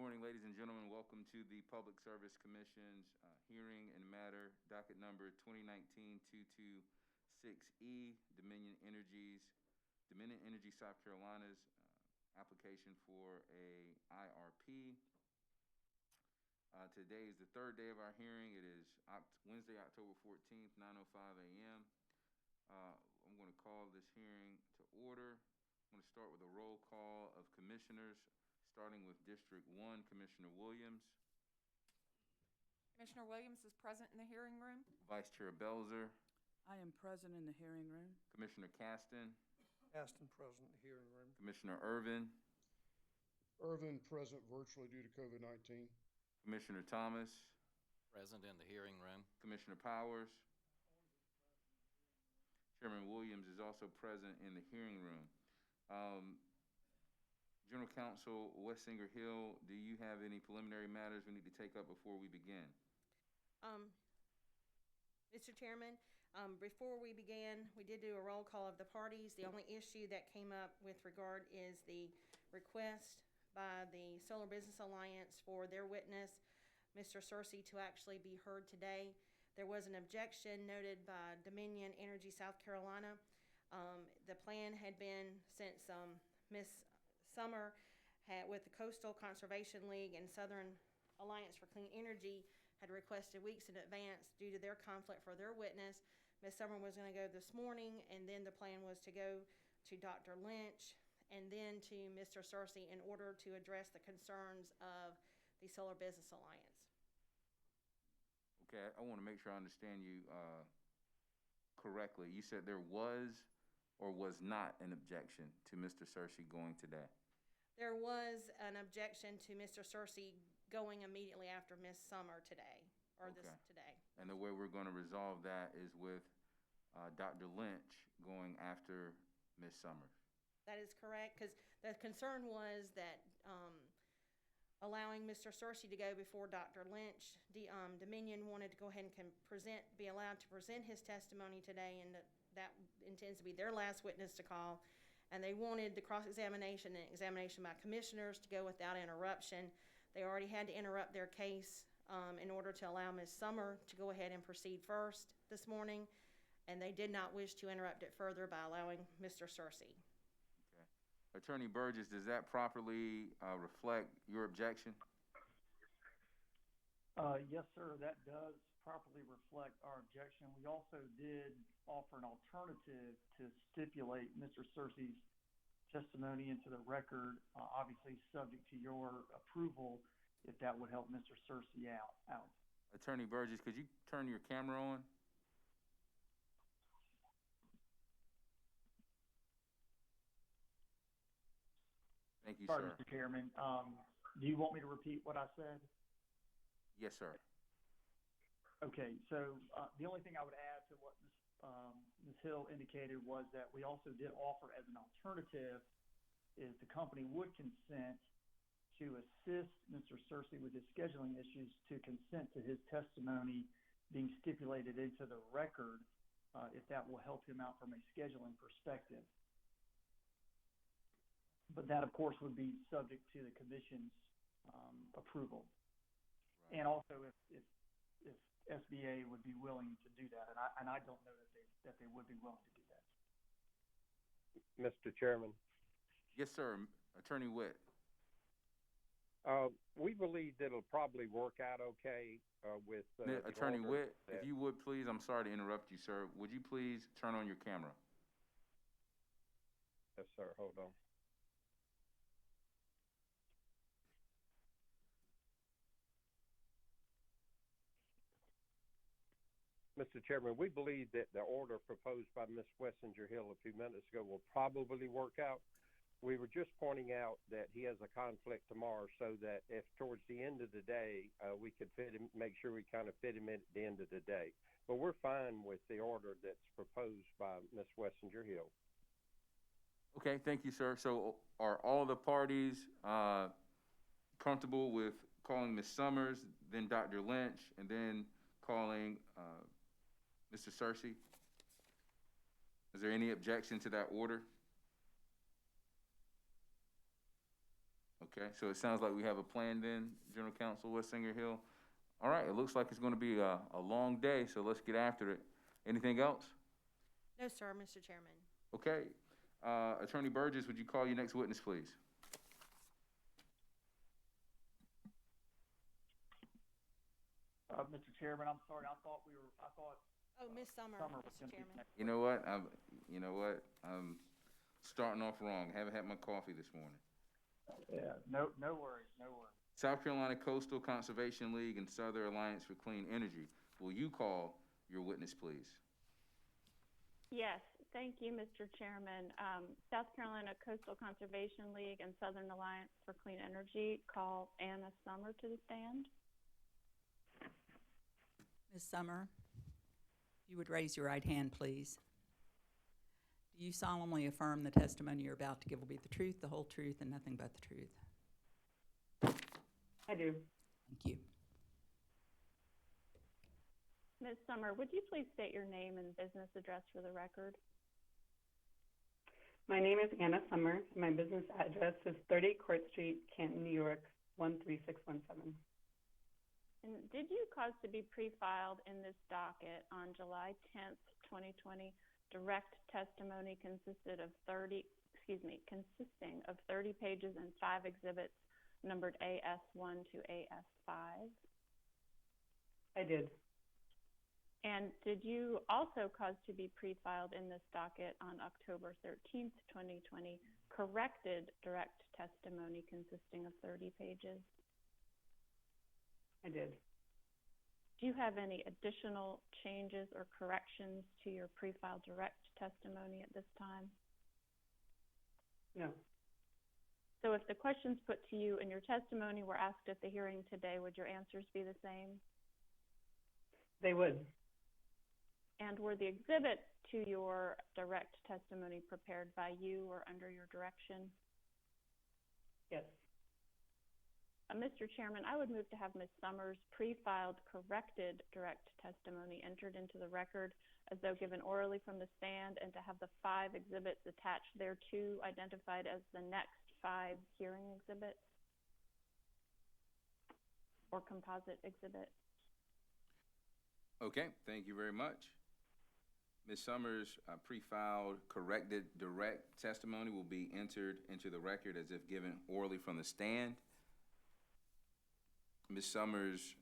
morning, ladies and gentlemen. Welcome to the Public Service Commission's hearing and matter, docket number 2019-226E, Dominion Energy, South Carolina's application for a IRP. Today is the third day of our hearing. It is Wednesday, October 14th, 9:05 a.m. I'm going to call this hearing to order. I'm going to start with a roll call of commissioners, starting with District 1, Commissioner Williams. Commissioner Williams is present in the hearing room. Vice Chair Belzer. I am present in the hearing room. Commissioner Caston. Caston present in the hearing room. Commissioner Irvin. Irvin present virtually due to COVID-19. Commissioner Thomas. Present in the hearing room. Commissioner Powers. Chairman Williams is also present in the hearing room. General Counsel Wessinger Hill, do you have any preliminary matters we need to take up before we begin? Mr. Chairman, before we began, we did do a roll call of the parties. The only issue that came up with regard is the request by the Solar Business Alliance for their witness, Mr. Searcy, to actually be heard today. There was an objection noted by Dominion Energy South Carolina. The plan had been since Ms. Summer with the Coastal Conservation League and Southern Alliance for Clean Energy had requested weeks in advance due to their conflict for their witness. Ms. Summer was going to go this morning, and then the plan was to go to Dr. Lynch and then to Mr. Searcy in order to address the concerns of the Solar Business Alliance. Okay, I want to make sure I understand you correctly. You said there was or was not an objection to Mr. Searcy going today? There was an objection to Mr. Searcy going immediately after Ms. Summer today, or this today. And the way we're going to resolve that is with Dr. Lynch going after Ms. Summers. That is correct, because the concern was that allowing Mr. Searcy to go before Dr. Lynch, Dominion wanted to go ahead and be allowed to present his testimony today, and that intends to be their last witness to call. And they wanted the cross-examination and examination by commissioners to go without interruption. They already had to interrupt their case in order to allow Ms. Summer to go ahead and proceed first this morning, and they did not wish to interrupt it further by allowing Mr. Searcy. Okay. Attorney Burgess, does that properly reflect your objection? Yes, sir, that does properly reflect our objection. We also did offer an alternative to stipulate Mr. Searcy's testimony into the record, obviously subject to your approval, if that would help Mr. Searcy out. Attorney Burgess, could you turn your camera on? Thank you, Sorry, sir. Mr. Chairman. Do you want me to repeat what I said? Yes, sir. Okay, so the only thing I would add to what Ms. Hill indicated was that we also did offer as an alternative is the company would consent to assist Mr. Searcy with his scheduling issues to consent to his testimony being stipulated into the record if that will help him out from a scheduling perspective. But that, of course, would be subject to the commission's approval. Right. And also if SBA would be willing to do that, and I don't know that they would be willing to do that. Mr. Chairman. Yes, sir. Attorney Witt. We believe that it'll probably work out okay with Attorney Witt, if you would please, I'm sorry to interrupt you, sir. Would you please turn on your camera? Yes, sir. Hold on. Mr. Chairman, we believe that the order proposed by Ms. Wessinger Hill a few minutes ago will probably work out. We were just pointing out that he has a conflict tomorrow, so that if towards the end of the day we could fit him, make sure we kind of fit him in at the end of the day. But we're fine with the order that's proposed by Ms. Wessinger Hill. Okay, thank you, sir. So are all the parties comfortable with calling Ms. Summers, then Dr. Lynch, and then calling Mr. Searcy? Is there any objection to that order? Okay, so it sounds like we have a plan then, General Counsel, West Singer Hill. All right, it looks like it's gonna be a long day, so let's get after it. Anything else? No, sir, Mr. Chairman. Okay, Attorney Burgess, would you call your next witness, please? Mr. Chairman, I'm sorry, I thought. Oh, Ms. Summer, Summer was Mr. gonna be Chairman. next. You know what? I'm starting off wrong. Haven't had my coffee this morning. Yeah, no worries. South Carolina Coastal Conservation League and Southern Alliance for Clean Energy. Will you call your witness, please? Yes, thank you, Mr. Chairman. South Carolina Coastal Conservation League and Southern Alliance for Clean Energy call Anna Summer to the stand. Ms. Summer, if you would raise your right hand, please. Do you solemnly affirm the testimony you're about to give will be the truth, the whole truth, and nothing but the truth? I do. Thank you. Ms. Summer, would you please state your name and business address for the record? My name is Anna Summer. My business address is 30 Court Street, Canton, New York, 13617. And did you cause to be pre-filed in this docket on July 10th, 2020? Direct testimony consisting of 30 pages and 5 exhibits numbered AS1 to AS5. I did. And did you also cause to be pre-filed in this docket on October 13th, 2020, corrected direct testimony consisting of 30 pages? I did. Do you have any additional changes or corrections to your pre-filed direct testimony at this time? No. So if the questions put to you in your testimony were asked at the hearing today, would your answers be the same? They would. And were the exhibits to your direct testimony prepared by you or under your direction? Yes. Mr. Chairman, I would move to have Ms. Summers' pre-filed corrected direct testimony entered into the record as though given orally from the stand, and to have the 5 exhibits attached thereto identified as the next 5 hearing exhibits or composite exhibit. Okay, thank you very much. Ms. Summers' pre-filed corrected direct testimony will be entered into the record as if given orally from the stand. Ms. Summers'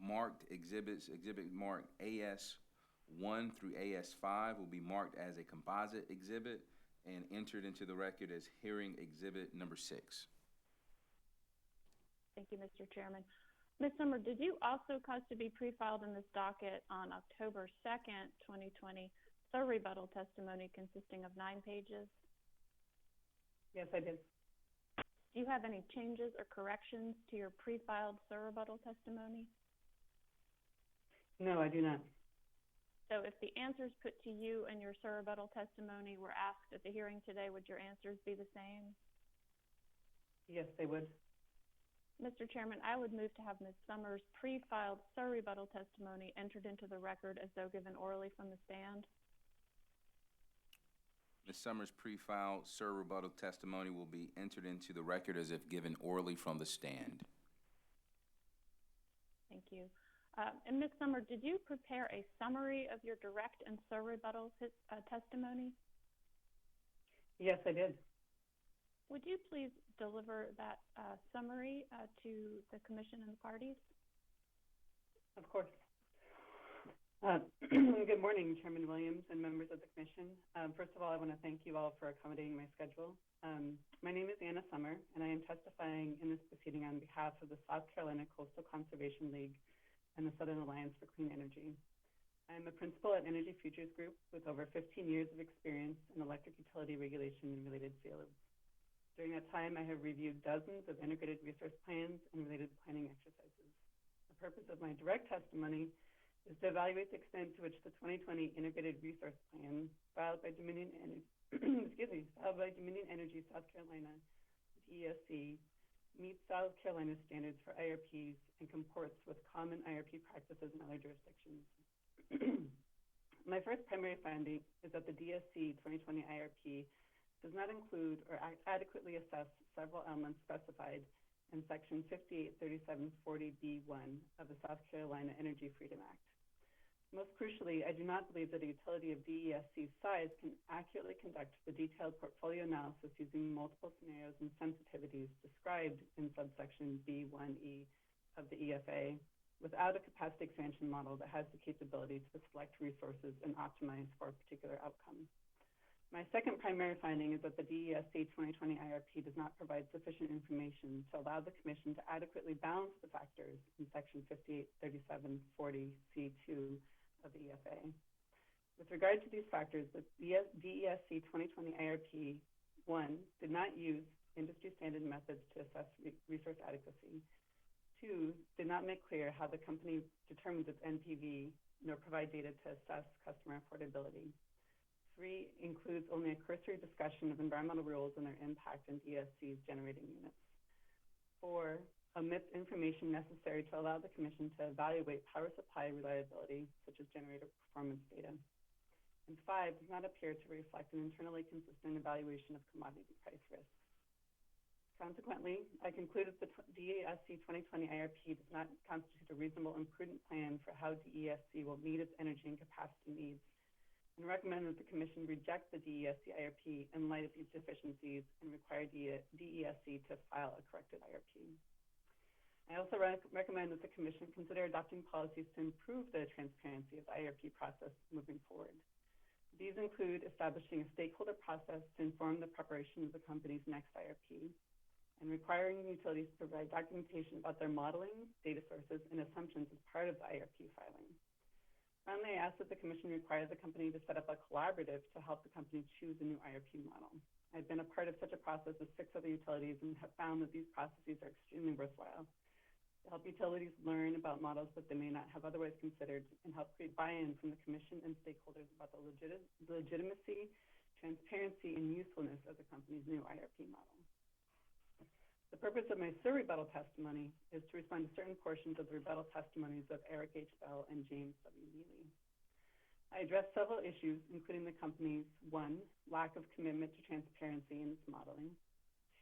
marked exhibits, exhibit marked AS1 through AS5 will be marked as a composite exhibit and entered into the record as hearing exhibit number 6. Thank you, Mr. Chairman. Ms. Summer, did you also cause to be pre-filed in this docket on October 2nd, 2020, the rebuttal testimony consisting of 9 pages? Yes, I did. Do you have any changes or corrections to your pre-filed rebuttal testimony? No, I do not. So if the answers put to you in your rebuttal testimony were asked at the hearing today, would your answers be the same? Yes, they would. Mr. Chairman, I would move to have Ms. Summers' pre-filed rebuttal testimony entered into the record as though given orally from the stand. Ms. Summers' pre-filed rebuttal testimony will be entered into the record as if given orally from the stand. Thank you. And Ms. Summer, did you prepare a summary of your direct and rebuttal testimony? Yes, I did. Would you please deliver that summary to the commission and the parties? Of course. Good morning, Chairman Williams and members of the commission. First of all, I want to thank you all for accommodating my schedule. My name is Anna Summer, and I am testifying in this proceeding on behalf of the South Carolina Coastal Conservation League and the Southern Alliance for Clean Energy. I am a principal at Energy Futures Group with over 15 years of experience in electric utility regulation and related fields. During that time, I have reviewed dozens of integrated resource plans and related planning exercises. The purpose of my direct testimony is to evaluate the extent to which the 2020 Integrated Resource Plan filed by Dominion Energy, South Carolina, PSC, meets South Carolina's standards for IRPs and comports with common IRP practices in other jurisdictions. My first primary finding is that the DSC 2020 IRP does not include or adequately assess several elements specified in Section 583740B1 of the South Carolina Energy Freedom Act. Most crucially, I do not believe that a utility of DESC's size can accurately conduct the detailed portfolio analysis using multiple scenarios and sensitivities described in subsection B1E of the EFA without a capacity expansion model that has the capability to select resources and optimize for a particular outcome. My second primary finding is that the DESC 2020 IRP does not provide sufficient information to allow the Commission to adequately balance the factors in Section 583740C2 of the EFA. With regard to these factors, the DESC 2020 IRP, 1, did not use industry standard methods to assess resource adequacy. 2, did not make clear how the company determines its NPV, nor provide data to assess customer affordability. 3, includes only a cursory discussion of environmental rules and their impact on DSC's generating units. 4, omits information necessary to allow the Commission to evaluate power supply reliability, such as generator performance data. And 5, does not appear to reflect an internally consistent evaluation of commodity price risks. Consequently, I conclude that the DESC 2020 IRP does not constitute a reasonable and prudent plan for how DESC will meet its energy and capacity needs, and recommend that the Commission reject the DESC IRP in light of these deficiencies and require DESC to file a corrected IRP. I also recommend that the Commission consider adopting policies to improve the transparency of the IRP process moving forward. These include establishing a stakeholder process to inform the preparation of the company's next IRP, and requiring utilities to provide documentation about their modeling, data sources, and assumptions as part of the IRP filing. Finally, I ask that the Commission require the company to set up a collaborative to help the company choose a new IRP model. I've been a part of such a process with 6 other utilities and have found that these processes are extremely worthwhile to help utilities learn about models that they may not have otherwise considered and help create buy-in from the Commission and stakeholders about the legitimacy, transparency, and usefulness of the company's new IRP model. The purpose of my rebuttal testimony is to respond to certain portions of the rebuttal testimonies of Eric H. Bell and James W. Neely. I addressed several issues, including the company's 1, lack of commitment to transparency in its modeling,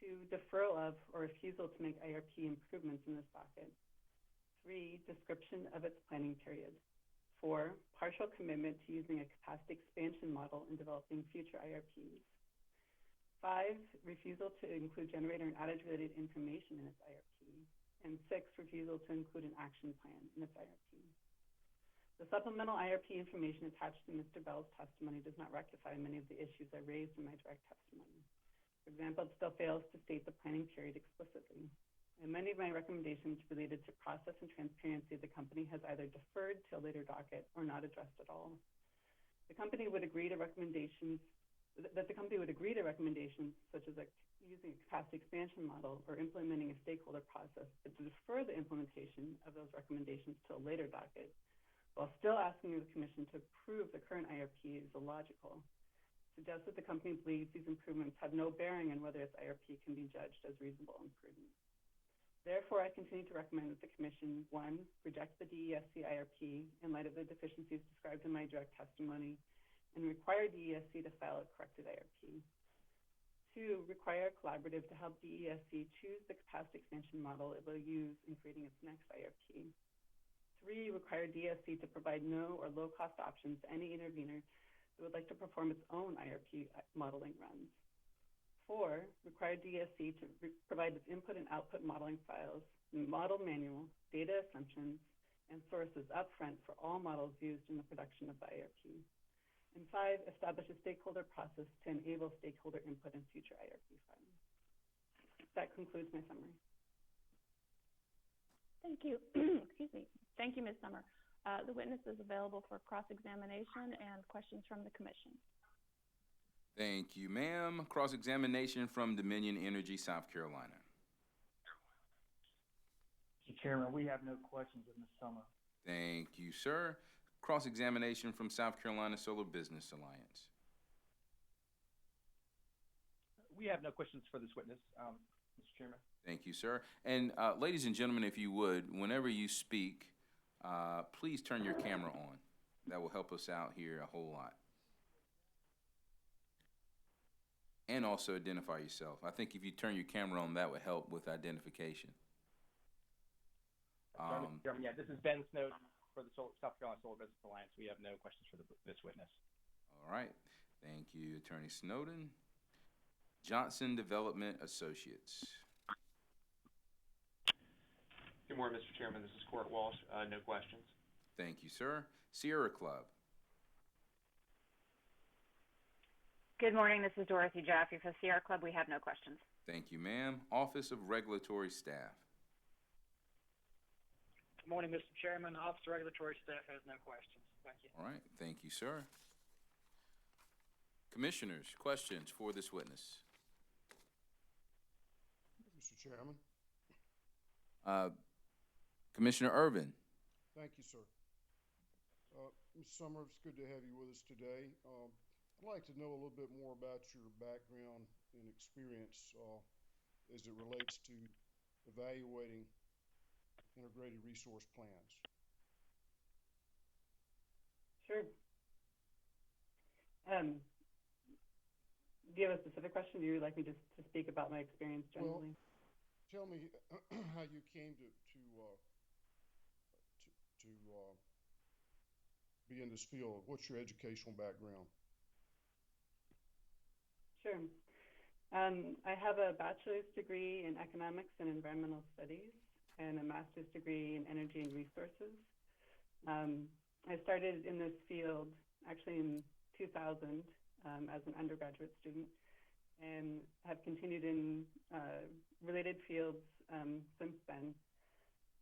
2, deferral of or refusal to make IRP improvements in this docket, 3, description of its planning period, 4, partial commitment to using a capacity expansion model in developing future IRPs, 5, refusal to include generator and outage-related information in its IRP, and 6, refusal to include an action plan in its IRP. The supplemental IRP information attached to Mr. Bell's testimony does not rectify many of the issues I raised in my direct testimony. For example, it still fails to state the planning period explicitly. And many of my recommendations related to process and transparency the company has either deferred to a later docket or not addressed at all. The company would agree to recommendations such as using a capacity expansion model or implementing a stakeholder process, but to defer the implementation of those recommendations to a later docket, while still asking the Commission to approve the current IRP is illogical. Suggests that the company believes these improvements have no bearing on whether its IRP can be judged as reasonable and prudent. Therefore, I continue to recommend that the Commission, 1, reject the DESC IRP in light of the deficiencies described in my direct testimony, and require DESC to file a corrected IRP. 2, require a collaborative to help DESC choose the capacity expansion model it will use in creating its next IRP. 3, require DESC to provide no or low-cost options to any intervener that would like to perform its own IRP modeling runs. 4, require DESC to provide its input and output modeling files, model manual, data assumptions, and sources upfront for all models used in the production of the IRP. And 5, establish a stakeholder process to enable stakeholder input in future IRP filings. That concludes my summary. Thank you. Excuse me. Thank you, Ms. Summer. The witness is available for cross-examination and questions from the Commission. Thank you, ma'am. Cross-examination from Dominion Energy, South Carolina. Mr. Chairman, we have no questions of Ms. Summer. Thank you, sir. Cross-examination from South Carolina Solar Business Alliance. We have no questions for this witness, Mr. Chairman. Thank you, sir. And ladies and gentlemen, if you would, whenever you speak, please turn your camera on. That will help us out here a whole lot. and also identify yourself. I think if you turn your camera on, that would help with identification. Sorry, Mr. Chairman. Yeah, this is Ben Snowden for the South Carolina Solar Business Alliance. We have no questions for this witness. All right. Thank you, Attorney Snowden. Johnson Development Associates. Good morning, Mr. Chairman. This is Court Walsh. No questions. Thank you, sir. Sierra Club. Good morning. This is Dorothy Jaffe for Sierra Club. We have no questions. Thank you, ma'am. Office of Regulatory Staff. Good morning, Mr. Chairman. Office of Regulatory Staff has no questions. Thank you. All right. Thank you, sir. Commissioners, questions for this witness? Mr. Chairman. Commissioner Irvin. Thank you, sir. Ms. Summer, it's good to have you with us today. I'd like to know a little bit more about your background and experience as it relates to evaluating integrated resource plans. Sure. Do you have a specific question? Do you like me just to speak about my experience generally? Well, tell me how you came to be in this field. What's your educational background? Sure. I have a bachelor's degree in economics and environmental studies and a master's degree in energy and resources. I started in this field actually in 2000 as an undergraduate student and have continued in related fields since then.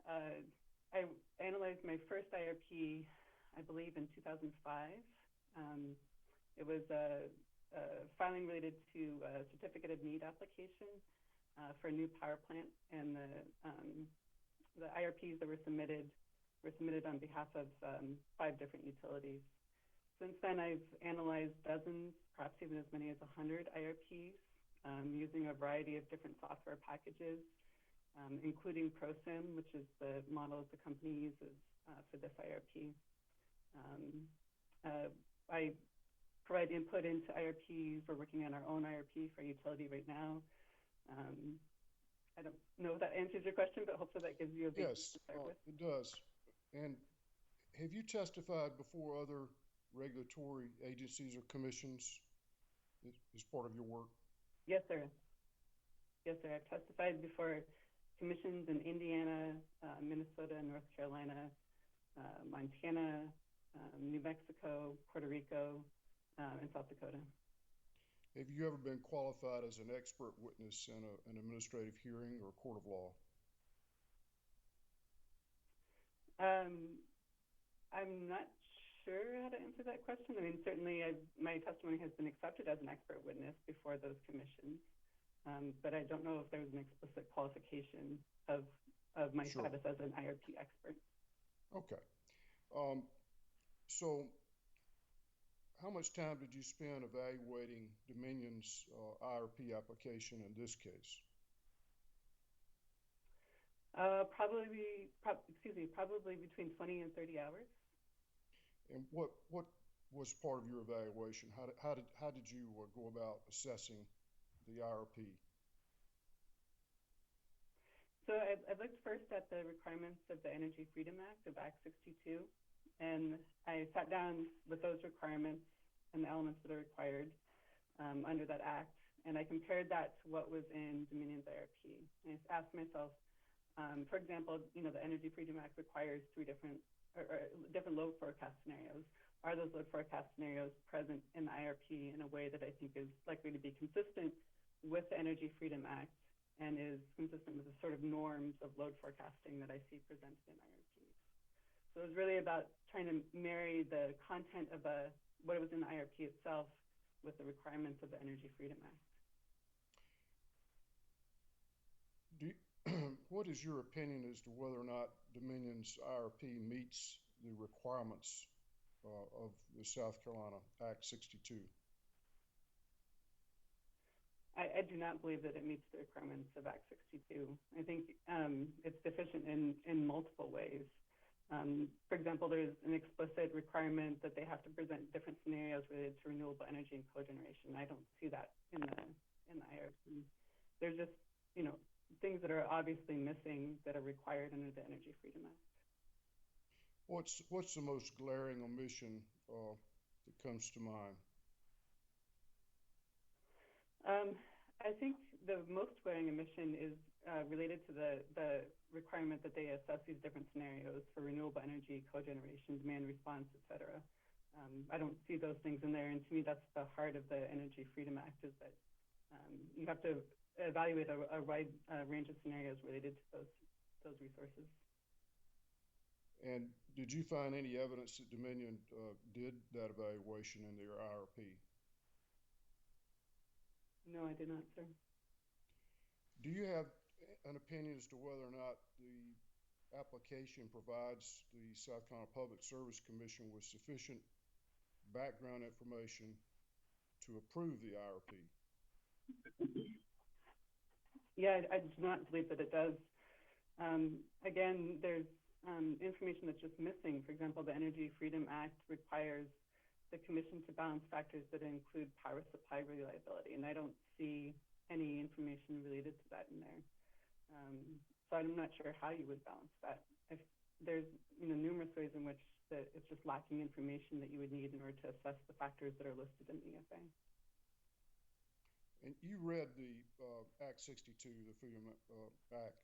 I analyzed my first IRP, I believe, in 2005. It was a filing related to a certificate of need application for a new power plant, and the IRPs that were submitted on behalf of 5 different utilities. Since then, I've analyzed dozens, perhaps even as many as 100 IRPs using a variety of different software packages, including ProSim, which is the model the company uses for this IRP. I provide input into IRPs. We're working on our own IRP for utility right now. I don't know if that answers your question, but hopefully that gives you a basis to start with. It does. And have you testified before other regulatory agencies or commissions as part of your work? Yes, sir. Yes, sir. I've testified before commissions in Indiana, Minnesota, North Carolina, Montana, New Mexico, Puerto Rico, and South Dakota. Have you ever been qualified as an expert witness in an administrative hearing or court of law? I'm not sure how to answer that question. I mean, certainly my testimony has been accepted as an expert witness before those commissions, but I don't know if there was an explicit qualification of my status as an IRP expert. Okay. So how much time did you spend evaluating Dominion's IRP application in this case? Probably between 20 and 30 hours. And what was part of your evaluation? How did you go about assessing the IRP? So I looked first at the requirements of the Energy Freedom Act of Act 62, and I sat down with those requirements and the elements that are required under that act, and I compared that to what was in Dominion's IRP. And I asked myself, for example, the Energy Freedom Act requires 3 different load forecast scenarios. Are those load forecast scenarios present in the IRP in a way that I think is likely to be consistent with the Energy Freedom Act and is consistent with the sort of norms of load forecasting that I see presented in IRPs? So it was really about trying to marry the content of what was in the IRP itself with the requirements of the Energy Freedom Act. What is your opinion as to whether or not Dominion's IRP meets the requirements of the South Carolina Act 62? I do not believe that it meets the requirements of Act 62. I think it's deficient in multiple ways. For example, there's an explicit requirement that they have to present different scenarios related to renewable energy and cogeneration. I don't see that in the They're just, things that are obviously missing that are required under the Energy Freedom Act. What's the most glaring omission that comes to mind? I think the most glaring omission is related to the requirement that they assess these different scenarios for renewable energy, cogeneration, demand response, et cetera. I don't see those things in there, and to me, that's the heart of the Energy Freedom Act, is that you have to evaluate a wide range of scenarios related to those resources. And did you find any evidence that Dominion did that evaluation in their IRP? No, I did not, sir. Do you have an opinion as to whether or not the application provides the South Carolina Public Service Commission with sufficient background information to approve the IRP? Yeah, I do not believe that it does. Again, there's information that's just missing. For example, the Energy Freedom Act requires the commission to balance factors that include power supply reliability, and I don't see any information related to that in there. So I'm not sure how you would balance that. If there's numerous ways in which it's just lacking information that you would need in order to assess the factors that are listed in the EFA. And you read the Act 62, the Freedom Act.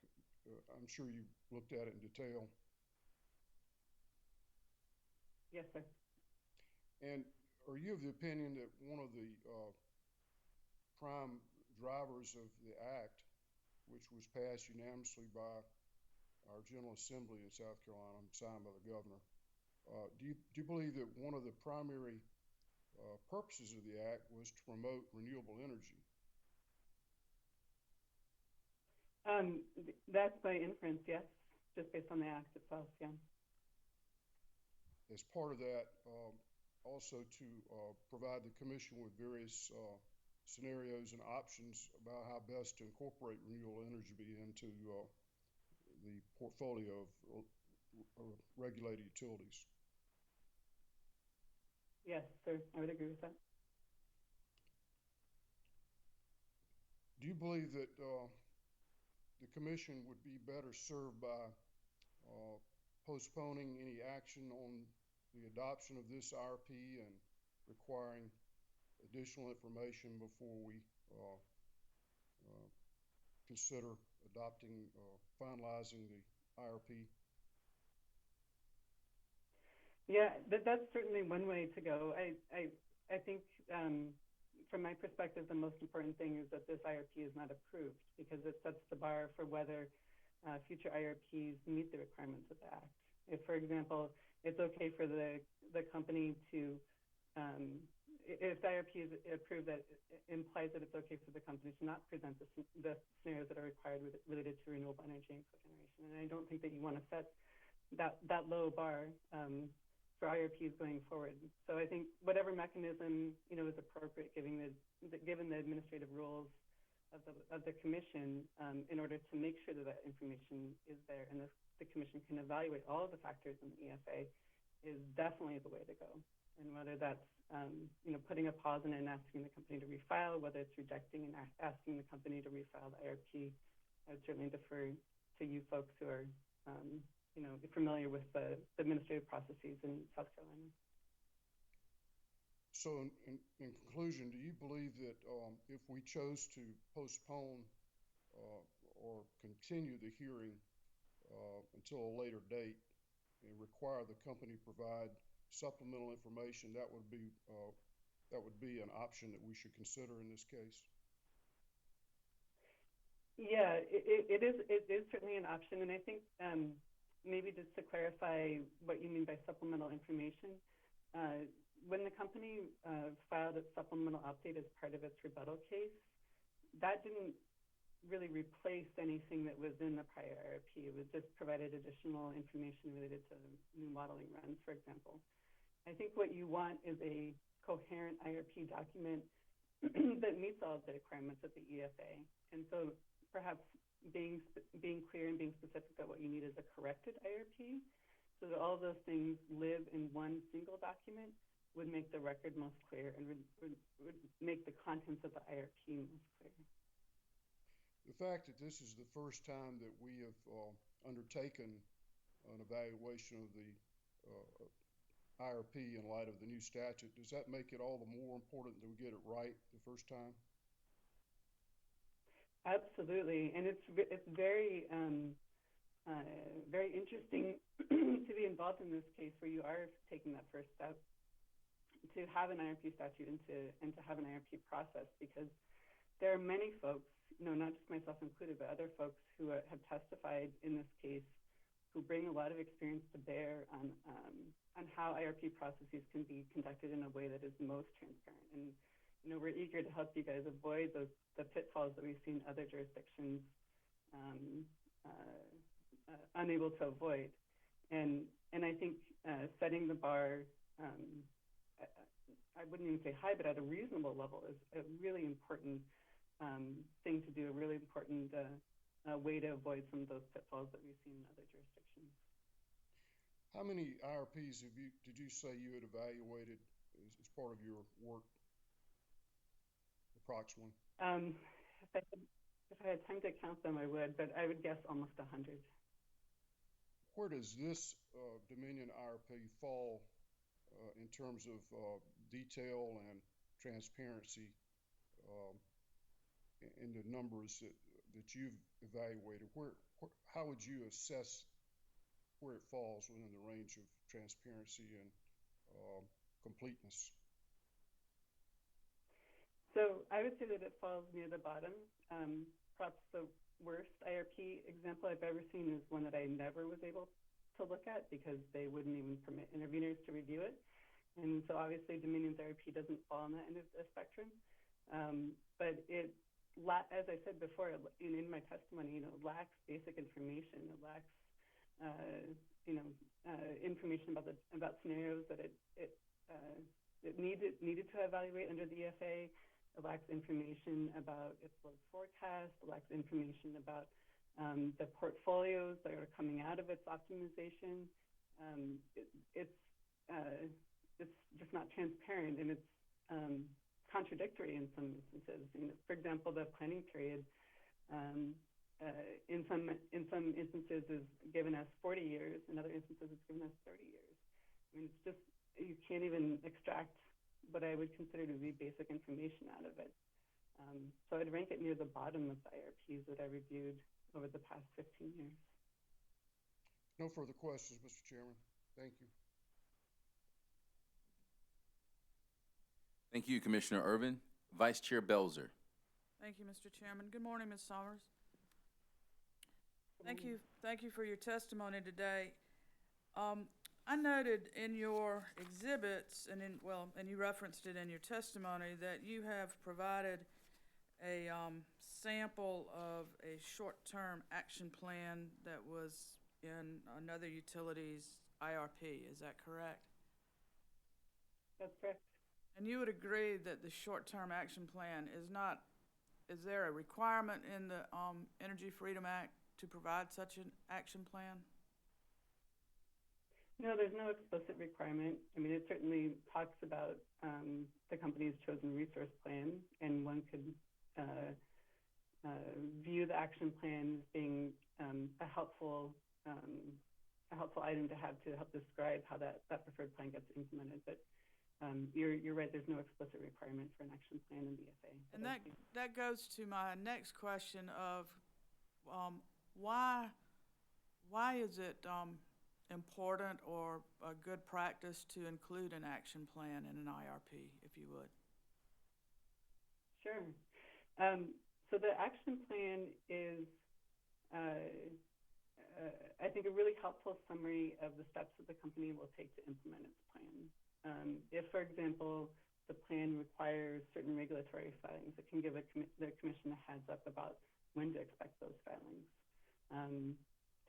I'm sure you looked at it in detail. Yes, sir. And are you of the opinion that one of the prime drivers of the act, which was passed unanimously by our General Assembly in South Carolina, signed by the governor, do you believe that one of the primary purposes of the act was to promote renewable energy? That's my inference, yes, just based on the act itself, yeah. As part of that, also to provide the commission with various scenarios and options about how best to incorporate renewable energy into the portfolio of regulated utilities. Yes, sir, I would agree with that. Do you believe that the commission would be better served by postponing any action on the adoption of this IRP and requiring additional information before we consider adopting, finalizing the IRP? Yeah, that's certainly one way to go. I think from my perspective, the most important thing is that this IRP is not approved, because it sets the bar for whether future IRPs meet the requirements of the Act. If, for example, it's okay for the company to, if the IRP is approved, that implies that it's okay for the company to not present the scenarios that are required related to renewable energy and cogeneration. And I don't think that you want to set that low bar for IRPs going forward. So I think whatever mechanism is appropriate, given the administrative rules of the commission, in order to make sure that that information is there and the commission can evaluate all of the factors in the EFA, is definitely the way to go. And whether that's putting a pause in it and asking the company to refile, whether it's rejecting and asking the company to refile the IRP, I would certainly defer to you folks who are familiar with the administrative processes in South Carolina. So in conclusion, do you believe that if we chose to postpone or continue the hearing until a later date and require the company provide supplemental information, that would be an option that we should consider in this case? Yeah, it is certainly an option, and I think maybe just to clarify what you mean by supplemental information, when the company filed its supplemental update as part of its rebuttal case, that didn't really replace anything that was in the prior IRP. It was just provided additional information related to new modeling runs, for example. I think what you want is a coherent IRP document that meets all of the requirements of the EFA. And so perhaps being clear and being specific that what you need is a corrected IRP, so that all of those things live in one single document, would make the record most clear and would make the contents of the IRP most clear. The fact that this is the first time that we have undertaken an evaluation of the IRP in light of the new statute, does that make it all the more important that we get it right the first time? Absolutely, and it's very very interesting to be involved in this case where you are taking that first step to have an IRP statute and to have an IRP process, because there are many folks, not just myself included, but other folks who have testified in this case who bring a lot of experience to bear on how IRP processes can be conducted in a way that is most transparent. And we're eager to help you guys avoid the pitfalls that we've seen other jurisdictions unable to avoid. And I think setting the bar, I wouldn't even say high, but at a reasonable level is a really important thing to do, a really important way to avoid some of those pitfalls that we've seen in other jurisdictions. How many IRPs did you say you had evaluated as part of your work, approximately? If I had time to count them, I would, but I would guess almost 100. Where does this Dominion IRP fall in terms of detail and transparency in the numbers that you've evaluated? How would you assess where it falls within the range of transparency and completeness? So I would say that it falls near the bottom. Perhaps the worst IRP example I've ever seen is one that I never was able to look at because they wouldn't even permit interveners to review it. And so obviously Dominion's IRP doesn't fall on that end of the spectrum. But it, as I said before, in my testimony, lacks basic information. It lacks, information about scenarios that it needed to evaluate under the EFA. It lacks information about its load forecast. It lacks information about the portfolios that are coming out of its optimization. It's just not transparent, and it's contradictory in some instances. For example, the planning period in some instances is given us 40 years. In other instances, it's given us 30 years. It's just, you can't even extract what I would consider to be basic information out of it. So I'd rank it near the bottom of the IRPs that I reviewed over the past 15 years. No further questions, Mr. Chairman. Thank you. Thank you, Commissioner Irvin. Vice Chair Belzer. Thank you, Mr. Chairman. Good morning, Ms. Summers. Thank you for your testimony today. I noted in your exhibits, and you referenced it in your testimony, that you have provided a sample of a short-term action plan that was in another utility's IRP. Is that correct? That's correct. And you would agree that the short-term action plan is there a requirement in the Energy Freedom Act to provide such an action plan? No, there's no explicit requirement. It certainly talks about the company's chosen resource plan, and one could view the action plan as being a helpful item to have to help describe how that preferred plan gets implemented. But you're right, there's no explicit requirement for an action plan in the EFA. And that goes to my next question of why is it important or a good practice to include an action plan in an IRP, if you would? Sure. So the action plan is, I think, a really helpful summary of the steps that the company will take to implement its plan. If, for example, the plan requires certain regulatory filings, it can give the commission a heads up about when to expect those filings.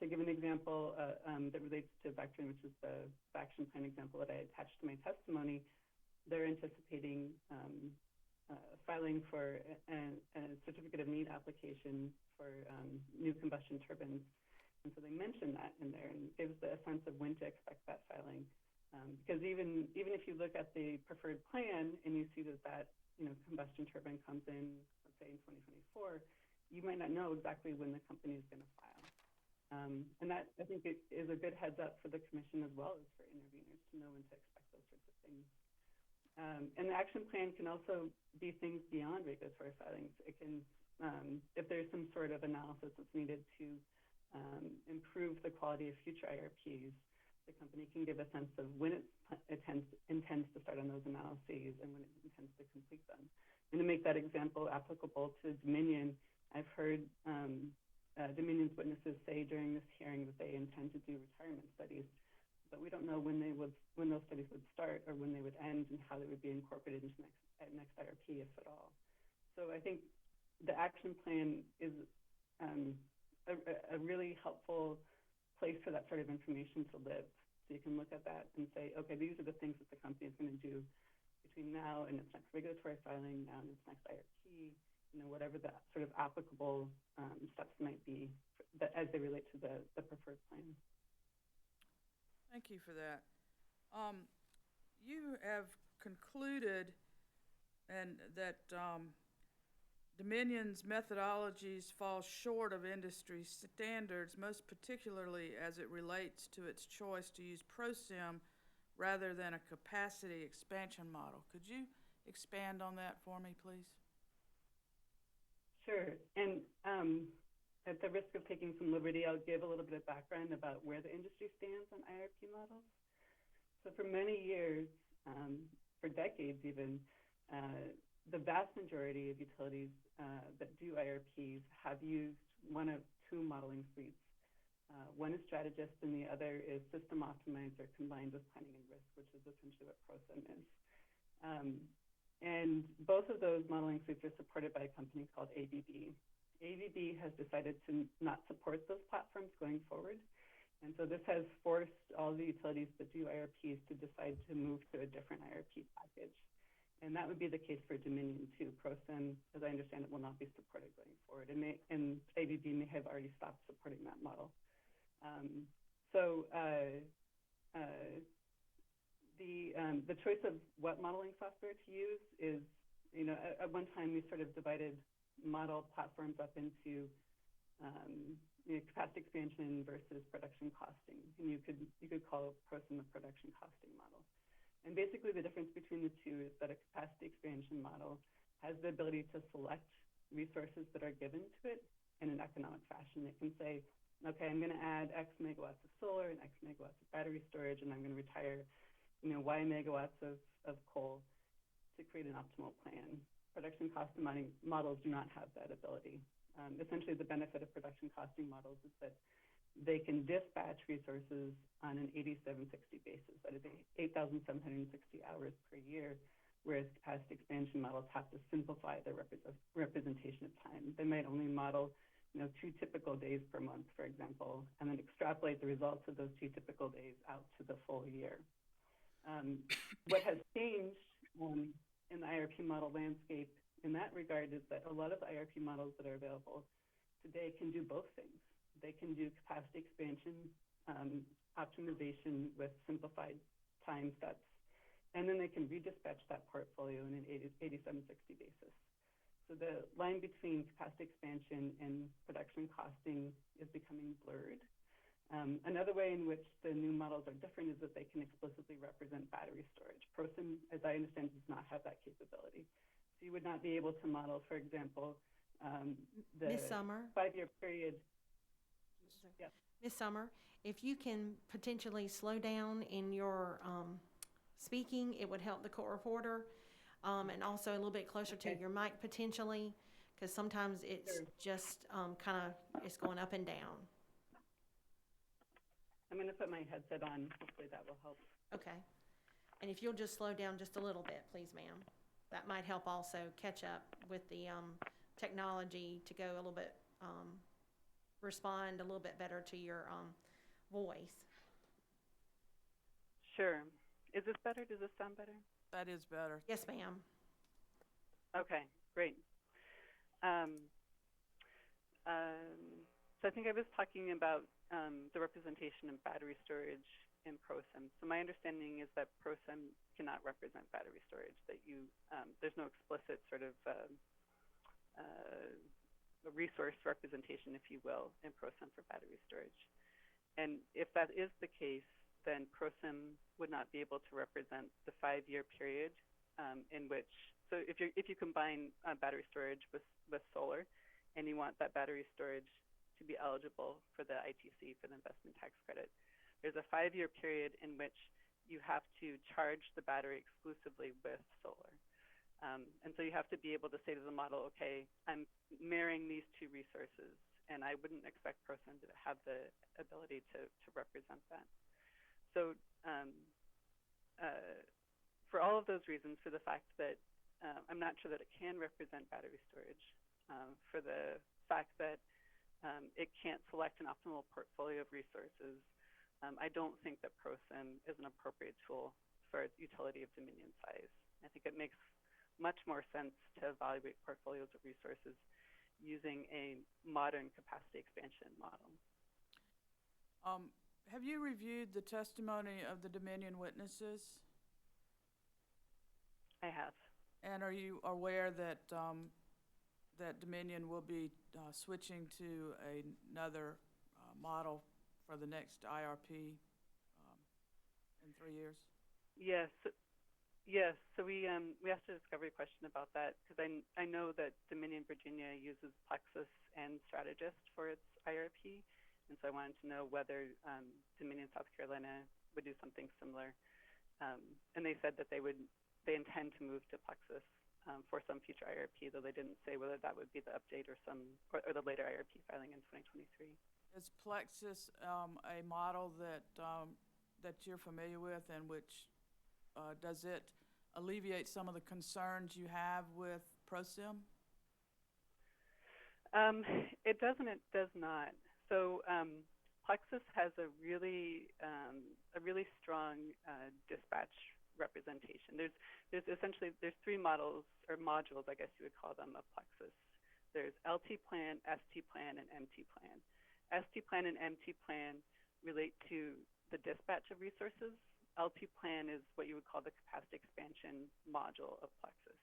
To give an example that relates to Vectren, which is the action plan example that I attached to my testimony, they're anticipating filing for a certificate of need application for new combustion turbines. And so they mention that in there and gives a sense of when to expect that filing. Because even if you look at the preferred plan and you see that combustion turbine comes in, let's say in 2024, you might not know exactly when the company is going to file. And that, I think, it is a good heads up for the commission as well as for interveners to know when to expect those sorts of things. And the action plan can also be things beyond regulatory filings. It can, if there's some sort of analysis that's needed to improve the quality of future IRPs, the company can give a sense of when it intends to start on those analyses and when it intends to complete them. And to make that example applicable to Dominion, I've heard Dominion's witnesses say during this hearing that they intend to do retirement studies, but we don't know when those studies would start or when they would end and how they would be incorporated into next IRP, if at all. So I think the action plan is a really helpful place for that sort of information to live. So you can look at that and say, okay, these are the things that the company is going to do between now and its next regulatory filing, now and its next IRP, whatever the sort of applicable steps might be as they relate to the preferred plan. Thank you for that. You have concluded that Dominion's methodologies fall short of industry standards, most particularly as it relates to its choice to use ProSim rather than a capacity expansion model. Could you expand on that for me, please? Sure. And at the risk of taking some liberty, I'll give a little bit of background about where the industry stands on IRP models. So for many years, for decades even, the vast majority of utilities that do IRPs have used one of two modeling suites. One is Strategist and the other is System Optimizer combined with Planning and Risk, which is essentially what ProSim is. And both of those modeling suites are supported by a company called ABB. ABB has decided to not support those platforms going forward. And so this has forced all the utilities that do IRPs to decide to move to a different IRP package. And that would be the case for Dominion too. ProSim, as I understand it, will not be supported going forward. And ABB may have already stopped supporting that model. The choice of what modeling software to use is, at one time we sort of divided model platforms up into capacity expansion versus production costing. And you could call ProSim a production costing model. And basically the difference between the two is that a capacity expansion model has the ability to select resources that are given to it in an economic fashion. It can say, okay, I'm going to add X megawatts of solar and X megawatts of battery storage, and I'm going to retire, Y megawatts of coal to create an optimal plan. Production costing models do not have that ability. Essentially, the benefit of production costing models is that they can dispatch resources on an 8760 basis. That is 8,760 hours per year, whereas capacity expansion models have to simplify their representation of time. They might only model 2 typical days per month, for example, and then extrapolate the results of those 2 typical days out to the full year. What has changed in the IRP model landscape in that regard is that a lot of the IRP models that are available today can do both things. They can do capacity expansion, optimization with simplified time steps, and then they can redispatch that portfolio in an 8760 basis. So the line between capacity expansion and production costing is becoming blurred. Another way in which the new models are different is that they can explicitly represent battery storage. ProSim, as I understand, does not have that capability. So you would not be able to model, for example, the Ms. Summer? 5-year period. Yeah. Ms. Summer, if you can potentially slow down in your speaking, it would help the court reporter, and also a little bit closer to your mic potentially, because sometimes it's just it's going up and down. I'm going to put my headset on. Hopefully that will help. Okay. And if you'll just slow down just a little bit, please, ma'am. That might help also catch up with the technology to go a little bit, respond a little bit better to your voice. Sure. Is this better? Does this sound better? That is better. Yes, ma'am. Okay, great. So I think I was talking about the representation of battery storage in ProSim. So my understanding is that ProSim cannot represent battery storage, that there's no explicit sort of resource representation, if you will, in ProSim for battery storage. And if that is the case, then ProSim would not be able to represent the 5-year period in which, so if you combine battery storage with solar, and you want that battery storage to be eligible for the ITC, for the investment tax credit, there's a 5-year period in which you have to charge the battery exclusively with solar. And so you have to be able to say to the model, okay, I'm marrying these two resources, and I wouldn't expect ProSim to have the ability to represent that. So for all of those reasons, for the fact that I'm not sure that it can represent battery storage, for the fact that it can't select an optimal portfolio of resources, I don't think that ProSim is an appropriate tool for a utility of Dominion size. I think it makes much more sense to evaluate portfolios of resources using a modern capacity expansion model. Have you reviewed the testimony of the Dominion witnesses? I have. And are you aware that that Dominion will be switching to another model for the next IRP in 3 years? Yes. Yes. So we asked a discovery question about that because I know that Dominion Virginia uses Plexus and Strategist for its IRP, and so I wanted to know whether Dominion South Carolina would do something similar. And they said that they intend to move to Plexus for some future IRP, though they didn't say whether that would be the update or the later IRP filing in 2023. Is Plexus a model that you're familiar with, and which does it alleviate some of the concerns you have with ProSim? It doesn't. It does not. So Plexus has a really strong dispatch representation. There's essentially 3 models or modules, I guess you would call them, of Plexus. There's LT plan, ST plan, and MT plan. ST plan and MT plan relate to the dispatch of resources. LT plan is what you would call the capacity expansion module of Plexus.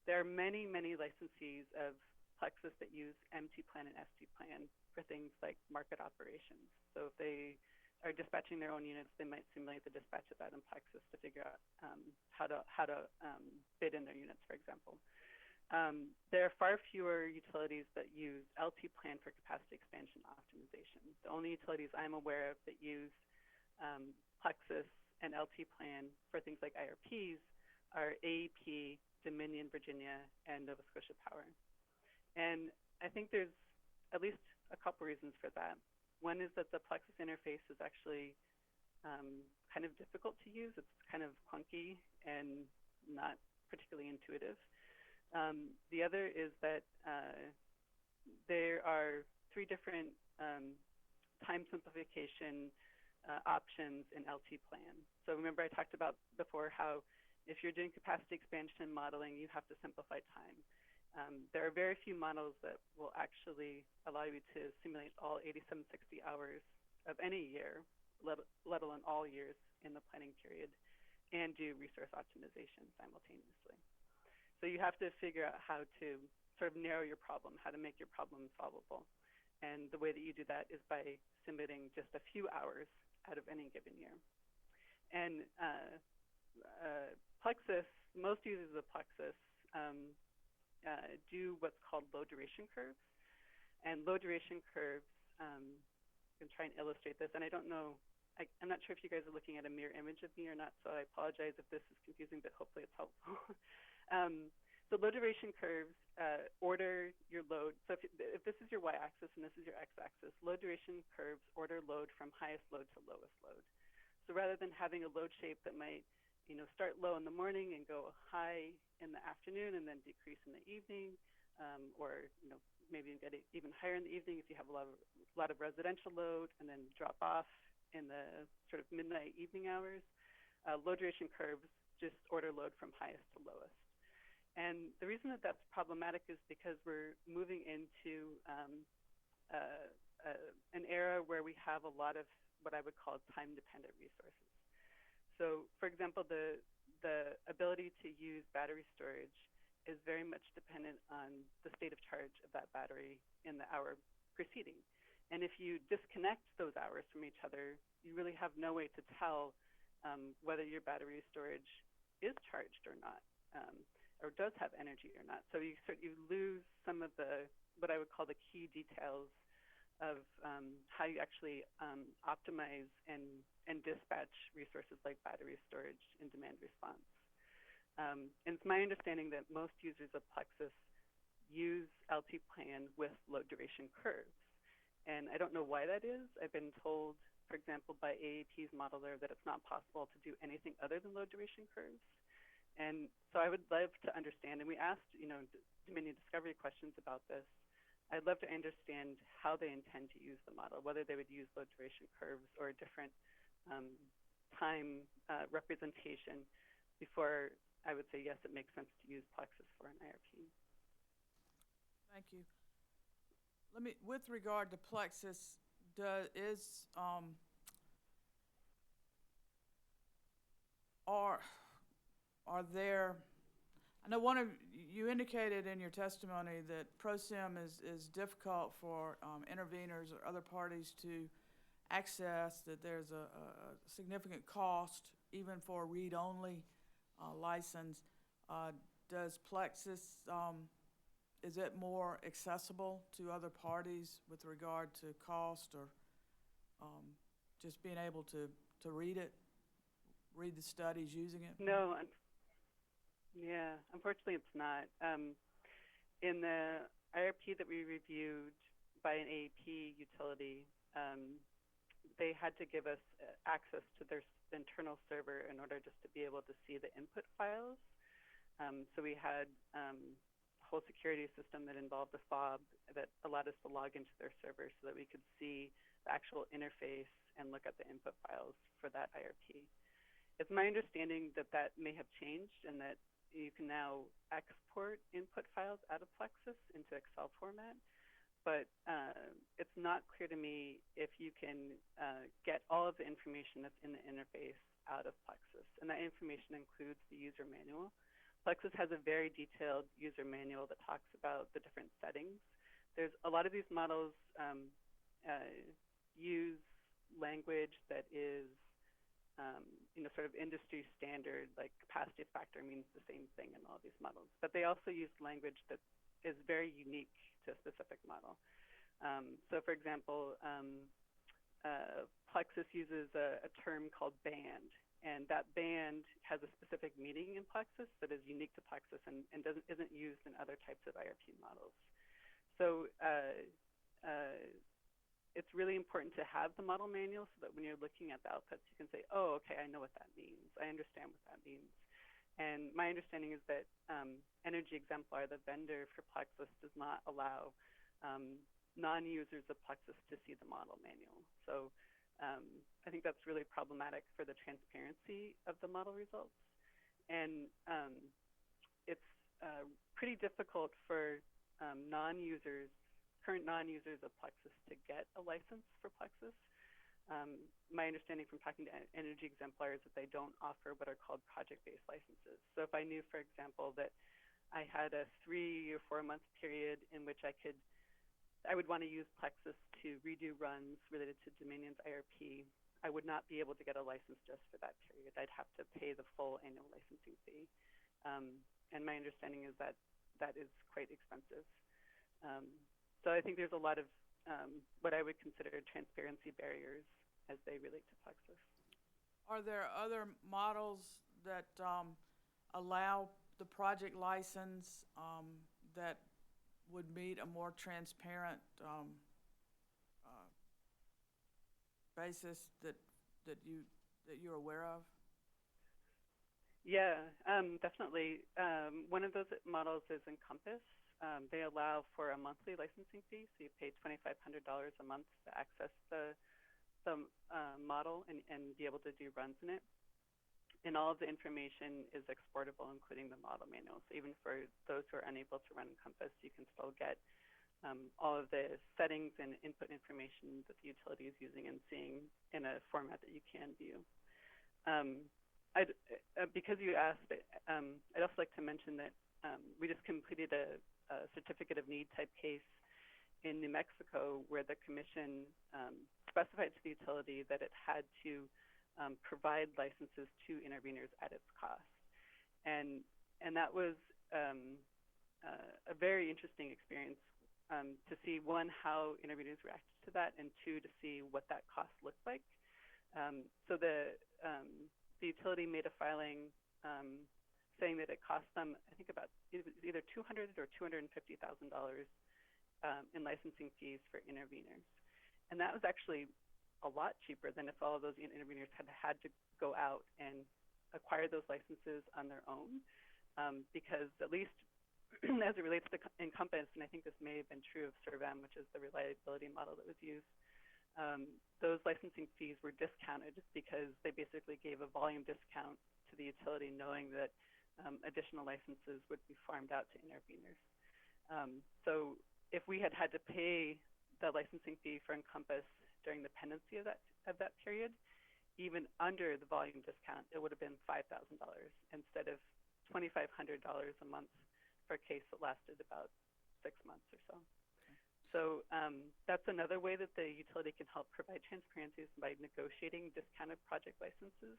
There are many, many licensees of Plexus that use MT plan and ST plan for things like market operations. So if they are dispatching their own units, they might simulate the dispatch of that in Plexus to figure out how to bid in their units, for example. There are far fewer utilities that use LT plan for capacity expansion optimization. The only utilities I'm aware of that use Plexus and LT plan for things like IRPs are AEP, Dominion Virginia, and Nova Scotia Power. And I think there's at least a couple reasons for that. One is that the Plexus interface is actually kind of difficult to use. It's kind of clunky and not particularly intuitive. The other is that there are 3 different time simplification options in LT plan. So remember I talked about before how if you're doing capacity expansion modeling, you have to simplify time. There are very few models that will actually allow you to simulate all 8760 hours of any year, let alone all years in the planning period, and do resource optimization simultaneously. So you have to figure out how to sort of narrow your problem, how to make your problem solvable. And the way that you do that is by submitting just a few hours out of any given year. And Plexus, most users of Plexus do what's called low duration curves. And low duration curves, I'm going to try and illustrate this, and I don't know, I'm not sure if you guys are looking at a mirror image of me or not, so I apologize if this is confusing, but hopefully it's helpful. So low duration curves order your load. So if this is your y-axis and this is your x-axis, low duration curves order load from highest load to lowest load. So rather than having a load shape that might, start low in the morning and go high in the afternoon and then decrease in the evening, or maybe get it even higher in the evening if you have a lot of residential load, and then drop off in the sort of midnight evening hours, low duration curves just order load from highest to lowest. And the reason that that's problematic is because we're moving into an era where we have a lot of what I would call time-dependent resources. So, for example, the ability to use battery storage is very much dependent on the state of charge of that battery in the hour preceding. And if you disconnect those hours from each other, you really have no way to tell whether your battery storage is charged or not, or does have energy or not. So you lose some of the, what I would call the key details of how you actually optimize and dispatch resources like battery storage in demand response. And it's my understanding that most users of Plexus use LT-Plan with low duration curves. And I don't know why that is. I've been told, for example, by AAP's modeler that it's not possible to do anything other than low duration curves. And so I would love to understand, and we asked, Dominion Discovery questions about this. I'd love to understand how they intend to use the model, whether they would use low duration curves or a different time representation before I would say, yes, it makes sense to use Plexus for an IRP. Thank you. With regard to Plexus, are there, I know you indicated in your testimony that ProSim is difficult for interveners or other parties to access, that there's a significant cost even for a read-only license. Does Plexus, is it more accessible to other parties with regard to cost or just being able to read it, read the studies using it? No, yeah, unfortunately it's not. In the IRP that we reviewed by an AAP utility, they had to give us access to their internal server in order just to be able to see the input files. So we had a whole security system that involved a fob that allowed us to log into their server so that we could see the actual interface and look at the input files for that IRP. It's my understanding that that may have changed and that you can now export input files out of Plexus into Excel format. But it's not clear to me if you can get all of the information that's in the interface out of Plexus. And that information includes the user manual. Plexus has a very detailed user manual that talks about the different settings. There's a lot of these models use language that is sort of industry standard, like capacity factor means the same thing in all these models. But they also use language that is very unique to a specific model. So for example, Plexus uses a term called band, and that band has a specific meaning in Plexus that is unique to Plexus and isn't used in other types of IRP models. So it's really important to have the model manual so that when you're looking at the outputs, you can say, oh, okay, I know what that means. I understand what that means. And my understanding is that Energy Exemplar, the vendor for Plexus, does not allow non-users of Plexus to see the model manual. So I think that's really problematic for the transparency of the model results. And it's pretty difficult for current non-users of Plexus to get a license for Plexus. My understanding from talking to Energy Exemplar is that they don't offer what are called project-based licenses. So if I knew, for example, that I had a 3 or 4 month period in which I would want to use Plexus to redo runs related to Dominion's IRP, I would not be able to get a license just for that period. I'd have to pay the full annual licensing fee. And my understanding is that that is quite expensive. So I think there's a lot of what I would consider transparency barriers as they relate to Plexus. Are there other models that allow the project license that would meet a more transparent basis that you're aware of? Yeah, definitely. One of those models is Encompass. They allow for a monthly licensing fee, so you pay $2,500 a month to access the model and be able to do runs in it. And all of the information is exportable, including the model manual. So even for those who are unable to run Encompass, you can still get all of the settings and input information that the utility is using and seeing in a format that you can view. Because you asked, I'd also like to mention that we just completed a certificate of need type case in New Mexico where the commission specified to the utility that it had to provide licenses to interveners at its cost. And that was a very interesting experience to see, one, how interveners reacted to that, and two, to see what that cost looked like. So the utility made a filing saying that it cost them, I think, about either $200,000 or $250,000 in licensing fees for interveners. And that was actually a lot cheaper than if all of those interveners had to go out and acquire those licenses on their own, because at least as it relates to Encompass, and I think this may have been true of SERVM, which is the reliability model that was used, those licensing fees were discounted because they basically gave a volume discount to the utility, knowing that additional licenses would be farmed out to interveners. So if we had to pay the licensing fee for Encompass during the pendency of that period, even under the volume discount, it would have been $5,000 instead of $2,500 a month for a case that lasted about 6 months or so. So that's another way that the utility can help provide transparency, is by negotiating discounted project licenses.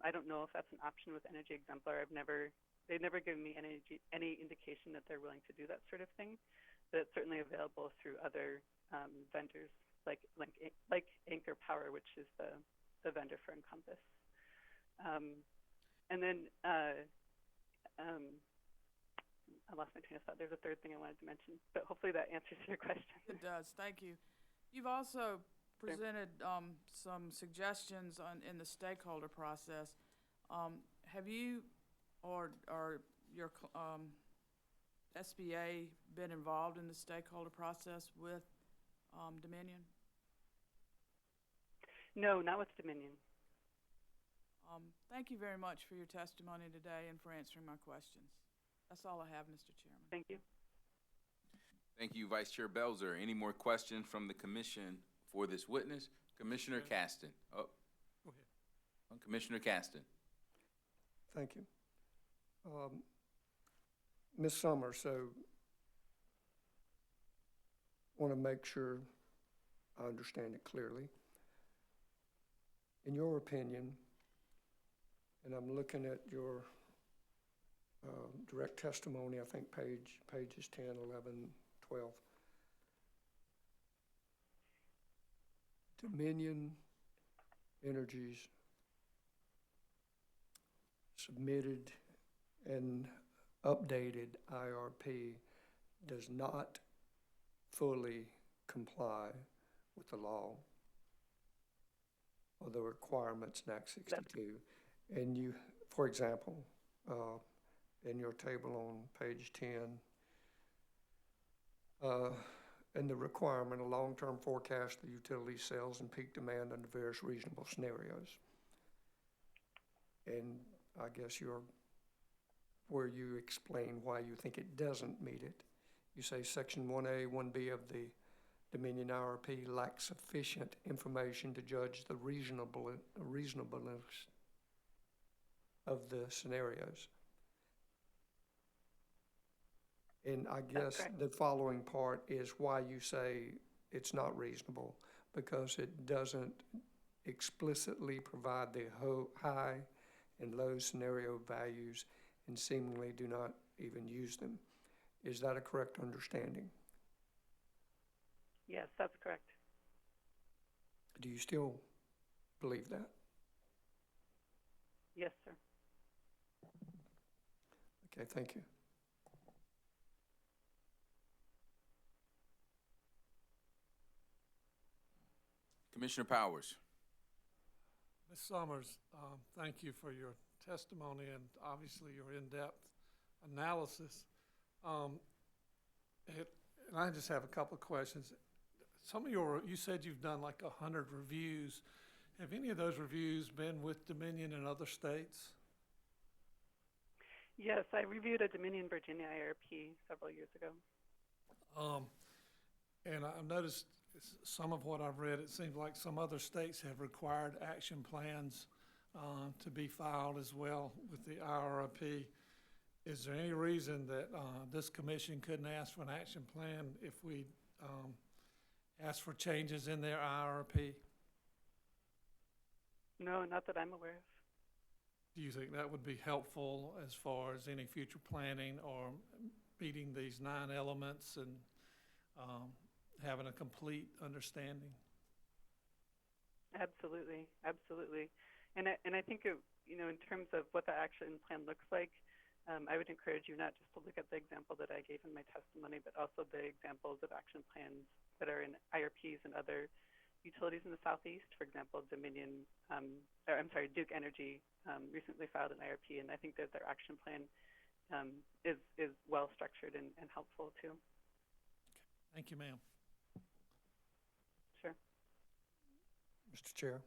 I don't know if that's an option with Energy Exemplar. They've never given me any indication that they're willing to do that sort of thing, but it's certainly available through other vendors like Anchor Power, which is the vendor for Encompass. And then I lost my train of thought. There's a third thing I wanted to mention, but hopefully that answers your question. It does. Thank you. You've also presented some suggestions in the stakeholder process. Have you or your SBA been involved in the stakeholder process with Dominion? No, not with Dominion. Thank you very much for your testimony today and for answering my questions. That's all I have, Mr. Chairman. Thank you. Thank you, Vice Chair Belzer. Any more questions from the commission for this witness? Commissioner Caston. Oh, go ahead. Commissioner Caston. Thank you. Ms. Summers, so want to make sure I understand it clearly. In your opinion, and I'm looking at your direct testimony, I think pages 10, 11, 12. Dominion Energy's submitted and updated IRP does not fully comply with the law or the requirements in Act 62. And you, for example, in your table on page 10, and the requirement, a long-term forecast of the utility sales and peak demand under various reasonable scenarios. And I guess where you explain why you think it doesn't meet it. You say Section 1A, 1B of the Dominion IRP lacks sufficient information to judge the reasonableness of the scenarios. And I guess the following part is why you say it's not reasonable, because it doesn't explicitly provide the high and low scenario values and seemingly do not even use them. Is that a correct understanding? Yes, that's correct. Do you still believe that? Yes, sir. Okay, thank you. Commissioner Powers. Ms. Summers, thank you for your testimony and obviously your in-depth analysis. And I just have a couple of questions. You said you've done like 100 reviews. Have any of those reviews been with Dominion in other states? Yes, I reviewed a Dominion Virginia IRP several years ago. And I've noticed some of what I've read, it seems like some other states have required action plans to be filed as well with the IRP. is there any reason that, this commission couldn't ask for an action plan if we, ask for changes in their IRP? No, not that I'm aware of. Do you think that would be helpful as far as any future planning or meeting these 9 elements and, having a complete understanding? Absolutely, absolutely. And I think, in terms of what the action plan looks like, I would encourage you not just to look at the example that I gave in my testimony, but also the examples of action plans that are in IRPs and other utilities in the Southeast. For example, Duke Energy recently filed an IRP, and I think that their action plan is well structured and helpful too. Thank you, ma'am. Sure. Mr. Chair?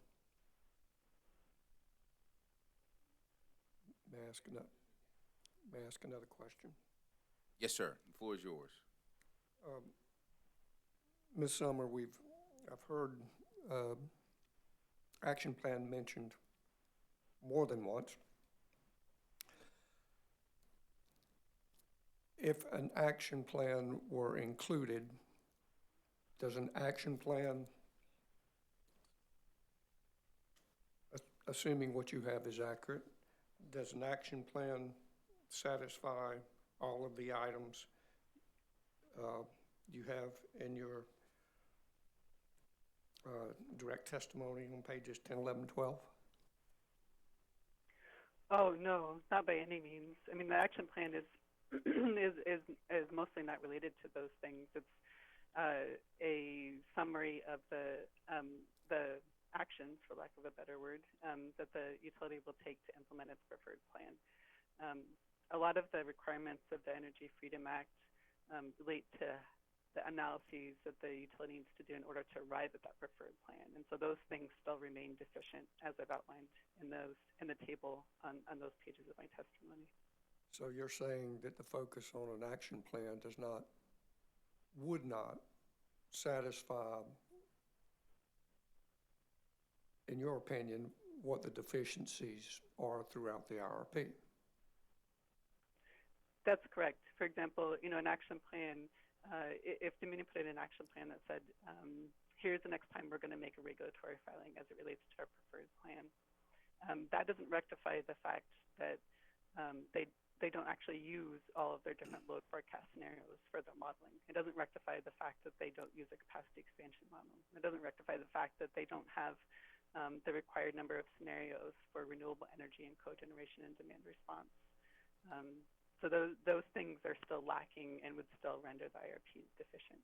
May I ask another question? Yes, sir. The floor is yours. Ms. Summer, I've heard action plan mentioned more than once. If an action plan were included, does an action plan, assuming what you have is accurate, does an action plan satisfy all of the items you have in your direct testimony on pages 10, 11, 12? Oh, no, not by any means. I mean, the action plan is is mostly not related to those things. It's a summary of the actions, for lack of a better word, that the utility will take to implement its preferred plan. A lot of the requirements of the Energy Freedom Act relate to the analyses that the utility needs to do in order to arrive at that preferred plan. And so those things still remain deficient, as I've outlined in the table on those pages of my testimony. So you're saying that the focus on an action plan would not satisfy, in your opinion, what the deficiencies are throughout the IRP? That's correct. For example, an action plan, if Dominion put in an action plan that said, here's the next time we're going to make a regulatory filing as it relates to our preferred plan, that doesn't rectify the fact that they don't actually use all of their different load forecast scenarios for their modeling. It doesn't rectify the fact that they don't use a capacity expansion model. It doesn't rectify the fact that they don't have the required number of scenarios for renewable energy and cogeneration and demand response. So those things are still lacking and would still render the IRP deficient.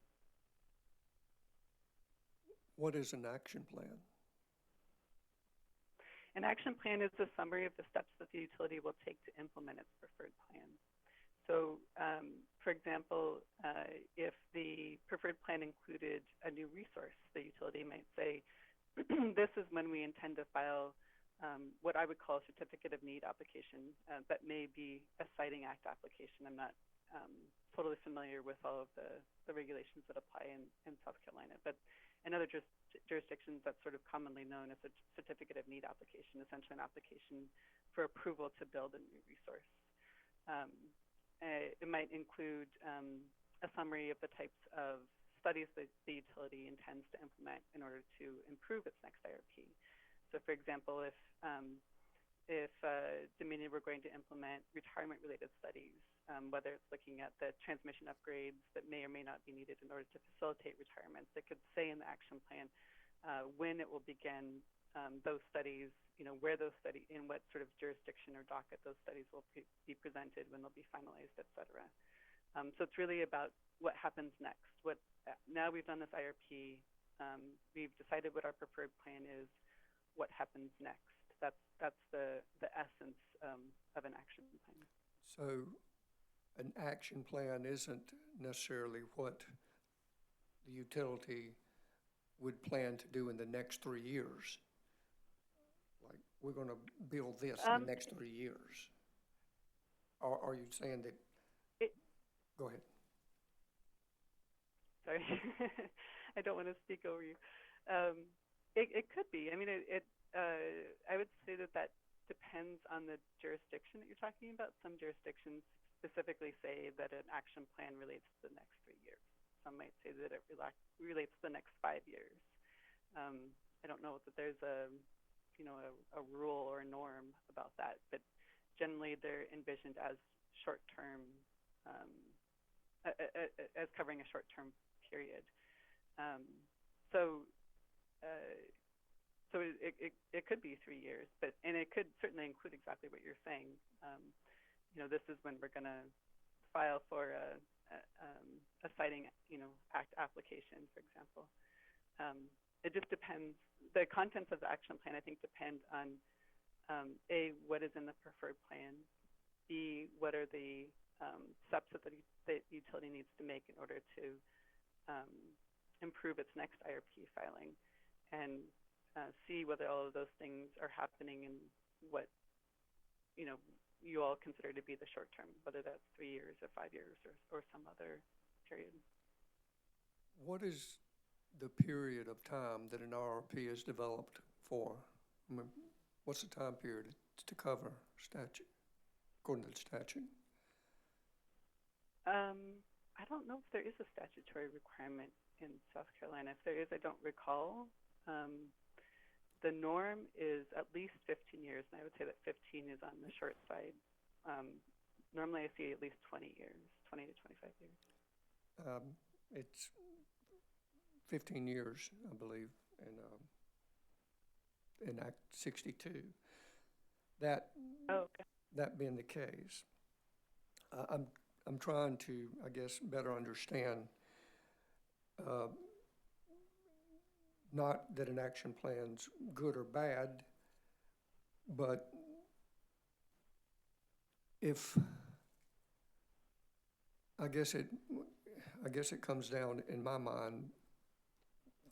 What is an action plan? An action plan is a summary of the steps that the utility will take to implement its preferred plan. So, for example, if the preferred plan included a new resource, the utility might say, this is when we intend to file what I would call a certificate of need application that may be a Siting Act application. I'm not totally familiar with all of the regulations that apply in South Carolina, but in other jurisdictions, that's sort of commonly known as a certificate of need application, essentially an application for approval to build a new resource. It might include a summary of the types of studies that the utility intends to implement in order to improve its next IRP. So, for example, if Dominion were going to implement retirement-related studies, whether it's looking at the transmission upgrades that may or may not be needed in order to facilitate retirements, it could say in the action plan when it will begin those studies, where those studies, in what sort of jurisdiction or docket those studies will be presented, when they'll be finalized, et cetera. So it's really about what happens next. Now we've done this IRP, we've decided what our preferred plan is, what happens next. That's the essence of an action plan. So an action plan isn't necessarily what the utility would plan to do in the next 3 years. Like, we're going to build this in the next 3 years. Are you saying that? Go ahead. Sorry, I don't want to speak over you. It could be. I mean, I would say that depends on the jurisdiction that you're talking about. Some jurisdictions specifically say that an action plan relates to the next 3 years. Some might say that it relates to the next 5 years. I don't know that there's a rule or a norm about that, but generally they're envisioned as short-term, as covering a short-term period. So it could be 3 years, and it could certainly include exactly what you're saying. This is when we're going to file for a siting, act application, for example. It just depends. The contents of the action plan, I think, depend on A, what is in the preferred plan, B, what are the steps that the utility needs to make in order to improve its next IRP filing, and see whether all of those things are happening in what you all consider to be the short term, whether that's 3 years or 5 years or some other period. What is the period of time that an IRP is developed for? I mean, what's the time period to cover statute, according to the statute? I don't know if there is a statutory requirement in South Carolina. If there is, I don't recall. The norm is at least 15 years, and I would say that 15 is on the short side. Normally I see at least 20 years, 20 to 25 years. It's 15 years, I believe, in Act 62. That being the case, I'm trying to, I guess, better understand, not that an action plan's good or bad, but if, I guess it comes down, in my mind,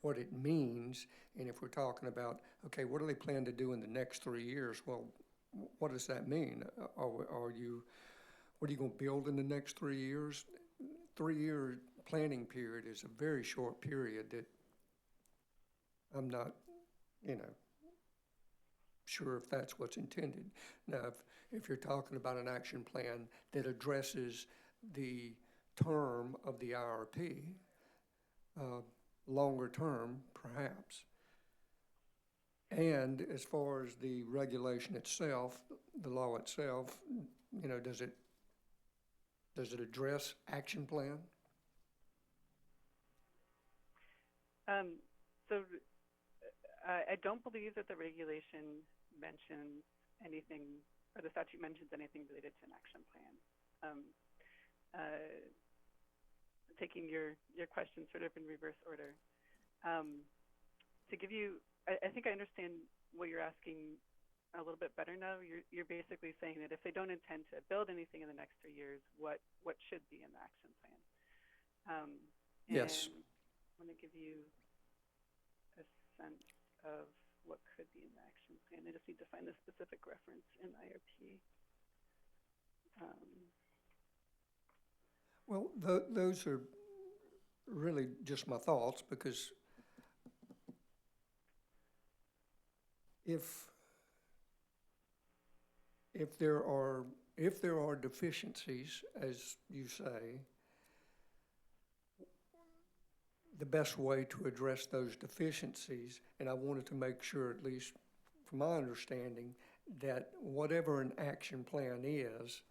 what it means, and if we're talking about, okay, what do they plan to do in the next 3 years? Well, what does that mean? What are you going to build in the next 3 years? 3-year planning period is a very short period that I'm not, sure if that's what's intended. Now, if you're talking about an action plan that addresses the term of the IRP, longer term, perhaps. And as far as the regulation itself, the law itself, does it address action plan? So I don't believe that the regulation mentions anything, or the statute mentions anything related to an action plan. Taking your question sort of in reverse order. To give you, I think I understand what you're asking a little bit better now. You're basically saying that if they don't intend to build anything in the next 3 years, what should be in the action plan? Yes. I want to give you a sense of what could be in the action plan. I just need to find the specific reference in IRP. Well, those are really just my thoughts, because if there are deficiencies, as you say, the best way to address those deficiencies, and I wanted to make sure, at least from my understanding, that whatever an action plan is,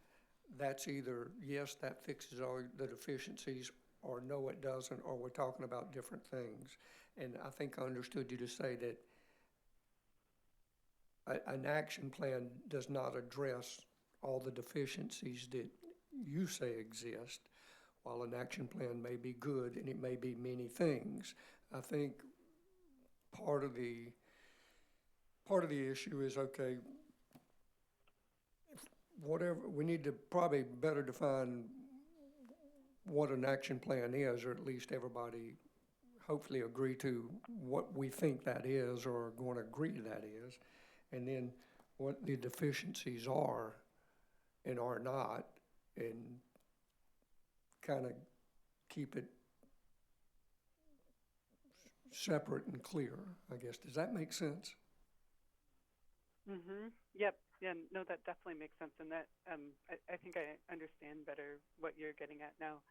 that's either, yes, that fixes all the deficiencies, or no, it doesn't, or we're talking about different things. And I think I understood you to say that an action plan does not address all the deficiencies that you say exist, while an action plan may be good and it may be many things. I think part of the issue is, okay, whatever, we need to probably better define what an action plan is, or at least everybody hopefully agree to what we think that is, or are going to agree to that is, and then what the deficiencies are and are not, and kind of keep it separate and clear, I guess. Does that make sense? Mm-hmm. Yep. Yeah, no, that definitely makes sense, and that I think I understand better what you're getting at now.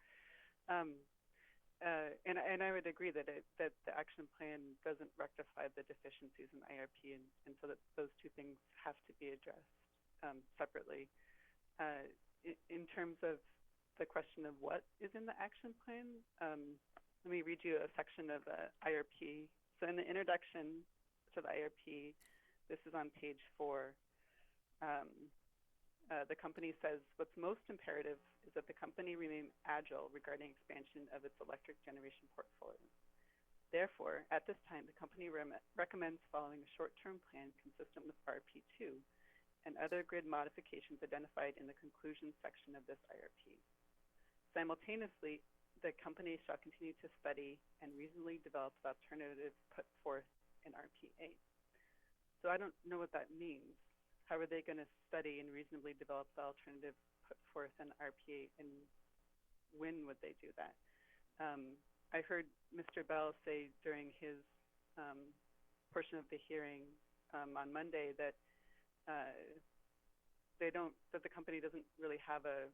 And I would agree that that the action plan doesn't rectify the deficiencies in the IRP, and so that those two things have to be addressed separately. In terms of the question of what is in the action plan, let me read you a section of the IRP. So in the introduction to the IRP, this is on page 4. The company says, what's most imperative is that the company remain agile regarding expansion of its electric generation portfolio. Therefore, at this time, the company recommends following a short-term plan consistent with RP2 and other grid modifications identified in the conclusion section of this IRP. Simultaneously, the company shall continue to study and reasonably develop the alternatives put forth in RP8. So I don't know what that means. How are they going to study and reasonably develop the alternative put forth in RP8, and when would they do that? I heard Mr. Bell say during his portion of the hearing on Monday that that the company doesn't really have a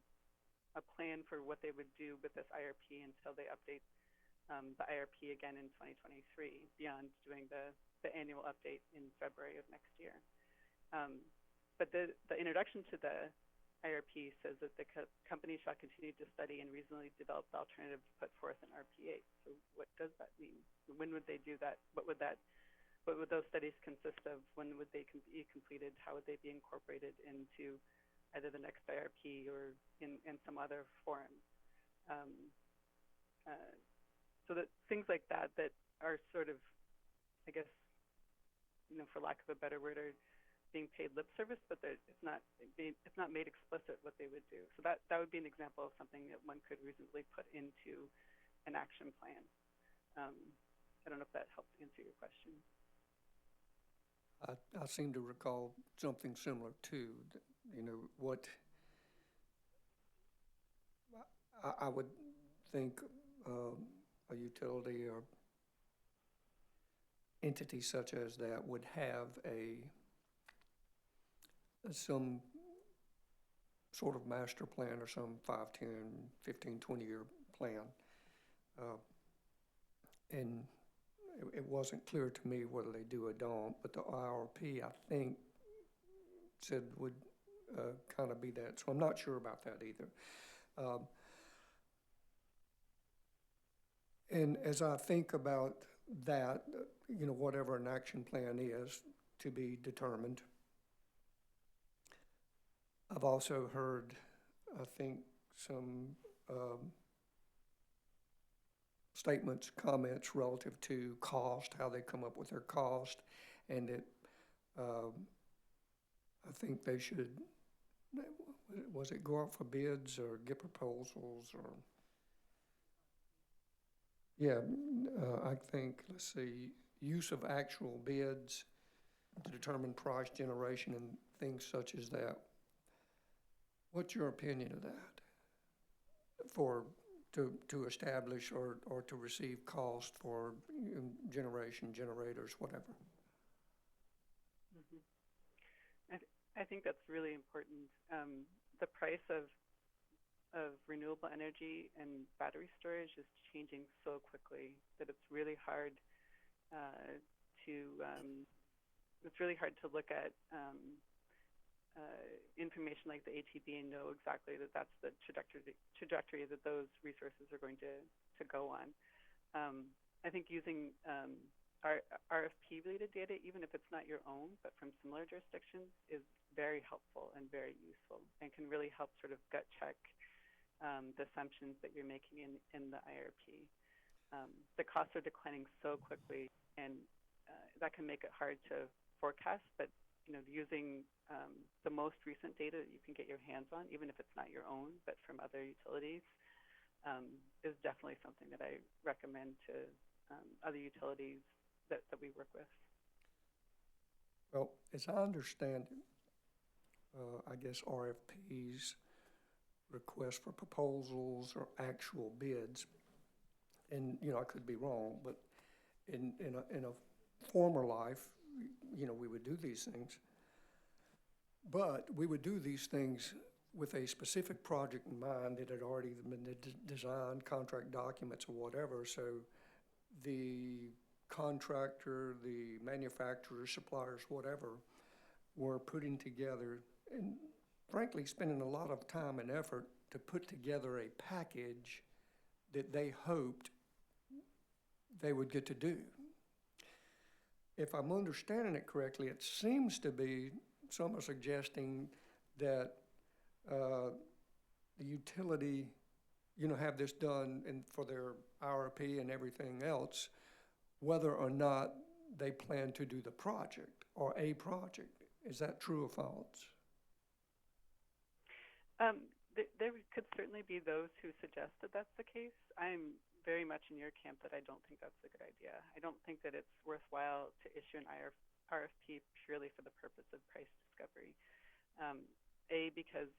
plan for what they would do with this IRP until they update the IRP again in 2023, beyond doing the annual update in February of next year. But the introduction to the IRP says that the company shall continue to study and reasonably develop the alternatives put forth in RP8. So what does that mean? When would they do that? What would those studies consist of? When would they be completed? How would they be incorporated into either the next IRP or in some other forum? So that things like that are sort of, I guess, for lack of a better word, are being paid lip service, but it's not made explicit what they would do. So that would be an example of something that one could reasonably put into an action plan. I don't know if that helps answer your question. I seem to recall something similar too. What I would think a utility or entity such as that would have some sort of master plan or some 5, 10, 15, 20-year plan. And it wasn't clear to me whether they do or don't, but the IRP, I think, said would kind of be that. So I'm not sure about that either. And as I think about that, whatever an action plan is to be determined, I've also heard, I think, some statements, comments relative to cost, how they come up with their cost, and that I think they should, was it go out for bids or get proposals or? Yeah, I think, let's see, use of actual bids to determine price generation and things such as that. What's your opinion of that to establish or to receive cost for generators, whatever? Mm-hmm. I think that's really important. The price of renewable energy and battery storage is changing so quickly that it's really hard to look at information like the ATB and know exactly that that's the trajectory that those resources are going to go on. I think using RFP-related data, even if it's not your own, but from similar jurisdictions, is very helpful and very useful and can really help sort of gut check the assumptions that you're making in the IRP. The costs are declining so quickly, and that can make it hard to forecast, but using the most recent data that you can get your hands on, even if it's not your own, but from other utilities, is definitely something that I recommend to other utilities that we work with. Well, as I understand it, I guess RFPs, requests for proposals or actual bids, and I could be wrong, but in a former life, we would do these things. But we would do these things with a specific project in mind that had already been designed, contract documents or whatever, so the contractor, the manufacturer, suppliers, whatever, were putting together, and frankly, spending a lot of time and effort to put together a package that they hoped they would get to do. If I'm understanding it correctly, it seems to be, some are suggesting that the utility, have this done for their IRP and everything else, whether or not they plan to do the project or a project. Is that true or false? There could certainly be those who suggest that that's the case. I'm very much in your camp that I don't think that's a good idea. I don't think that it's worthwhile to issue an RFP purely for the purpose of price discovery. Because,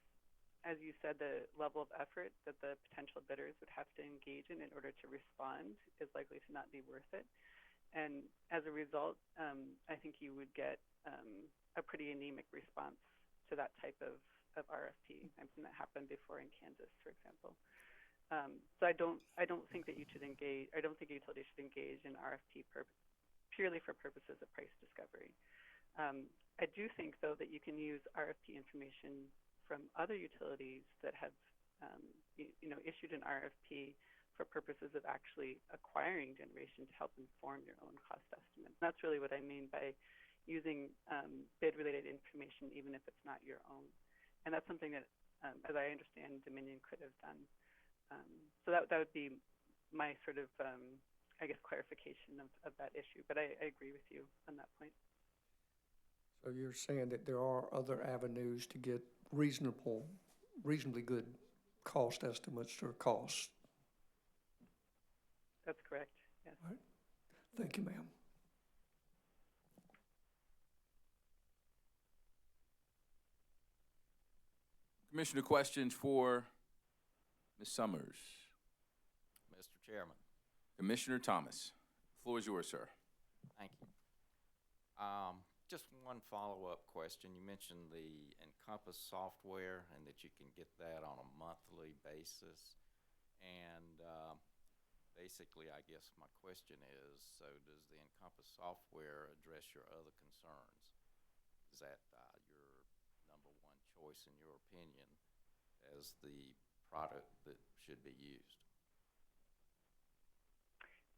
as you said, the level of effort that the potential bidders would have to engage in order to respond is likely to not be worth it. And as a result, I think you would get a pretty anemic response to that type of RFP. I've seen that happen before in Kansas, for example. So I don't think that you should engage. I don't think a utility should engage in RFP purely for purposes of price discovery. I do think, though, that you can use RFP information from other utilities that have, issued an RFP for purposes of actually acquiring generation to help inform your own cost estimates. And that's really what I mean by using bid-related information, even if it's not your own. And that's something that, as I understand, Dominion could have done. So that would be my sort of, clarification of that issue. But I agree with you on that point. So you're saying that there are other avenues to get reasonably good cost estimates or costs? That's correct, yes. All right. Thank you, ma'am. Commissioner questions for Ms. Summers? Mr. Chairman. Commissioner Thomas, the floor is yours, sir. Thank you. Just one follow-up question. You mentioned the Encompass software and that you can get that on a monthly basis. And basically, I guess my question is, so does the Encompass software address your other concerns? Is that your number one choice, in your opinion, as the product that should be used?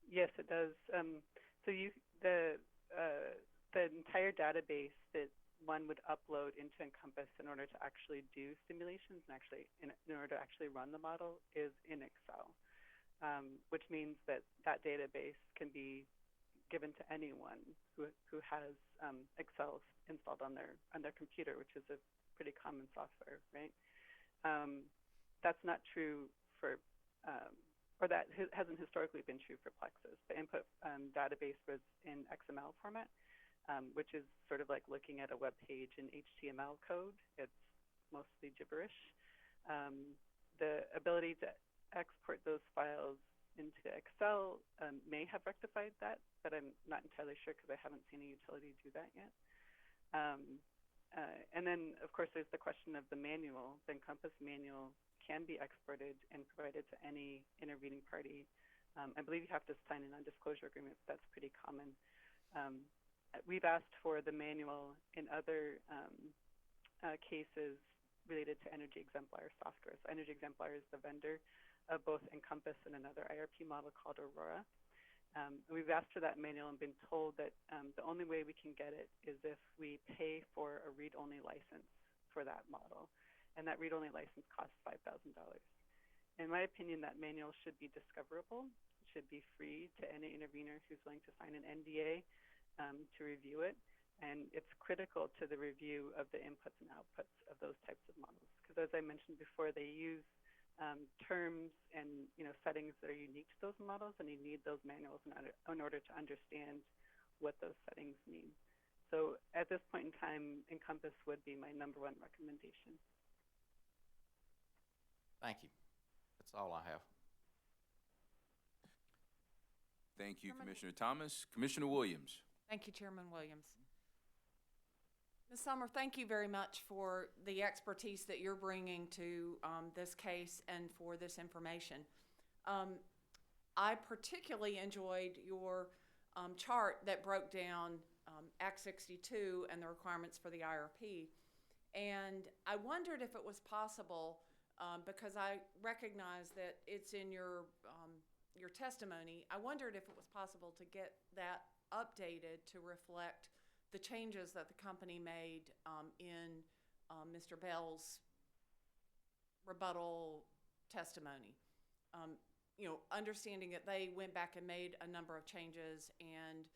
Yes, it does. So the entire database that one would upload into Encompass in order to actually do simulations and actually in order to actually run the model is in Excel, which means that database can be given to anyone who has Excel installed on their computer, which is a pretty common software, right? That's not true for or that hasn't historically been true for Plexus. The input database was in XML format, which is sort of like looking at a web page in HTML code. It's mostly gibberish. The ability to export those files into Excel may have rectified that, but I'm not entirely sure because I haven't seen a utility do that yet. And then, of course, there's the question of the manual. The Encompass manual can be exported and provided to any intervening party. I believe you have to sign a non-disclosure agreement, but that's pretty common. We've asked for the manual in other cases related to Energy Exemplar software. So Energy Exemplar is the vendor of both Encompass and another IRP model called Aurora. We've asked for that manual and been told that the only way we can get it is if we pay for a read-only license for that model. And that read-only license costs $5,000. In my opinion, that manual should be discoverable. It should be free to any intervener who's willing to sign an NDA to review it. And it's critical to the review of the inputs and outputs of those types of models. Because as I mentioned before, they use terms and settings that are unique to those models, and you need those manuals in order to understand what those settings mean. So at this point in time, Encompass would be my number one recommendation. Thank you. That's all I have. Thank you, Commissioner Thomas. Commissioner Williams. Thank you, Chairman Williams. Ms. Summer, thank you very much for the expertise that you're bringing to this case and for this information. I particularly enjoyed your chart that broke down Act 62 and the requirements for the IRP. And I wondered if it was possible, because I recognize that it's in your testimony, I wondered if it was possible to get that updated to reflect the changes that the company made in Mr. Bell's rebuttal testimony. Understanding that they went back and made a number of changes, and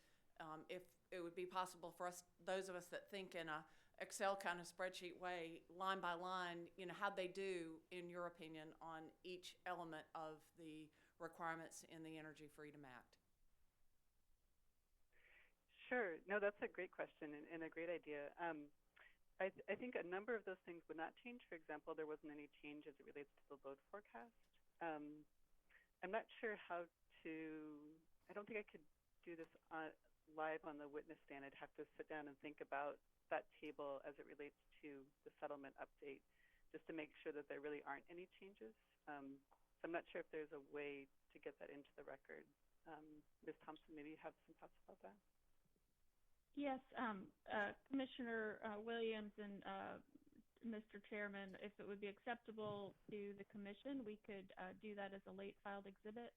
if it would be possible for us, those of us that think in a Excel kind of spreadsheet way, line by line, how'd they do, in your opinion, on each element of the requirements in the Energy Freedom Act? Sure. No, that's a great question and a great idea. I think a number of those things would not change. For example, there wasn't any change as it relates to the load forecast. I'm not sure how to, I don't think I could do this live on the witness stand. I'd have to sit down and think about that table as it relates to the settlement update, just to make sure that there really aren't any changes. So I'm not sure if there's a way to get that into the record. Ms. Thompson, maybe you have some thoughts about that? Yes, Commissioner Williams and Mr. Chairman, if it would be acceptable to the commission, we could do that as a late filed exhibit.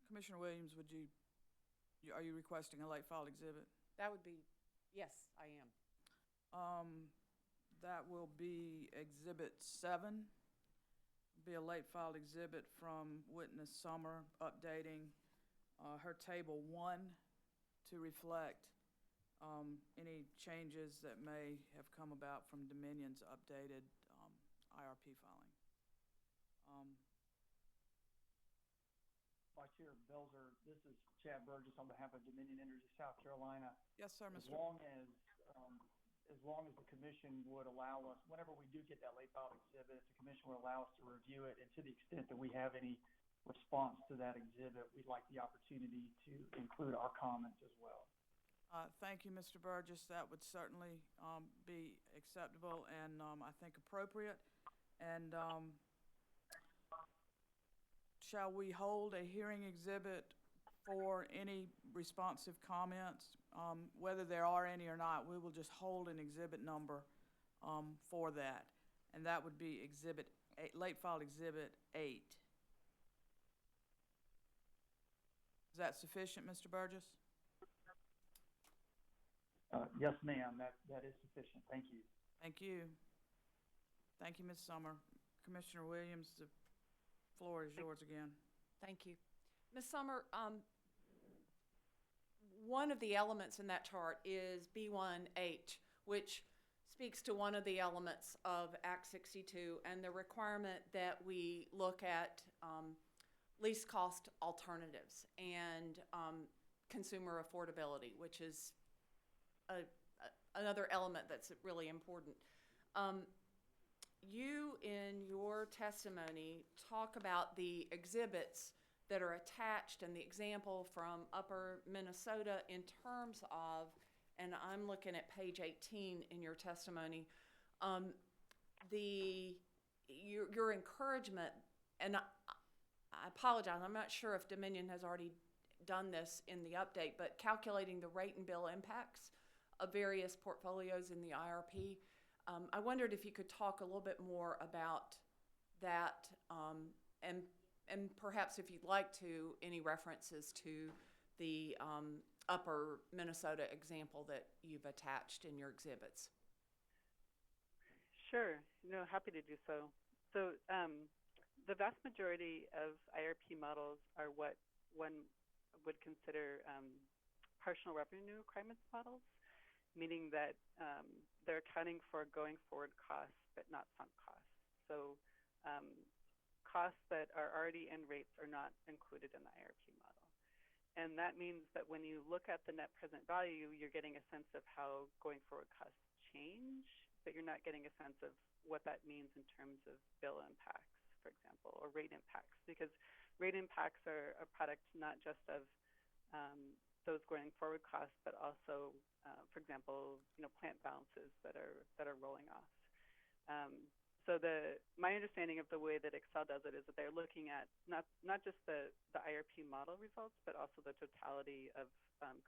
Commissioner Williams, are you requesting a late filed exhibit? That would be, yes, I am. That will be Exhibit 7. Be a late filed exhibit from witness Summer updating her Table 1 to reflect any changes that may have come about from Dominion's updated IRP filing. Vice Chair Belzer, this is Chad Burgess on behalf of Dominion Energy South Carolina. Yes, sir, As Mr. long as the commission would allow us, whenever we do get that late filed exhibit, the commission would allow us to review it, and to the extent that we have any response to that exhibit, we'd like the opportunity to include our comments as well. Thank you, Mr. Burgess. That would certainly be acceptable and I think appropriate. And shall we hold a hearing exhibit for any responsive comments? Whether there are any or not, we will just hold an exhibit number for that. And that would be late filed exhibit 8. Is that sufficient, Mr. Burgess? Yes, ma'am. That is sufficient. Thank you. Thank you. Thank you, Ms. Summer. Commissioner Williams, the floor is yours again. Thank you. Ms. Summer, one of the elements in that chart is B1H, which speaks to one of the elements of Act 62 and the requirement that we look at least cost alternatives and consumer affordability, which is another element that's really important. You, in your testimony, talk about the exhibits that are attached and the example from Upper Minnesota in terms of, and I'm looking at page 18 in your testimony, your encouragement, and I apologize, I'm not sure if Dominion has already done this in the update, but calculating the rate and bill impacts of various portfolios in the IRP. I wondered if you could talk a little bit more about that, and perhaps if you'd like to, any references to the Upper Minnesota example that you've attached in your exhibits. Sure. No, happy to do so. So the vast majority of IRP models are what one would consider partial revenue requirements models, meaning that they're accounting for going forward costs but not sunk costs. So costs that are already in rates are not included in the IRP model. And that means that when you look at the net present value, you're getting a sense of how going forward costs change, but you're not getting a sense of what that means in terms of bill impacts, for example, or rate impacts, because rate impacts are a product not just of those going forward costs, but also, for example, plant balances that are rolling off. So my understanding of the way that Excel does it is that they're looking at not just the IRP model results, but also the totality of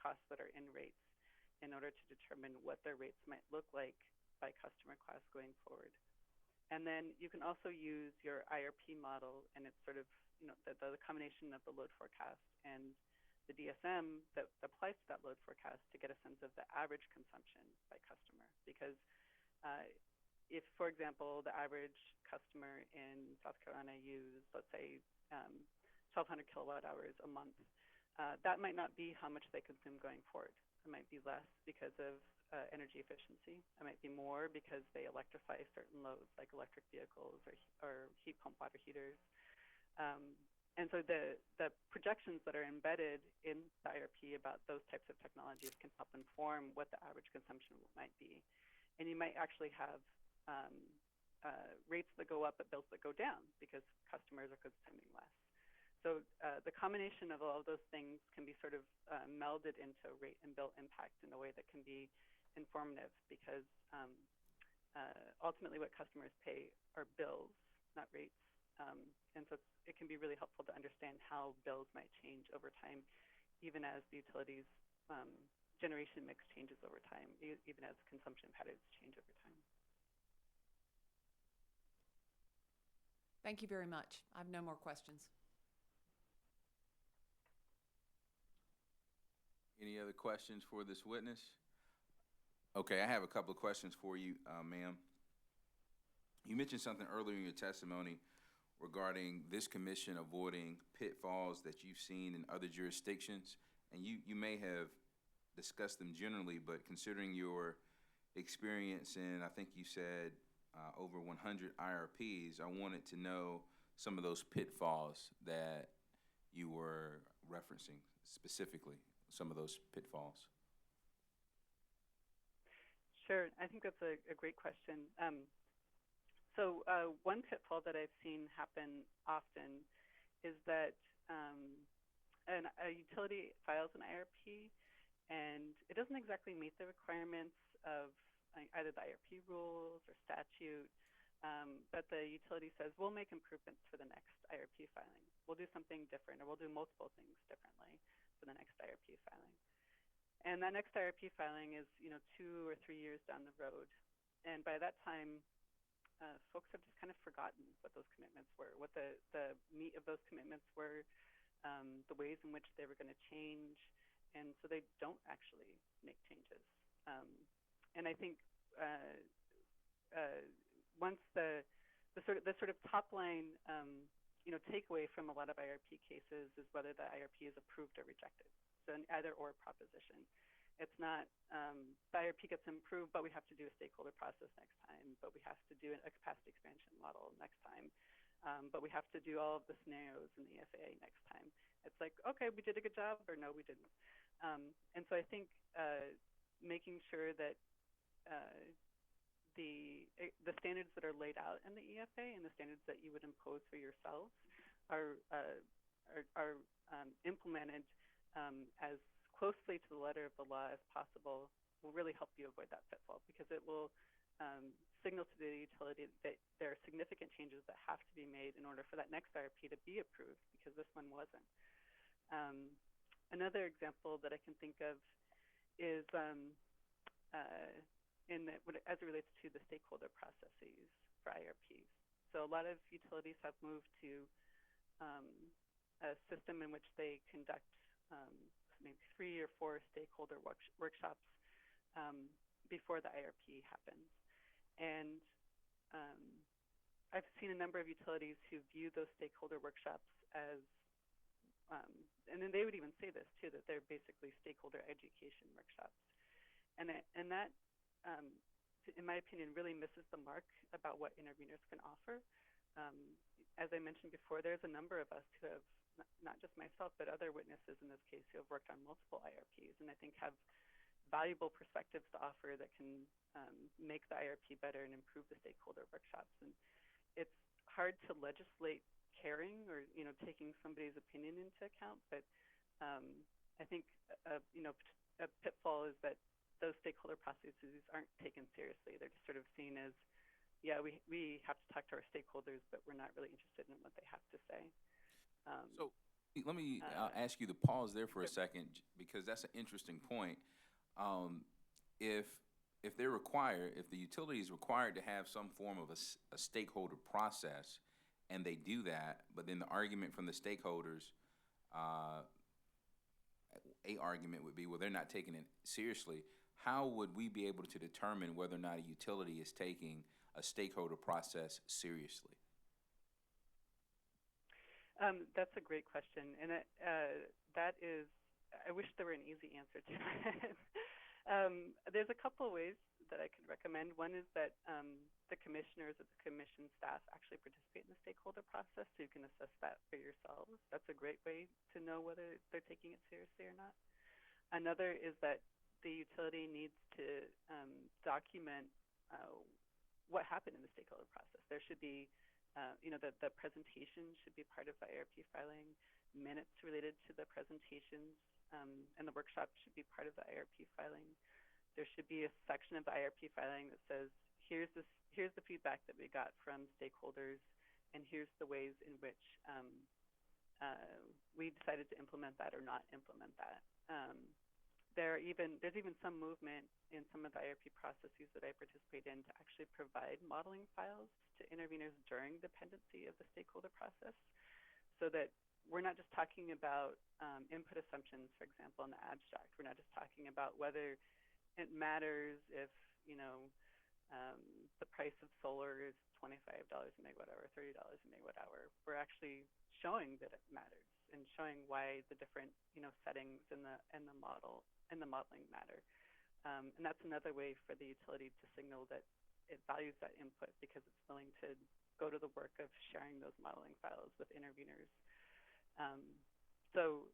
costs that are in rates in order to determine what their rates might look like by customer class going forward. And then you can also use your IRP model, and it's sort of the combination of the load forecast and the DSM that applies to that load forecast to get a sense of the average consumption by customer. Because if, for example, the average customer in South Carolina used, let's say, 1,200 kilowatt hours a month, that might not be how much they consume going forward. It might be less because of energy efficiency. It might be more because they electrify certain loads like electric vehicles or heat pump water heaters. And so the projections that are embedded in the IRP about those types of technologies can help inform what the average consumption might be. And you might actually have rates that go up but bills that go down because customers are consuming less. So the combination of all of those things can be sort of melded into rate and bill impact in a way that can be informative, because ultimately what customers pay are bills, not rates. And so it can be really helpful to understand how bills might change over time, even as the utilities generation mix changes over time, even as consumption patterns change over time. Thank you very much. I have no more questions. Any other questions for this witness? Okay, I have a couple of questions for you, ma'am. You mentioned something earlier in your testimony regarding this commission avoiding pitfalls that you've seen in other jurisdictions, and you may have discussed them generally, but considering your experience in, I think you said, over 100 IRPs, I wanted to know some of those pitfalls that you were referencing specifically, some of those pitfalls. Sure, I think that's a great question. So one pitfall that I've seen happen often is that a utility files an IRP and it doesn't exactly meet the requirements of either the IRP rules or statute, but the utility says, we'll make improvements for the next IRP filing. We'll do something different, or we'll do multiple things differently for the next IRP filing. And that next IRP filing is 2 or 3 years down the road. And by that time, folks have just kind of forgotten what those commitments were, what the meat of those commitments were, the ways in which they were going to change, and so they don't actually make changes. And I think once the sort of top line takeaway from a lot of IRP cases is whether the IRP is approved or rejected. So an either or proposition. It's not the IRP gets improved, but we have to do a stakeholder process next time, but we have to do a capacity expansion model next time, but we have to do all of the scenarios in the FAA next time. It's like, okay, we did a good job, or no, we didn't. And so I think making sure that the standards that are laid out in the EFA and the standards that you would impose for yourselves are implemented as closely to the letter of the law as possible will really help you avoid that pitfall, because it will signal to the utility that there are significant changes that have to be made in order for that next IRP to be approved, because this one wasn't. Another example that I can think of is as it relates to the stakeholder processes for IRPs. So a lot of utilities have moved to a system in which they conduct maybe 3 or 4 stakeholder workshops before the IRP happens. And I've seen a number of utilities who view those stakeholder workshops as, and then they would even say this too, that they're basically stakeholder education workshops. And that in my opinion, really misses the mark about what interveners can offer. As I mentioned before, there's a number of us who have, not just myself, but other witnesses in this case who have worked on multiple IRPs, and I think have valuable perspectives to offer that can make the IRP better and improve the stakeholder workshops. And it's hard to legislate caring or taking somebody's opinion into account, but I think, a pitfall is that those stakeholder processes aren't taken seriously. They're just sort of seen as, yeah, we have to talk to our stakeholders, but we're not really interested in what they have to say. So let me ask you to pause there for a second, because that's an interesting point. If they're required, if the utility is required to have some form of a stakeholder process, and they do that, but then the argument from the stakeholders, a argument would be, well, they're not taking it seriously. How would we be able to determine whether or not a utility is taking a stakeholder process seriously? That's a great question, and that is, I wish there were an easy answer to it. There's a couple of ways that I could recommend. One is that the commissioners or the commission staff actually participate in the stakeholder process, so you can assess that for yourselves. That's a great way to know whether they're taking it seriously or not. Another is that the utility needs to document what happened in the stakeholder process. There should be, the presentation should be part of the IRP filing. Minutes related to the presentations and the workshop should be part of the IRP filing. There should be a section of the IRP filing that says, here's the feedback that we got from stakeholders, and here's the ways in which we decided to implement that or not implement that. There's even some movement in some of the IRP processes that I participate in to actually provide modeling files to interveners during the pendency of the stakeholder process, so that we're not just talking about input assumptions, for example, in the abstract. We're not just talking about whether it matters if, the price of solar is $25 a megawatt hour, $30 a megawatt hour. We're actually showing that it matters and showing why the different, settings in the modeling matter. And that's another way for the utility to signal that it values that input, because it's willing to go to the work of sharing those modeling files with interveners. Those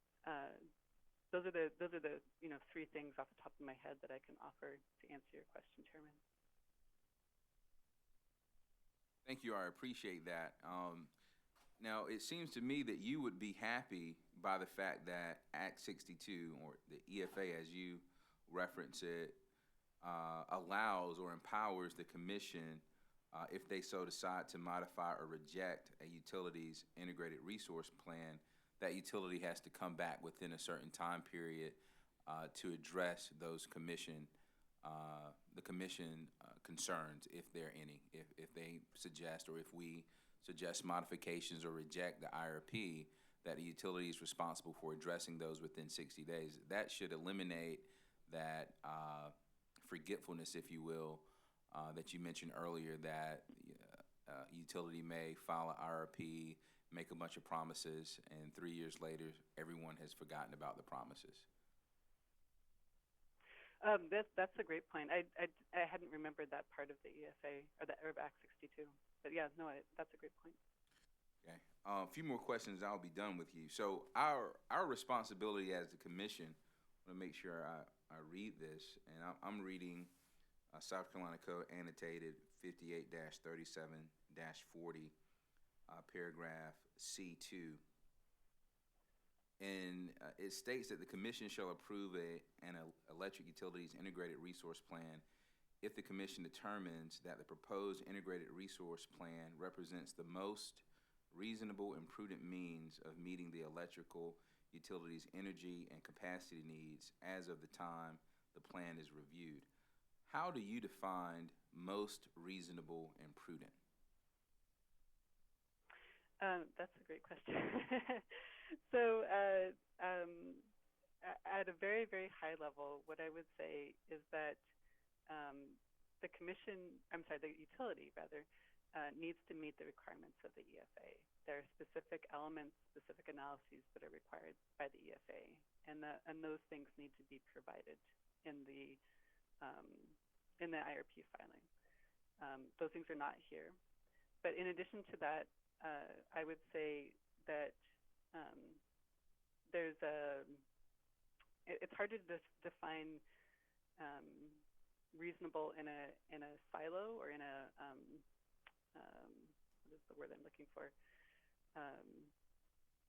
are the three things off the top of my head that I can offer to answer your question, Chairman. Thank you. I appreciate that. Now, it seems to me that you would be happy by the fact that Act 62, or the EFA as you reference it, allows or empowers the commission, if they so decide, to modify or reject a utility's integrated resource plan. That utility has to come back within a certain time period to address those commission concerns, if there are any. If they suggest, or if we suggest modifications or reject the IRP, that the utility is responsible for addressing those within 60 days. That should eliminate that forgetfulness, if you will, that you mentioned earlier, that utility may file an IRP, make a bunch of promises, and 3 years later, everyone has forgotten about the promises. That's a great point. I hadn't remembered that part of the EFA, or Act 62. But yeah, no, that's a great point. Okay. A few more questions, I'll be done with you. So our responsibility as the commission, I want to make sure I read this, and I'm reading South Carolina Code Annotated 58-37-40, paragraph C2. And it states that the commission shall approve an electric utilities integrated resource plan if the commission determines that the proposed integrated resource plan represents the most reasonable and prudent means of meeting the electrical utilities energy and capacity needs as of the time the plan is reviewed. How do you define most reasonable and prudent? That's a great question. So at a very, very high level, what I would say is that the utility needs to meet the requirements of the EFA. There are specific elements, specific analyses that are required by the EFA, and those things need to be provided in the IRP filing. Those things are not here. But in addition to that, I would say that it's hard to define reasonable in a silo, or in a what is the word I'm looking for?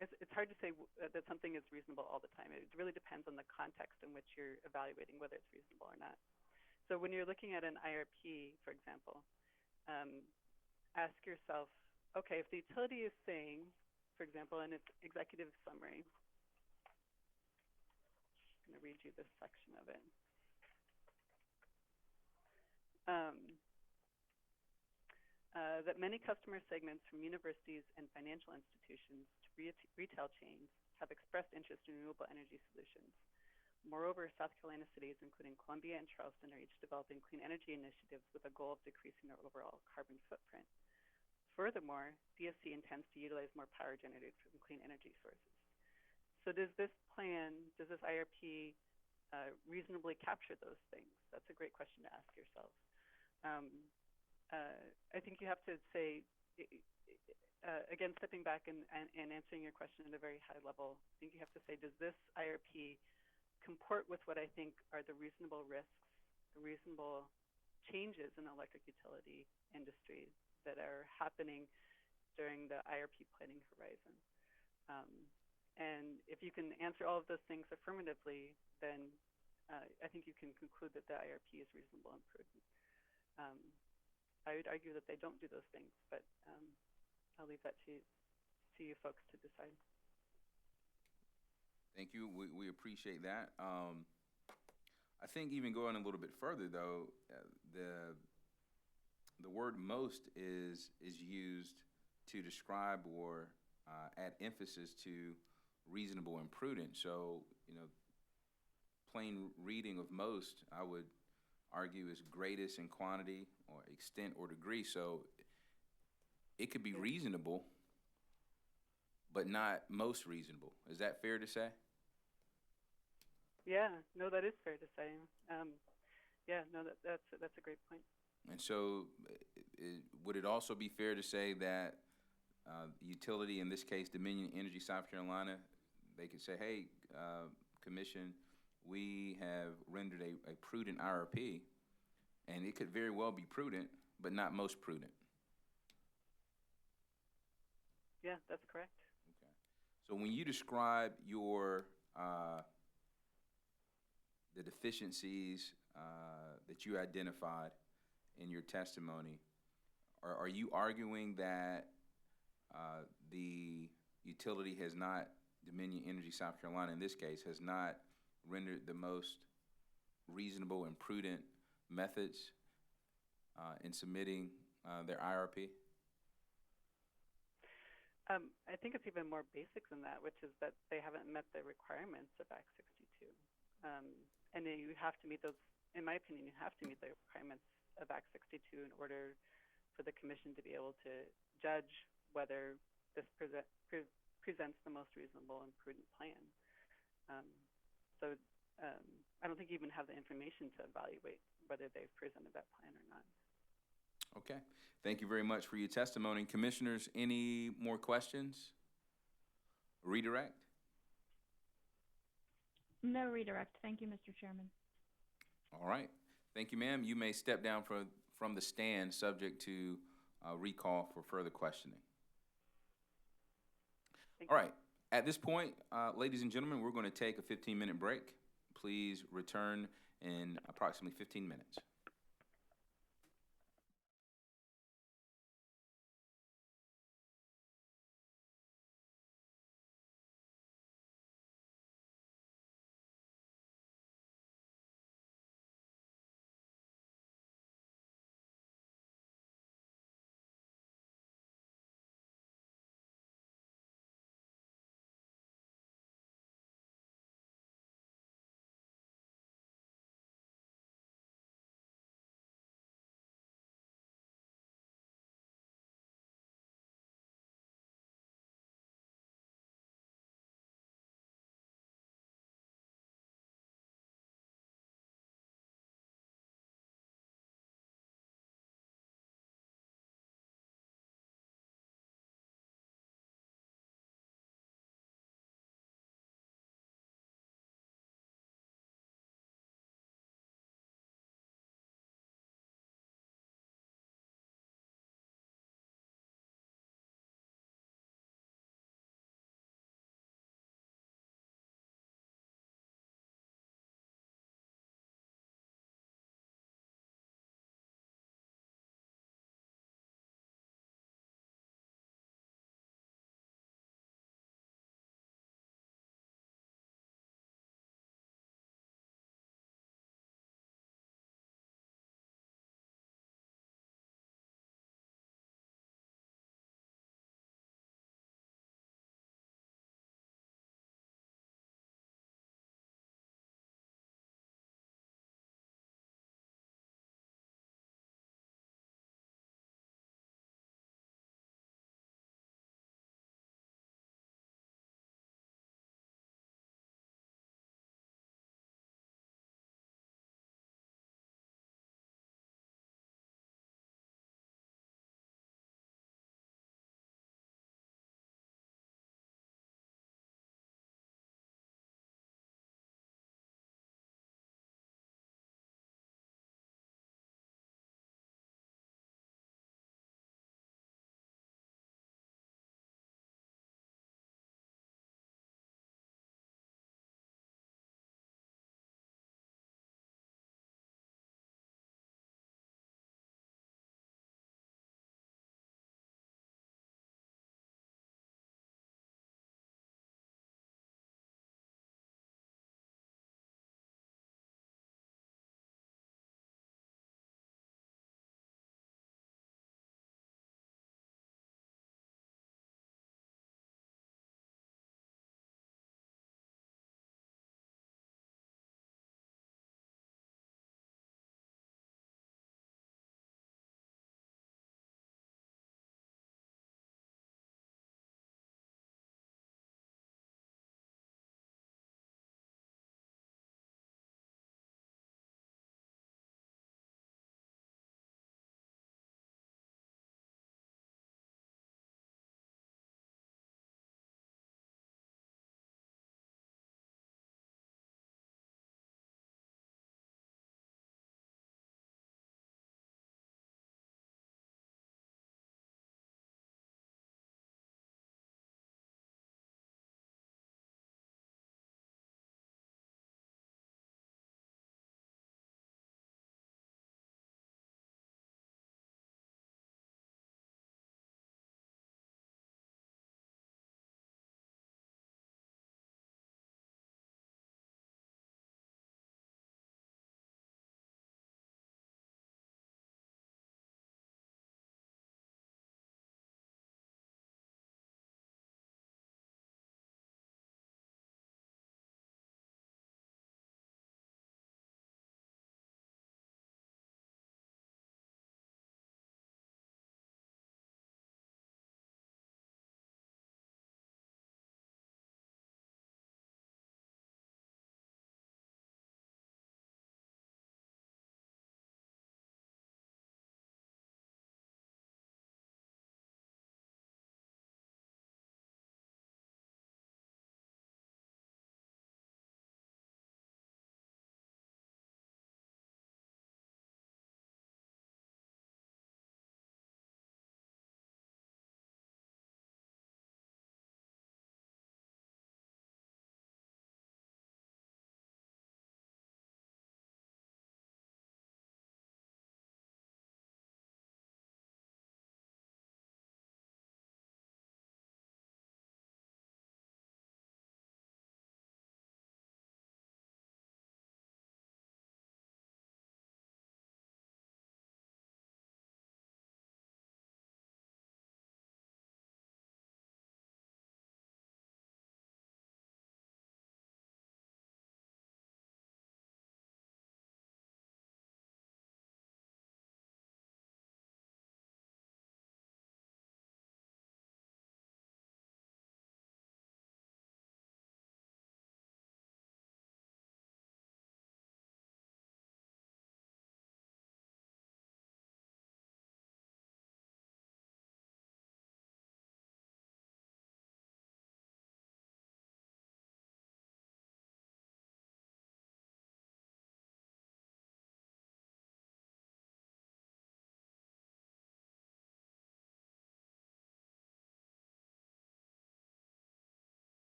it's hard to say that something is reasonable all the time. It really depends on the context in which you're evaluating whether it's reasonable or not. So when you're looking at an IRP, for example, ask yourself, okay, if the utility is saying, for example, in its executive summary, I'm going to read you this section of it. That many customer segments from universities and financial institutions to retail chains have expressed interest in renewable energy solutions. Moreover, South Carolina cities, including Columbia and Charleston, are each developing clean energy initiatives with a goal of decreasing their overall carbon footprint. Furthermore, DSC intends to utilize more power generated from clean energy sources. So does this plan, does this IRP reasonably capture those things? That's a great question to ask yourself. I think you have to say, again, stepping back and answering your question at a very high level, I think you have to say, does this IRP comport with what I think are the reasonable risks, the reasonable changes in the electric utility industry that are happening during the IRP planning horizon? And if you can answer all of those things affirmatively, then I think you can conclude that the IRP is reasonable and prudent. I would argue that they don't do those things, but I'll leave that to you folks to decide. Thank you. We appreciate that. I think even going a little bit further, though, the word "most" is used to describe or add emphasis to reasonable and prudent. So, plain reading of "most," I would argue, is greatest in quantity or extent or degree. So it could be reasonable, but not most reasonable. Is that fair to say? Yeah, no, that is fair to say. Yeah, no, that's a great point. And so would it also be fair to say that utility, in this case Dominion Energy South Carolina, they could say, hey, Commission, we have rendered a prudent IRP, and it could very well be prudent, but not most prudent? Yeah, that's correct. Okay. So when you describe the deficiencies that you identified in your testimony, are you arguing that the utility has not, Dominion Energy South Carolina in this case, has not rendered the most reasonable and prudent methods in submitting their IRP? I think it's even more basic than that, which is that they haven't met the requirements of Act 62. And you have to meet those, in my opinion, you have to meet the requirements of Act 62 in order for the Commission to be able to judge whether this presents the most reasonable and prudent plan. So I don't think you even have the information to evaluate whether they've presented that plan or not. Okay. Thank you very much for your testimony. Commissioners, any more questions? Redirect? No redirect. Thank you, Mr. Chairman. All right. Thank you, ma'am. You may step down from the stand, subject to recall for further questioning. All right. At this point, ladies and gentlemen, we're going to take a 15-minute break. Please return in approximately 15 minutes.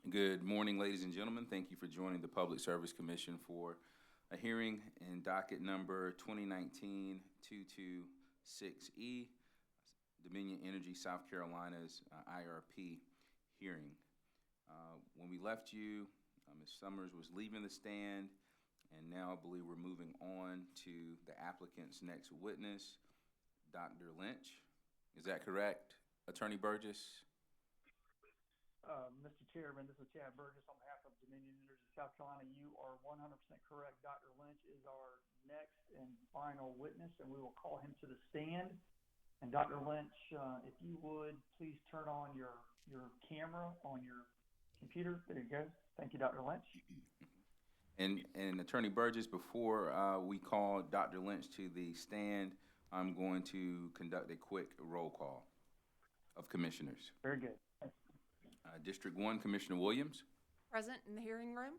Good morning, ladies and gentlemen. Thank you for joining the Public Service Commission for a hearing in docket number 2019-226E, Dominion Energy South Carolina's IRP hearing. When we left you, Ms. Summers was leaving the stand, and now I believe we're moving on to the applicant's next witness, Dr. Lynch. Is that correct, Attorney Burgess? Mr. Chairman, this is Chad Burgess on behalf of Dominion Energy South Carolina. You are 100% correct. Dr. Lynch is our next and final witness, and we will call him to the stand. And Dr. Lynch, if you would, please turn on your camera on your computer. There you go. Thank you, Dr. Lynch. And Attorney Burgess, before we call Dr. Lynch to the stand, I'm going to conduct a quick roll call of commissioners. Very good. District 1, Commissioner Williams. Present in the hearing room.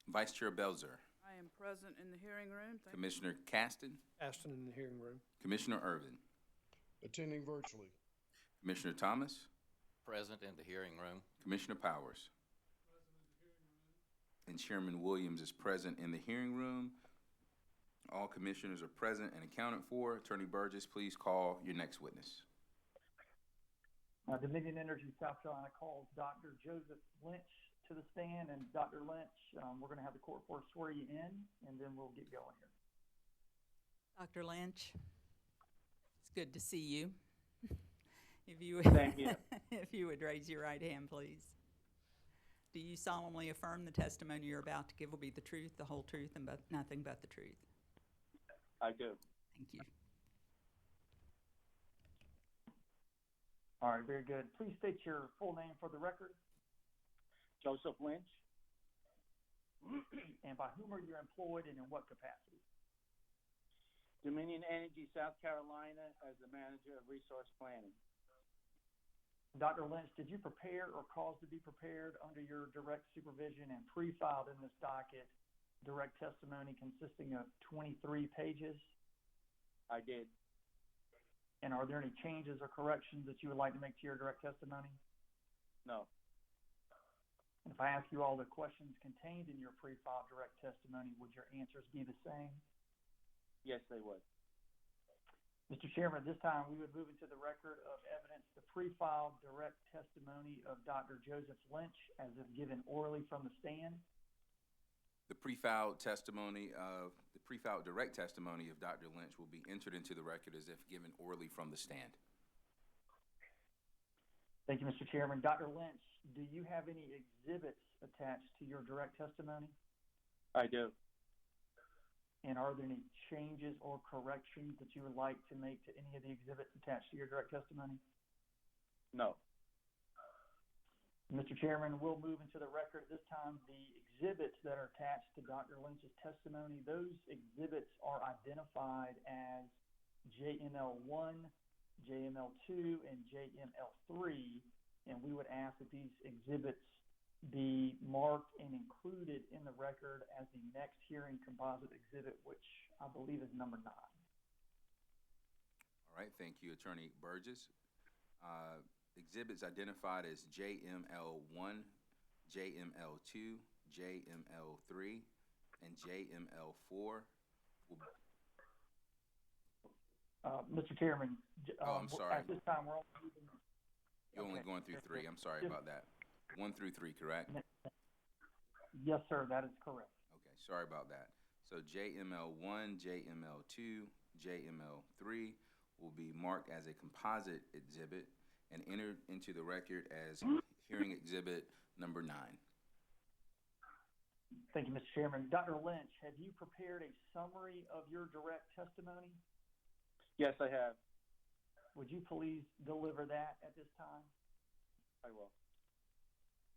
Vice Chair Belzer. I am present in the hearing room. Thank you. Commissioner Caston. Aston in the hearing room. Commissioner Irvin. Attending virtually. Commissioner Thomas. Present in the hearing room. Commissioner Powers. And Chairman Williams is present in the hearing room. All commissioners are present and accounted for. Attorney Burgess, please call your next witness. Dominion Energy South Carolina calls Dr. Joseph Lynch to the stand. And Dr. Lynch, we're going to have the court clerk swear you in, and then we'll get going here. Dr. Lynch, it's good to see you. If you would, Thank you. if you would raise your right hand, please. Do you solemnly affirm the testimony you're about to give will be the truth, the whole truth, and nothing but the truth? I do. Thank you. All right, very good. Please state your full name for the record. Joseph Lynch. And by whom are you employed and in what capacity? Dominion Energy South Carolina as the manager of resource planning. Dr. Lynch, did you prepare or cause to be prepared under your direct supervision and pre-filed in this docket direct testimony consisting of 23 pages? I did. And are there any changes or corrections that you would like to make to your direct testimony? No. And if I ask you all the questions contained in your pre-filed direct testimony, would your answers be the same? Yes, they would. Mr. Chairman, at this time, we would move into the record of evidence the pre-filed direct testimony of Dr. Joseph Lynch as if given orally from the stand. The pre-filed direct testimony of Dr. Lynch will be entered into the record as if given orally from the stand. Thank you, Mr. Chairman. Dr. Lynch, do you have any exhibits attached to your direct testimony? I do. And are there any changes or corrections that you would like to make to any of the exhibits attached to your direct testimony? No. Mr. Chairman, we'll move into the record this time. The exhibits that are attached to Dr. Lynch's testimony, those exhibits are identified as JML1, JML2, and JML3, and we would ask that these exhibits be marked and included in the record as the next hearing composite exhibit, which I believe is number 9. All right, thank you, Attorney Burgess. Exhibits identified as JML1, JML2, JML3, and JML4. Mr. Chairman, I'm sorry. at this time we're only moving. You're only going through 3. I'm sorry about that. 1 through 3, correct? Yes, sir, that is correct. Okay, sorry about that. So JML1, JML2, JML3 will be marked as a composite exhibit and entered into the record as hearing exhibit number 9. Thank you, Mr. Chairman. Dr. Lynch, have you prepared a summary of your direct testimony? Yes, I have. Would you please deliver that at this time? I will.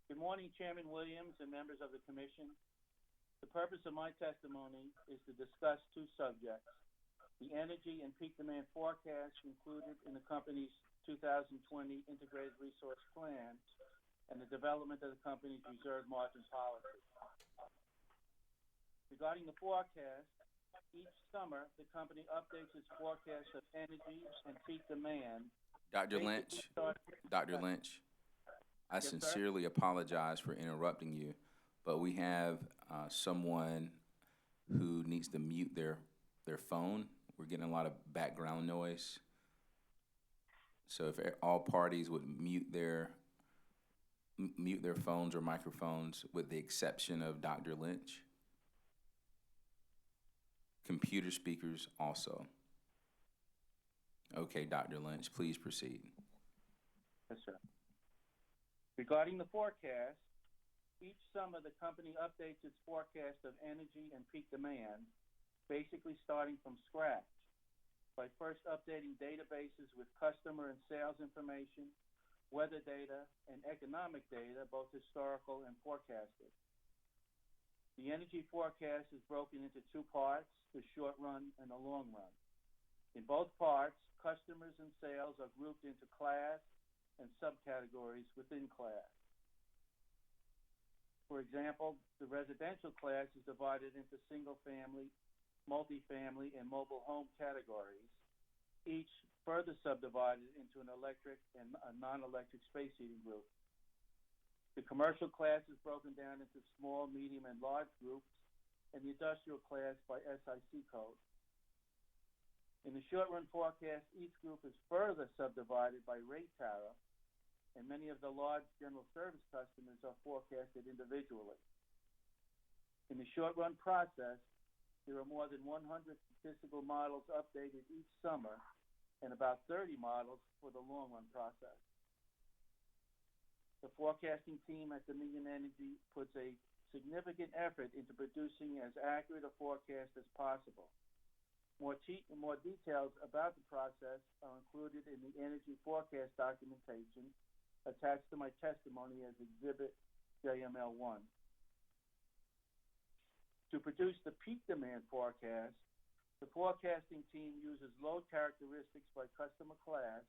Good morning, Chairman Williams and members of the Commission. The purpose of my testimony is to discuss 2 subjects: the energy and peak demand forecast included in the company's 2020 Integrated Resource Plan and the development of the company's reserve margin policy. Regarding the forecast, each summer the company updates its forecast of energy and peak demand. Dr. Lynch, I Yes, sir. sincerely apologize for interrupting you, but we have someone who needs to mute their phone. We're getting a lot of background noise. So if all parties would mute their phones or microphones, with the exception of Dr. Lynch. Computer speakers also. Okay, Dr. Lynch, please proceed. Yes, sir. Regarding the forecast, each summer the company updates its forecast of energy and peak demand, basically starting from scratch by first updating databases with customer and sales information, weather data, and economic data, both historical and forecasted. The energy forecast is broken into two parts, the short run and the long run. In both parts, customers and sales are grouped into class and subcategories within class. For example, the residential class is divided into single-family, multifamily, and mobile home categories, each further subdivided into an electric and a non-electric space heating group. The commercial class is broken down into small, medium, and large groups, and the industrial class by SIC code. In the short-run forecast, each group is further subdivided by rate tariff, and many of the large general service customers are forecasted individually. In the short-run process, there are more than 100 statistical models updated each summer and about 30 models for the long-run process. The forecasting team at Dominion Energy puts a significant effort into producing as accurate a forecast as possible. More details about the process are included in the energy forecast documentation attached to my testimony as Exhibit JML1. To produce the peak demand forecast, the forecasting team uses load characteristics by customer class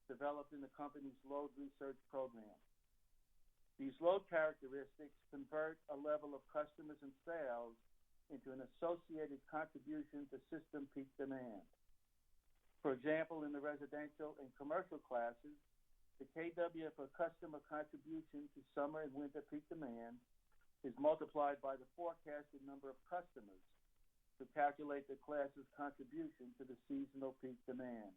developed in the company's load research program. These load characteristics convert a level of customers and sales into an associated contribution to system peak demand. For example, in the residential and commercial classes, the KW for customer contribution to summer and winter peak demand is multiplied by the forecasted number of customers to calculate the class's contribution to the seasonal peak demand.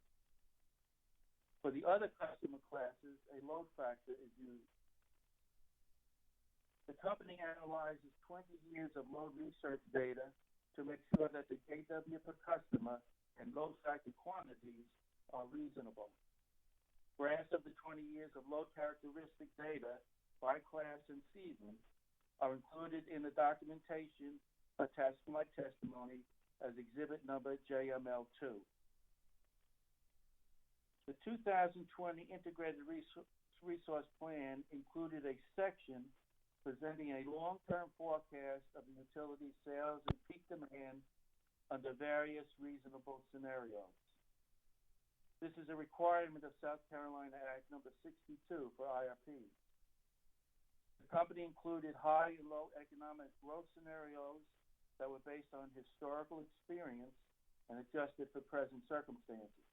For the other customer classes, a load factor is used. The company analyzes 20 years of load research data to make sure that the KW per customer and load factor quantities are reasonable. Graphs of the 20 years of load characteristic data by class and season are included in the documentation attached to my testimony as exhibit number JML2. The 2020 Integrated Resource Plan included a section presenting a long-term forecast of the utility sales and peak demand under various reasonable scenarios. This is a requirement of South Carolina Act number 62 for IRPs. The company included high and low economic growth scenarios that were based on historical experience and adjusted for present circumstances.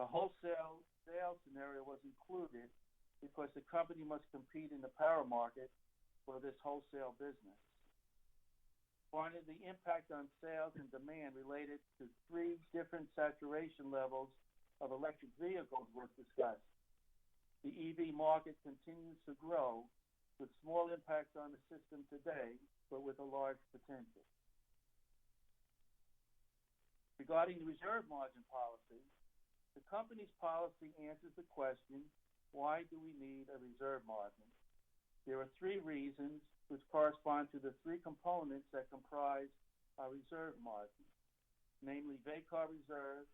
A wholesale sales scenario was included because the company must compete in the power market for this wholesale business. Finally, the impact on sales and demand related to 3 different saturation levels of electric vehicles was discussed. The EV market continues to grow with small impact on the system today, but with a large potential. Regarding the reserve margin policy, the company's policy answers the question, why do we need a reserve margin? There are 3 reasons which correspond to the 3 components that comprise our reserve margin, namely VACAR reserves,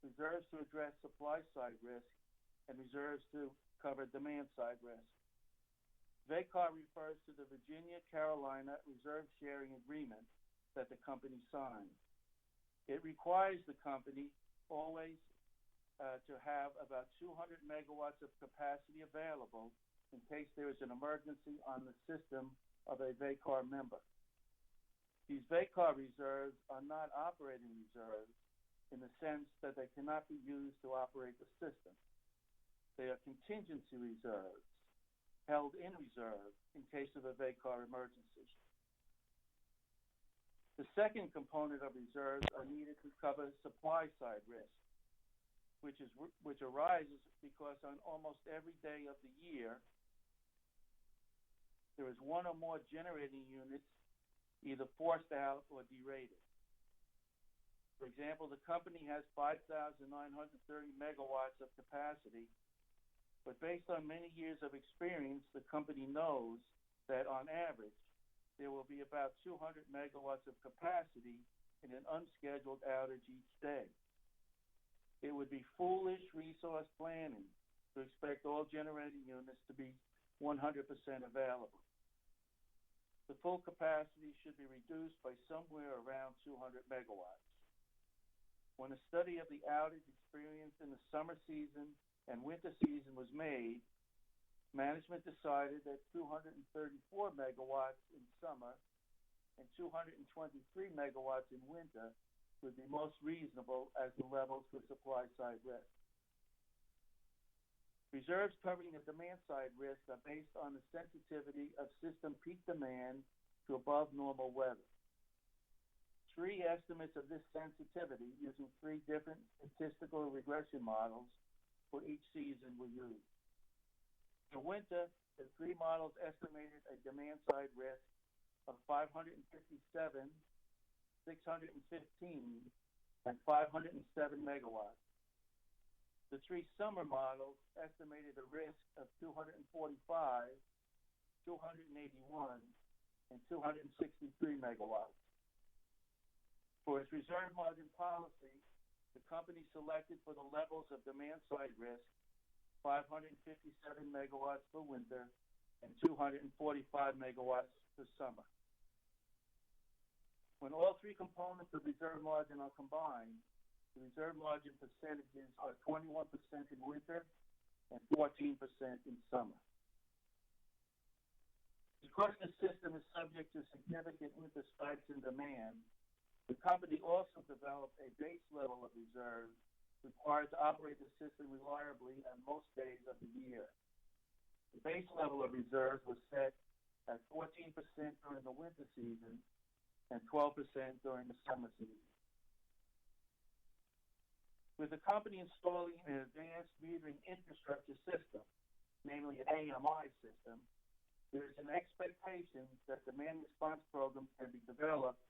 reserves to address supply side risk, and reserves to cover demand side risk. VACAR refers to the Virginia-Carolina Reserve Sharing Agreement that the company signed. It requires the company always to have about 200 megawatts of capacity available in case there is an emergency on the system of a VACAR member. These VACAR reserves are not operating reserves in the sense that they cannot be used to operate the system. They are contingency reserves, held in reserve in case of a VACAR emergency. The second component of reserves are needed to cover supply side risk, which arises because on almost every day of the year, there is one or more generating units either forced out or derated. For example, the company has 5,930 megawatts of capacity, but based on many years of experience, the company knows that on average, there will be about 200 megawatts of capacity in an unscheduled outage each day. It would be foolish resource planning to expect all generating units to be 100% available. The full capacity should be reduced by somewhere around 200 megawatts. When a study of the outage experienced in the summer season and winter season was made, management decided that 234 megawatts in summer and 223 megawatts in winter would be most reasonable as the levels for supply side risk. Reserves covering the demand side risk are based on the sensitivity of system peak demand to above normal weather. 3 estimates of this sensitivity using 3 different statistical regression models for each season were used. For winter, the 3 models estimated a demand side risk of 557, 615, and 507 megawatts. The 3 summer models estimated a risk of 245, 281, and 263 megawatts. For its reserve margin policy, the company selected for the levels of demand side risk 557 megawatts for winter and 245 megawatts for summer. When all 3 components of reserve margin are combined, the reserve margin percentages are 21% in winter and 14% in summer. Because the system is subject to significant winter spikes in demand, the company also developed a base level of reserves required to operate the system reliably on most days of the year. The base level of reserves was set at 14% during the winter season and 12% during the summer season. With the company installing an advanced metering infrastructure system, namely an AMI system, there is an expectation that demand response programs can be developed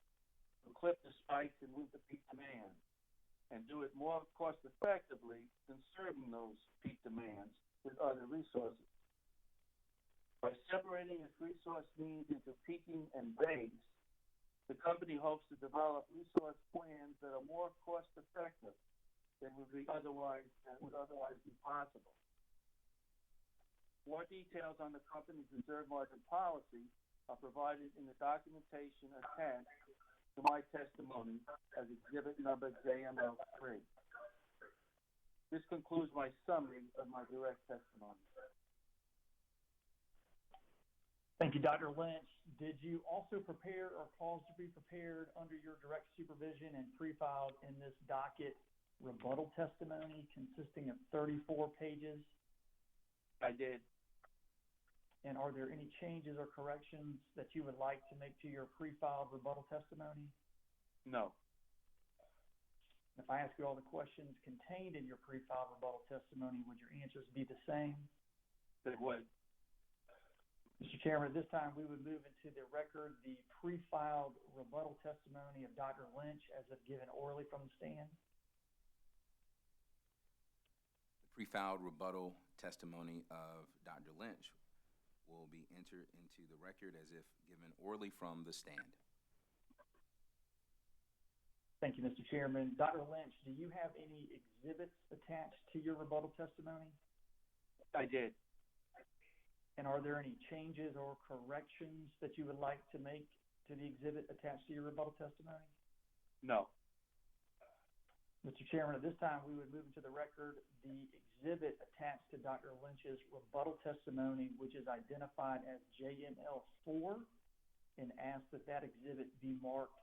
to clip the spikes in winter peak demand and do it more cost effectively than serving those peak demands with other resources. By separating its resource needs into peaking and base, the company hopes to develop resource plans that are more cost effective than would otherwise be possible. More details on the company's reserve margin policy are provided in the documentation attached to my testimony as exhibit number JML3. This concludes my summary of my direct testimony. Thank you, Dr. Lynch. Did you also prepare or cause to be prepared under your direct supervision and pre-filed in this docket rebuttal testimony consisting of 34 pages? I did. And are there any changes or corrections that you would like to make to your pre-filed rebuttal testimony? No. If I ask you all the questions contained in your pre-filed rebuttal testimony, would your answers be the same? They would. Mr. Chairman, at this time, we would move into the record the pre-filed rebuttal testimony of Dr. Lynch as if given orally from the stand. The pre-filed rebuttal testimony of Dr. Lynch will be entered into the record as if given orally from the stand. Thank you, Mr. Chairman. Dr. Lynch, do you have any exhibits attached to your rebuttal testimony? I did. And are there any changes or corrections that you would like to make to the exhibit attached to your rebuttal testimony? No. Mr. Chairman, at this time, we would move into the record the exhibit attached to Dr. Lynch's rebuttal testimony, which is identified as JML4, and ask that that exhibit be marked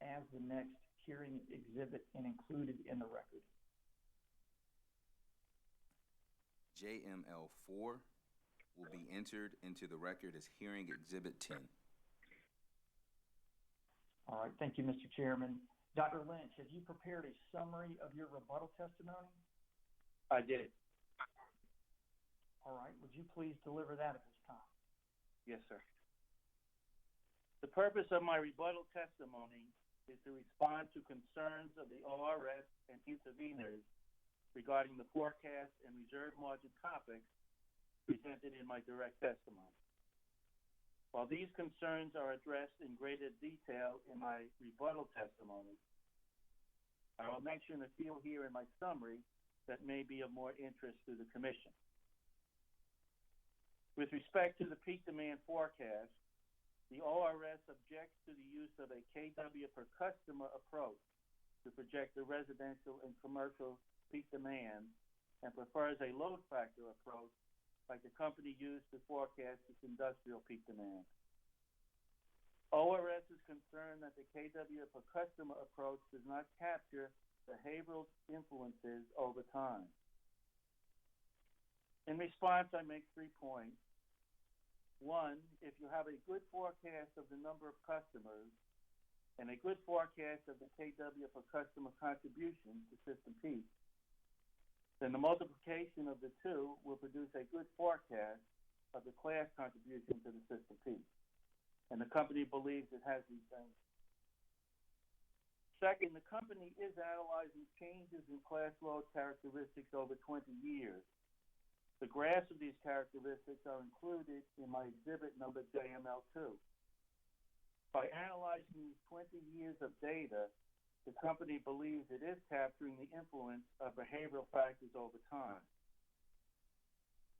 as the next hearing exhibit and included in the record. JML4 will be entered into the record as hearing Exhibit 10. All right, thank you, Mr. Chairman. Dr. Lynch, have you prepared a summary of your rebuttal testimony? I did. All right, would you please deliver that at this time? Yes, sir. The purpose of my rebuttal testimony is to respond to concerns of the ORS and interveners regarding the forecast and reserve margin topics presented in my direct testimony. While these concerns are addressed in greater detail in my rebuttal testimony, I will mention a few here in my summary that may be of more interest to the Commission. With respect to the peak demand forecast, the ORS objects to the use of a KW per customer approach to project the residential and commercial peak demand and prefers a load factor approach like the company used to forecast its industrial peak demand. ORS is concerned that the KW per customer approach does not capture behavioral influences over time. In response, I make 3 points. One, if you have a good forecast of the number of customers and a good forecast of the KW per customer contribution to system peak, then the multiplication of the two will produce a good forecast of the class contribution to the system peak. And the company believes it has these things. Second, the company is analyzing changes in class load characteristics over 20 years. The graphs of these characteristics are included in my exhibit number JML2. By analyzing these 20 years of data, the company believes it is capturing the influence of behavioral factors over time.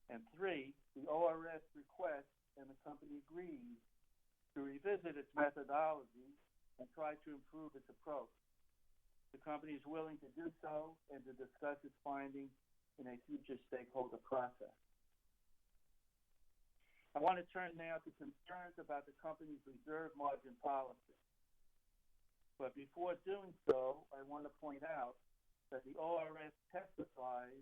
And 3, the ORS requests and the company agrees to revisit its methodology and try to improve its approach. The company is willing to do so and to discuss its findings in a future stakeholder process. I want to turn now to concerns about the company's reserve margin policy. But before doing so, I want to point out that the ORS testifies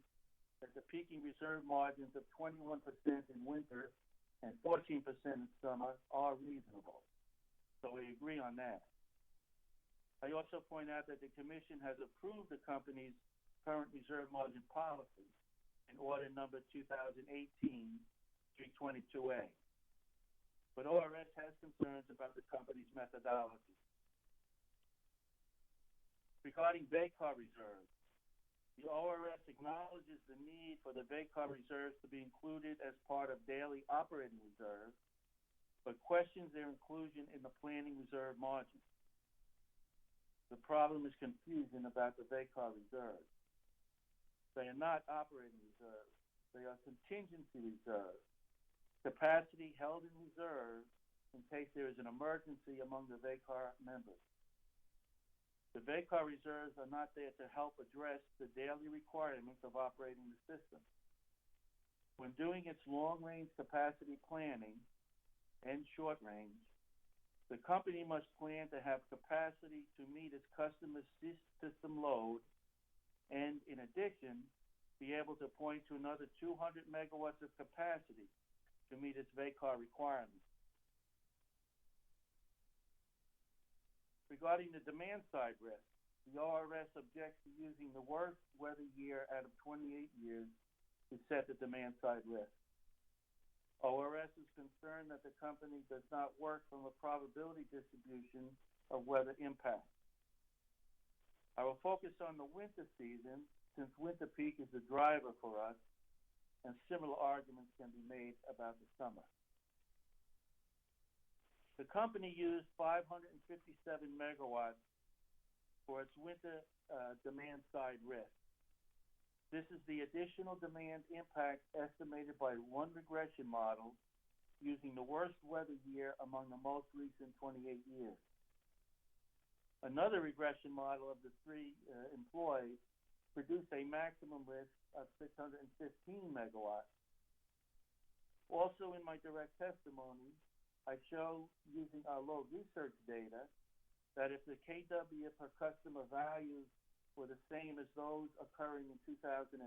that the peaking reserve margins of 21% in winter and 14% in summer are reasonable. So we agree on that. I also point out that the Commission has approved the company's current reserve margin policy in order number 2018-322A. But ORS has concerns about the company's methodology. Regarding VACAR reserves, the ORS acknowledges the need for the VACAR reserves to be included as part of daily operating reserves, but questions their inclusion in the planning reserve margin. The problem is confusion about the VACAR reserves. They are not operating reserves. They are contingency reserves, capacity held in reserve in case there is an emergency among the VACAR members. The VACAR reserves are not there to help address the daily requirements of operating the system. When doing its long-range capacity planning and short-range, the company must plan to have capacity to meet its customer system load and, in addition, be able to point to another 200 megawatts of capacity to meet its VACAR requirements. Regarding the demand side risk, the ORS objects to using the worst weather year out of 28 years to set the demand side risk. ORS is concerned that the company does not work from a probability distribution of weather impact. I will focus on the winter season since winter peak is the driver for us, and similar arguments can be made about the summer. The company used 557 megawatts for its winter demand side risk. This is the additional demand impact estimated by one regression model using the worst weather year among the most recent 28 years. Another regression model of the 3 employed produced a maximum risk of 615 megawatts. Also in my direct testimony, I show, using our load research data, that if the KW per customer values were the same as those occurring in 2003,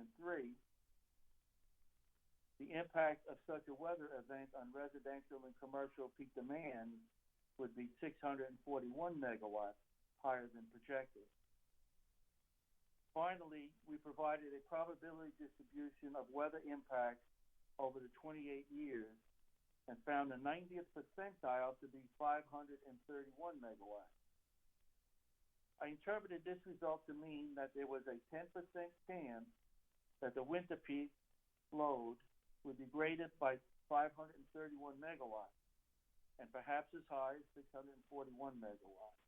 the impact of such a weather event on residential and commercial peak demand would be 641 megawatts, higher than projected. Finally, we provided a probability distribution of weather impacts over the 28 years and found the 90th percentile to be 531 megawatts. I interpreted this result to mean that there was a 10% chance that the winter peak load would be graded by 531 megawatts, and perhaps as high as 641 megawatts.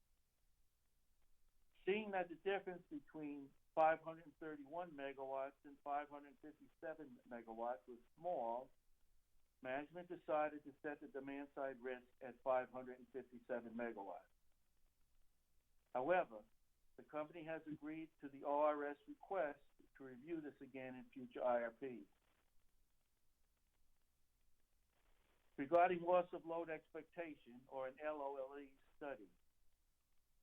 Seeing that the difference between 531 megawatts and 557 megawatts was small, management decided to set the demand side risk at 557 megawatts. However, the company has agreed to the ORS request to review this again in future IRPs. Regarding loss of load expectation, or an LOLE study,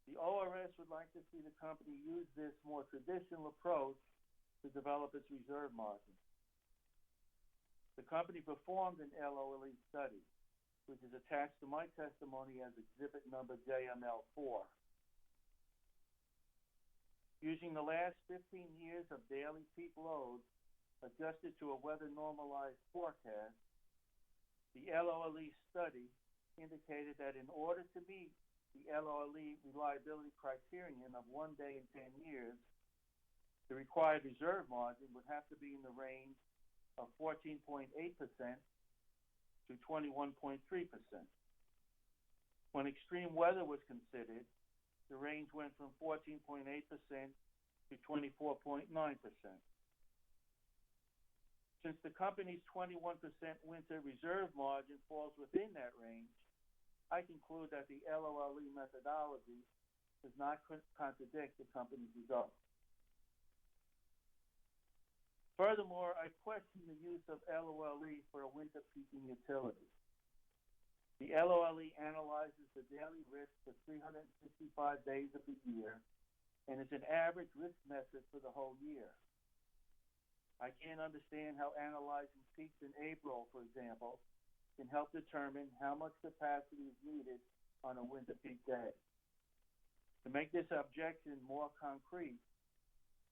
the ORS would like to see the company use this more traditional approach to develop its reserve margin. The company performed an LOLE study, which is attached to my testimony as exhibit number JML4. Using the last 15 years of daily peak load adjusted to a weather-normalized forecast, the LOLE study indicated that in order to meet the LOLE reliability criterion of 1 day in 10 years, the required reserve margin would have to be in the range of 14.8% to 21.3%. When extreme weather was considered, the range went from 14.8% to 24.9%. Since the company's 21% winter reserve margin falls within that range, I conclude that the LOLE methodology does not contradict the company's results. Furthermore, I question the use of LOLE for a winter peaking utility. The LOLE analyzes the daily risk for 365 days of the year and is an average risk method for the whole year. I can't understand how analyzing peaks in April, for example, can help determine how much capacity is needed on a winter peak day. To make this objection more concrete,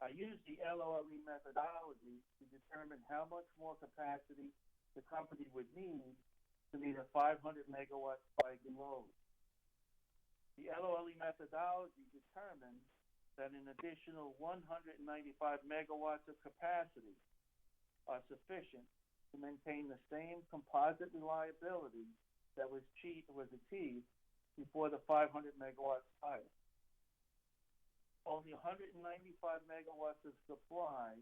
I used the LOLE methodology to determine how much more capacity the company would need to meet a 500 megawatt spike in load. The LOLE methodology determined that an additional 195 megawatts of capacity are sufficient to maintain the same composite reliability that was achieved before the 500 megawatt spike. Only 195 megawatts of supply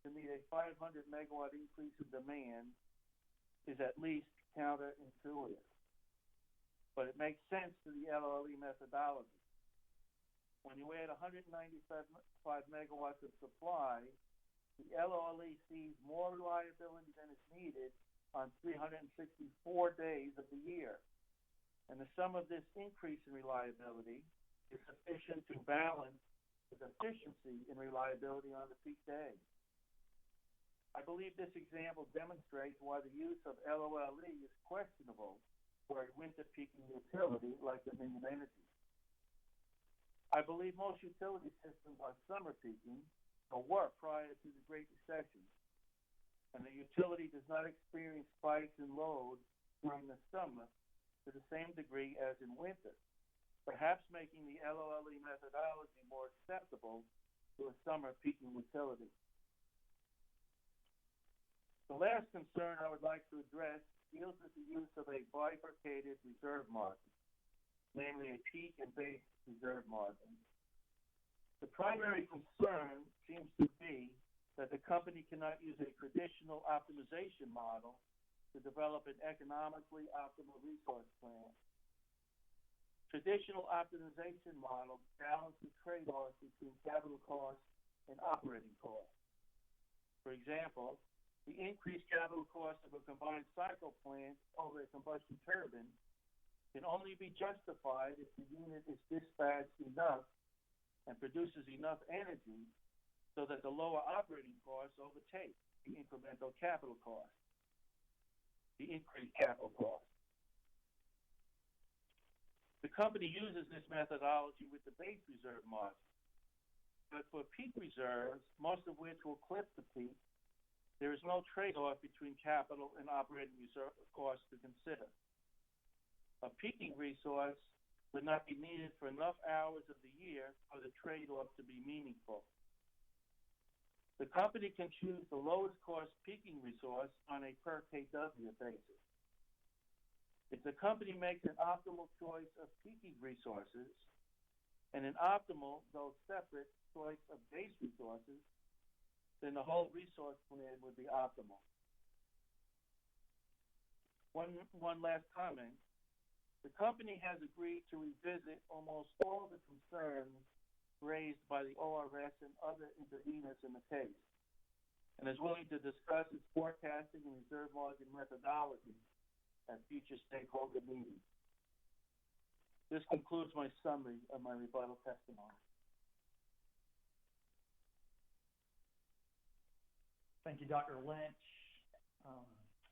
to meet a 500 megawatt increase in demand is at least counterintuitive, but it makes sense to the LOLE methodology. When you add 195 megawatts of supply, the LOLE sees more reliability than is needed on 364 days of the year, and the sum of this increase in reliability is sufficient to balance the deficiency in reliability on the peak day. I believe this example demonstrates why the use of LOLE is questionable for a winter peaking utility like Dominion Energy. I believe most utility systems are summer peaking or were prior to the Great Recession, and the utility does not experience spikes in load during the summer to the same degree as in winter, perhaps making the LOLE methodology more acceptable to a summer peaking utility. The last concern I would like to address deals with the use of a bifurcated reserve margin, namely a peak and base reserve margin. The primary concern seems to be that the company cannot use a traditional optimization model to develop an economically optimal resource plan. Traditional optimization models balance the trade-offs between capital costs and operating costs. For example, the increased capital cost of a combined cycle plant over a combustion turbine can only be justified if the unit is dispatched enough and produces enough energy so that the lower operating costs overtake the incremental capital cost. the increased capital cost. The company uses this methodology with the base reserve margin. But for peak reserves, most of which will clip the peak, there is no trade-off between capital and operating reserve costs to consider. A peaking resource would not be needed for enough hours of the year for the trade-off to be meaningful. The company can choose the lowest cost peaking resource on a per kW basis. If the company makes an optimal choice of peaking resources and an optimal, though separate, choice of base resources, then the whole resource plan would be optimal. One last comment. The company has agreed to revisit almost all the concerns raised by the ORS and other interveners in the case, and is willing to discuss its forecasting and reserve margin methodology at future stakeholder meetings. This concludes my summary of my rebuttal testimony. Thank you, Dr. Lynch.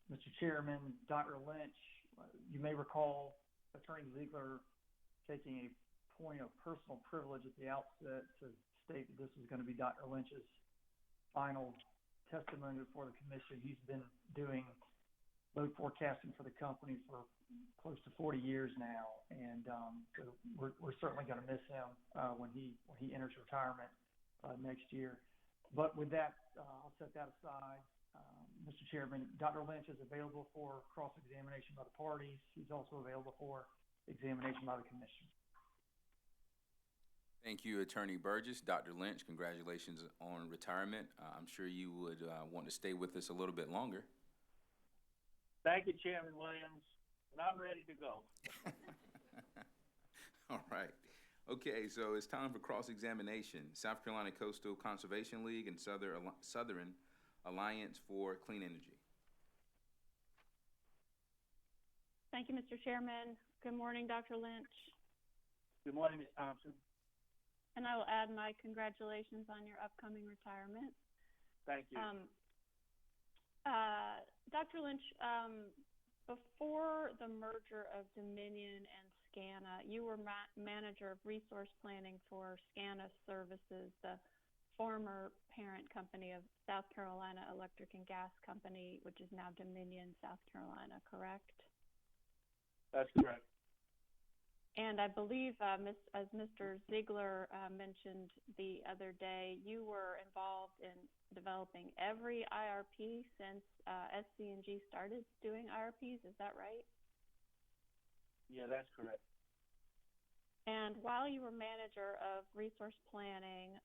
Mr. Chairman, Dr. Lynch, you may recall Attorney Ziegler taking a point of personal privilege at the outset to state that this was going to be Dr. Lynch's final testimony before the commission. He's been doing load forecasting for the company for close to 40 years now, and so we're certainly going to miss him when he enters retirement next year. But with that, I'll set that aside. Mr. Chairman, Dr. Lynch is available for cross-examination by the parties. He's also available for examination by the commission. Thank you, Attorney Burgess. Dr. Lynch, congratulations on retirement. I'm sure you would want to stay with us a little bit longer. Thank you, Chairman Williams, and I'm ready to go. All right. Okay, so it's time for cross-examination. South Carolina Coastal Conservation League and Southern Alliance for Clean Energy. Thank you, Mr. Chairman. Good morning, Dr. Lynch. Good morning, Ms. Thompson. And I will add my congratulations on your upcoming retirement. Thank you. Dr. Lynch, before the merger of Dominion and SCANA, you were manager of resource planning for SCANA Services, the former parent company of South Carolina Electric and Gas Company, which is now Dominion South Carolina, correct? That's correct. And I believe, as Mr. Ziegler mentioned the other day, you were involved in developing every IRP since SC&G started doing IRPs. Is that right? Yeah, that's correct. And while you were manager of resource planning,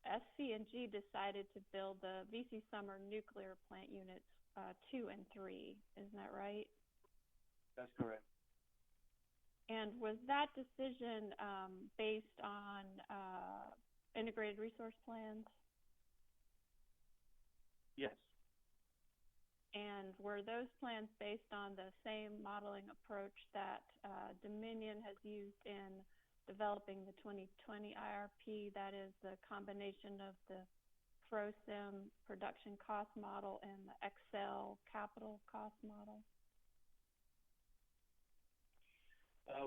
SC&G decided to build the VC Summer nuclear plant units 2 and 3. Isn't that right? That's correct. And was that decision based on integrated resource plans? Yes. And were those plans based on the same modeling approach that Dominion has used in developing the 2020 IRP, that is the combination of the ProSim production cost model and the Excel capital cost model?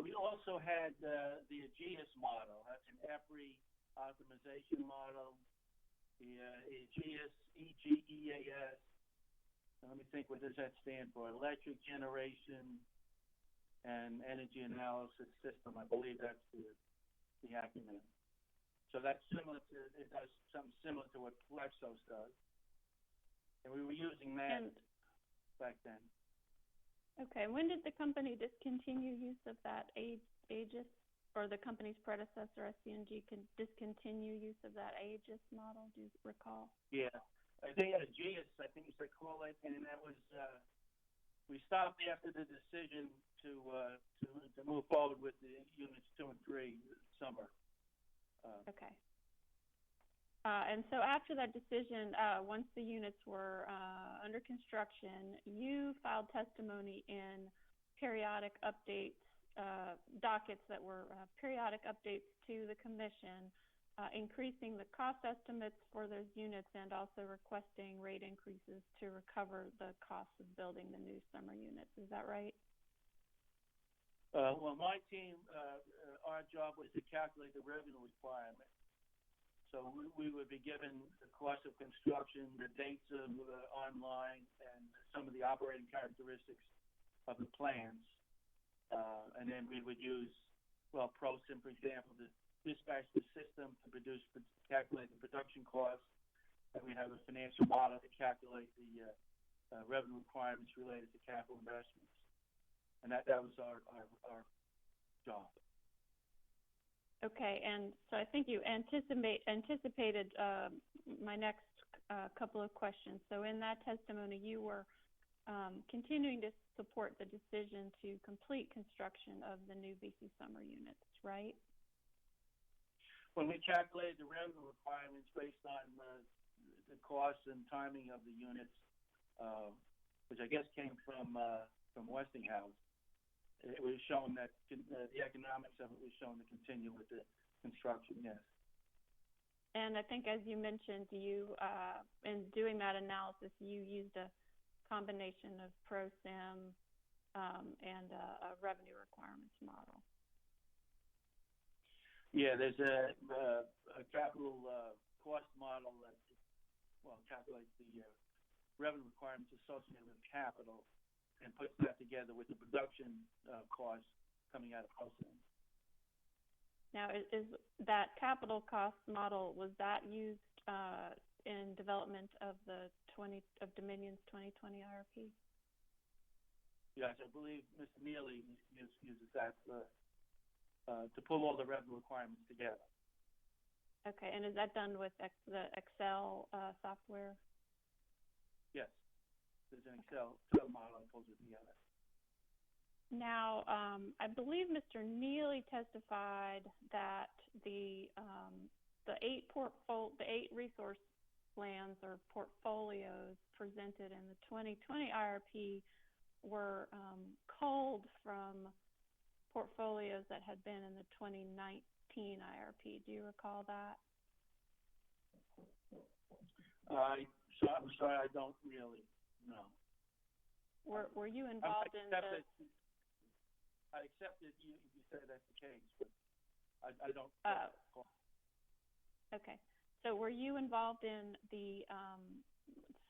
We also had the AEGIS model. That's an EPRI optimization model. The AEGIS, EGEAS. Let me think, what does that stand for? Electric Generation and Energy Analysis System. I believe that's the acronym. So that's similar to, it does something similar to what Flexos does. And we were using that back then. Okay, when did the company discontinue use of that AEGIS, or the company's predecessor, SC&G, discontinue use of that AEGIS model? Do you recall? Yeah, they had a AEGIS, I think you should call it, and that was, we stopped after the decision to move forward with the units 2 and 3 this summer. Okay. And so after that decision, once the units were under construction, you filed testimony in periodic updates, dockets that were periodic updates to the commission increasing the cost estimates for those units and also requesting rate increases to recover the cost of building the new summer units. Is that right? Well, my team, our job was to calculate the revenue requirement. So we would be given the cost of construction, the dates of online, and some of the operating characteristics of the plans. And then we would use, well, ProSim, for example, to dispatch the system to calculate the production costs. And we have a financial model to calculate the revenue requirements related to capital investments. And that was our job. Okay, and so I think you anticipated my next couple of questions. So in that testimony, you were continuing to support the decision to complete construction of the new BC summer units, right? When we calculated the revenue requirements based on the cost and timing of the units, which I guess came from Westinghouse, it was shown that the economics of it was shown to continue with the construction, yes. And I think, as you mentioned, you in doing that analysis, you used a combination of ProSim and a revenue requirements model. Yeah, there's a capital cost model that calculates the revenue requirements associated with capital and puts that together with the production costs coming out of ProSim. Now, is that capital cost model, was that used in development of Dominion's 2020 IRP? Yes, I believe Mr. Neely uses that to pull all the revenue requirements together. Okay, and is that done with the Excel software? Yes, there's an Excel model that pulls it together. Now, I believe Mr. Neely testified that the 8 resource plans or portfolios presented in the 2020 IRP were culled from portfolios that had been in the 2019 IRP. Do you recall that? I'm sorry, I don't really know. Were you involved in the... I accept that you say that's the case, but I don't recall. Okay. So were you involved in the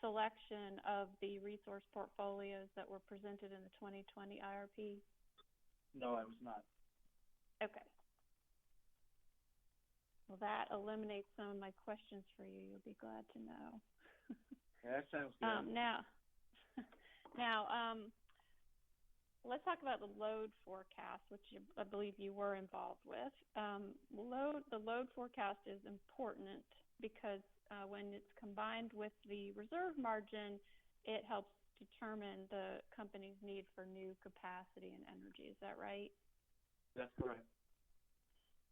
selection of the resource portfolios that were presented in the 2020 IRP? No, I was not. Okay. Well, that eliminates some of my questions for you. You'll be glad to know. Yeah, that sounds good. Now, let's talk about the load forecast, which I believe you were involved with. The load forecast is important because when it's combined with the reserve margin, it helps determine the company's need for new capacity and energy. Is that right? That's correct.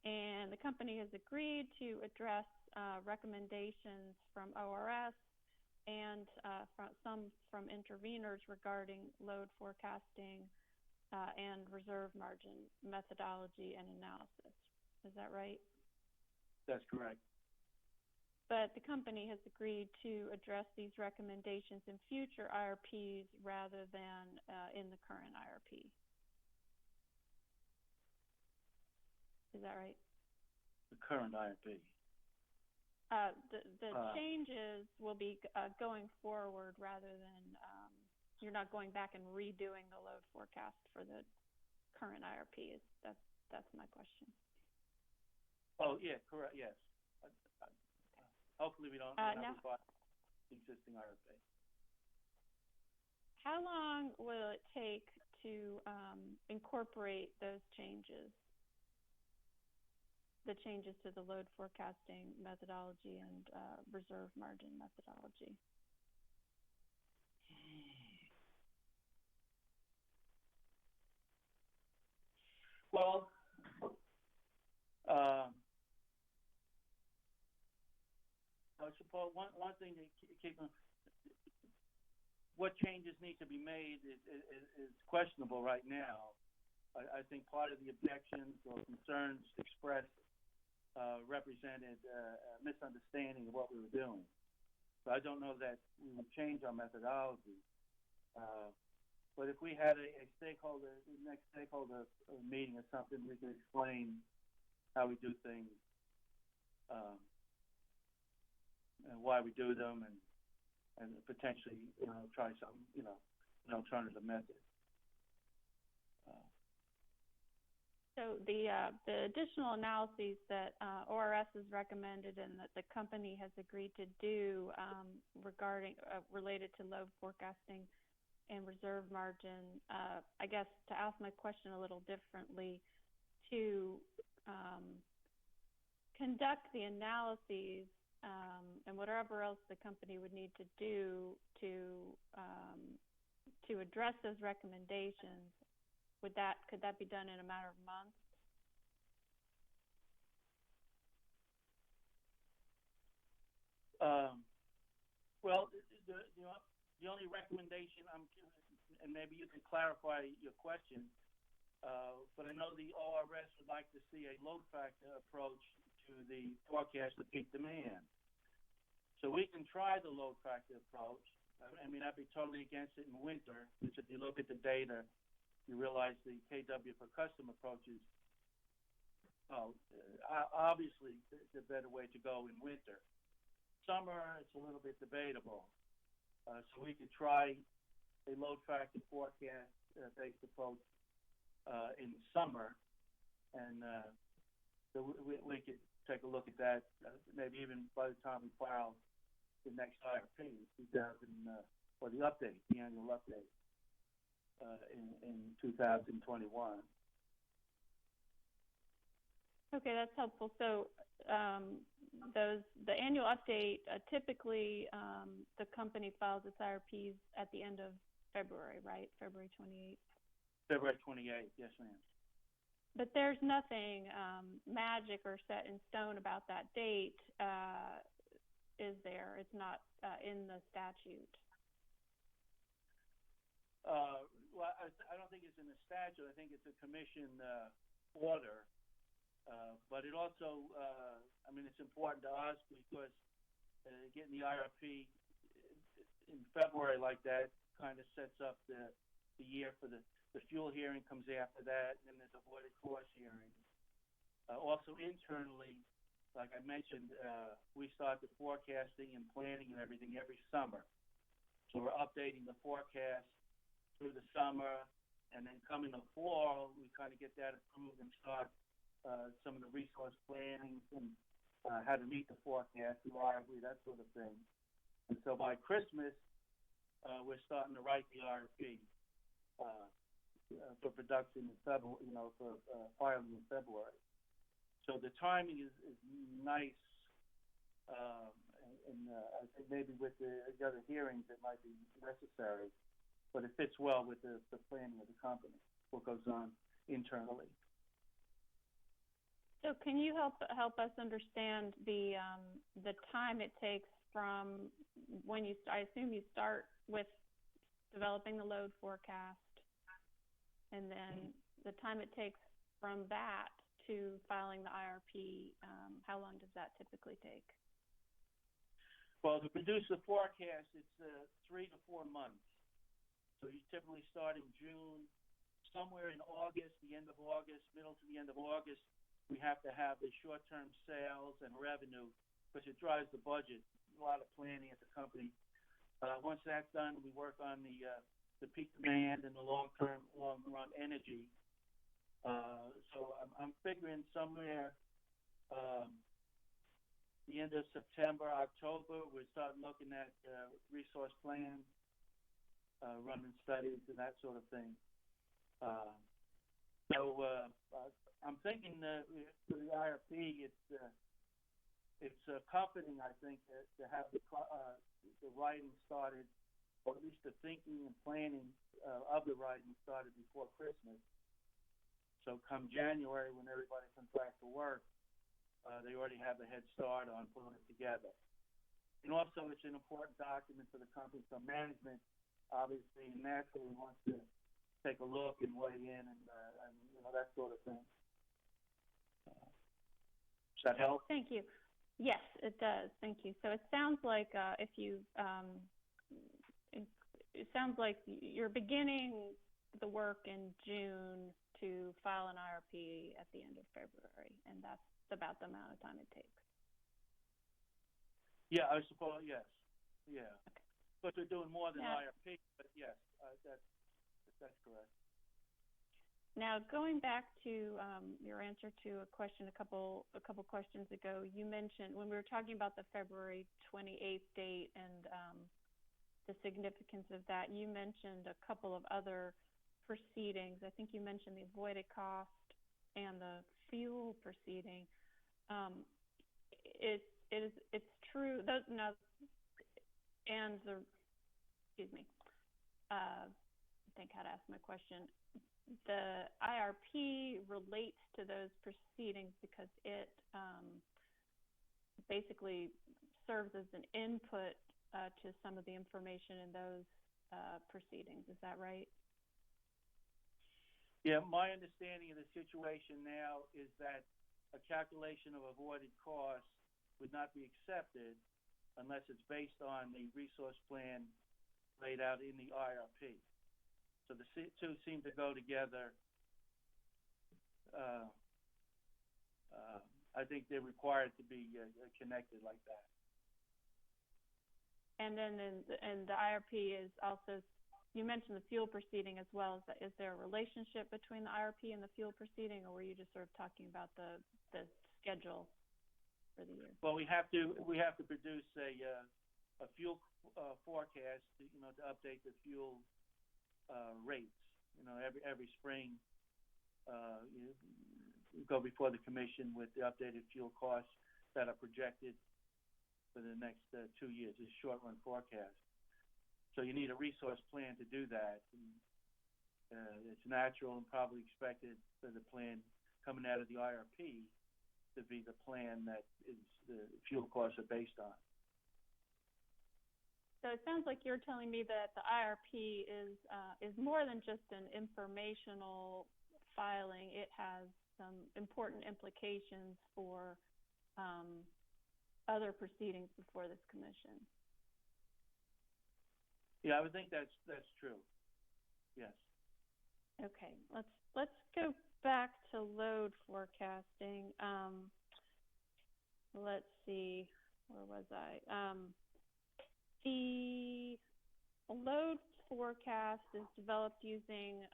And the company has agreed to address recommendations from ORS and some from interveners regarding load forecasting and reserve margin methodology and analysis. Is that right? That's correct. But the company has agreed to address these recommendations in future IRPs rather than in the current IRP. Is that right? The current IRP. The changes will be going forward rather than you're not going back and redoing the load forecast for the current IRP. That's my question. Oh yeah, correct. Yes. Hopefully we don't revise the existing IRP. How long will it take to incorporate those changes? The changes to the load forecasting methodology and reserve margin methodology? Well, I suppose one thing to keep what changes need to be made is questionable right now. I think part of the objections or concerns expressed represented a misunderstanding of what we were doing. So I don't know that we would change our methodology. But if we had a stakeholder, next stakeholder meeting or something, we could explain how we do things, and why we do them, and potentially, try some, an alternative method. So the additional analyses that ORS has recommended and that the company has agreed to do related to load forecasting and reserve margin, I guess to ask my question a little differently, to conduct the analyses and whatever else the company would need to do to address those recommendations, could that be done in a matter of months? Well, the only recommendation and maybe you can clarify your question, but I know the ORS would like to see a load factor approach to the forecast of peak demand. So we can try the load factor approach. I mean, I'd be totally against it in winter, which if you look at the data, you realize the KW per custom approach is obviously the better way to go in winter. Summer, it's a little bit debatable. So we could try a load factor forecast based approach in summer, and so we could take a look at that maybe even by the time we file the next IRP, or the update, the annual update in 2021. Okay, that's helpful. So the annual update, typically the company files its IRPs at the end of February, right? February 28th? February 28th, yes, ma'am. But there's nothing magic or set in stone about that date, is there? It's not in the statute. Well, I don't think it's in the statute. I think it's a commission order. But it also, I mean, it's important to us because getting the IRP in February like that kind of sets up the year for the fuel hearing comes after that, and then there's a avoided cost hearing. Also internally, like I mentioned, we start the forecasting and planning and everything every summer. So we're updating the forecast through the summer, and then coming the fall, we kind of get that approved and start some of the resource planning and how to meet the forecast, reliably, that sort of thing. And so by Christmas, we're starting to write the IRP for production in February, for filing in February. So the timing is nice, and I think maybe with the other hearings it might be necessary, but it fits well with the planning of the company, what goes on internally. So can you help us understand the time it takes from when I assume you start with developing the load forecast, and then the time it takes from that to filing the IRP, how long does that typically take? Well, to produce the forecast, it's 3 to 4 months. So you typically start in June, somewhere in August, the end of August, middle to the end of August, we have to have the short-term sales and revenue because it drives the budget. A lot of planning at the company. Once that's done, we work on the peak demand and the long-term, long-run energy. So I'm figuring somewhere the end of September, October, we're starting looking at resource plans, running studies and that sort of thing. So I'm thinking for the IRP, it's comforting, I think, to have the writing started, or at least the thinking and planning of the writing started before Christmas. So come January, when everybody comes back to work, they already have a head start on putting it together. And also, it's an important document for the company, so management obviously naturally wants to take a look and weigh in and that sort of thing. Does that help? Thank you. Yes, it does. Thank you. So it sounds like it sounds like you're beginning the work in June to file an IRP at the end of February, and that's about the amount of time it takes. Yeah, I suppose, yes. Yeah. Okay. But they're doing more than Now- IRP, but yes, that's correct. Now, going back to your answer to a question a couple questions ago, you mentioned when we were talking about the February 28th date and the significance of that, you mentioned a couple of other proceedings. I think you mentioned the avoided cost and the fuel proceeding. It's true. Those no, and the excuse me. I think how to ask my question. The IRP relates to those proceedings because it basically serves as an input to some of the information in those proceedings. Is that right? Yeah, my understanding of the situation now is that a calculation of avoided costs would not be accepted unless it's based on the resource plan laid out in the IRP. So the two seem to go together. I think they're required to be connected like that. And then the IRP is also, you mentioned the fuel proceeding as well. Is there a relationship between the IRP and the fuel proceeding, or were you just sort of talking about the schedule for the year? Well, we have to produce a fuel forecast, to update the fuel rates. Every spring, you go before the commission with the updated fuel costs that are projected for the next 2 years. It's a short-run forecast. So you need a resource plan to do that. And, it's natural and probably expected for the plan coming out of the IRP to be the plan that the fuel costs are based on. So it sounds like you're telling me that the IRP is more than just an informational filing. It has some important implications for other proceedings before this commission. Yeah, I would think that's true. Yes. Okay, let's go back to load forecasting. Let's see, where was I? The load forecast is developed using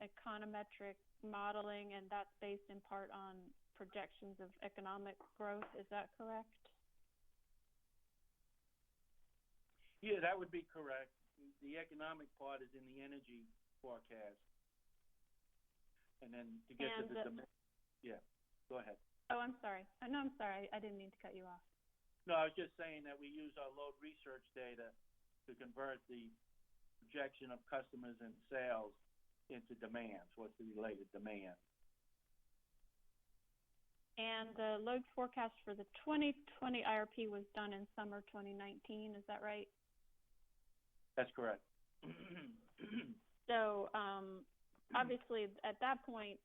econometric modeling, and that's based in part on projections of economic growth. Is that correct? Yeah, that would be correct. The economic part is in the energy forecast. And then to get to the demand. Yeah, go ahead. Oh, I'm sorry. No, I'm sorry. I didn't mean to cut you off. No, I was just saying that we use our load research data to convert the projection of customers and sales into demands. What's the related demand? And the load forecast for the 2020 IRP was done in summer 2019. Is that right? That's correct. So obviously at that point,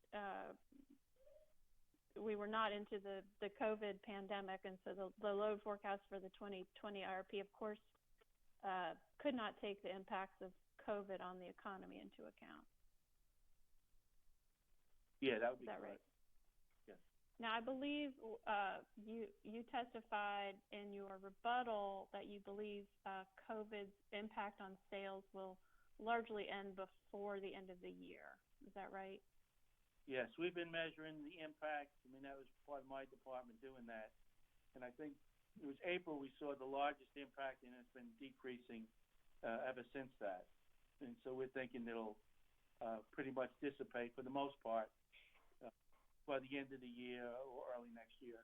we were not into the COVID pandemic, and so the load forecast for the 2020 IRP, of course, could not take the impacts of COVID on the economy into account. Yeah, that would be Is that correct. right? Yes. Now, I believe you testified in your rebuttal that you believe COVID's impact on sales will largely end before the end of the year. Is that right? Yes, we've been measuring the impact. I mean, that was part of my department doing that. And I think it was April we saw the largest impact, and it's been decreasing ever since that. And so we're thinking it'll pretty much dissipate for the most part by the end of the year or early next year.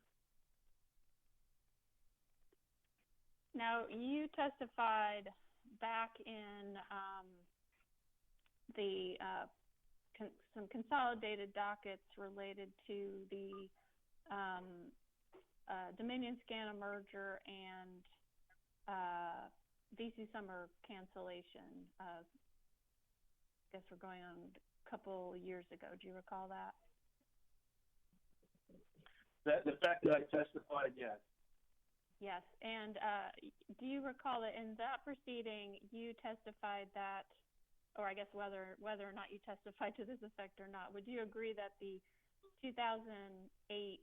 Now, you testified back in some consolidated dockets related to the Dominion Scana merger and VC Summer cancellation. I guess we're going on a couple years ago. Do you recall that? The fact that I testified, yes. Yes, and do you recall that in that proceeding, you testified that, or I guess whether or not you testified to this effect or not, would you agree that the 2008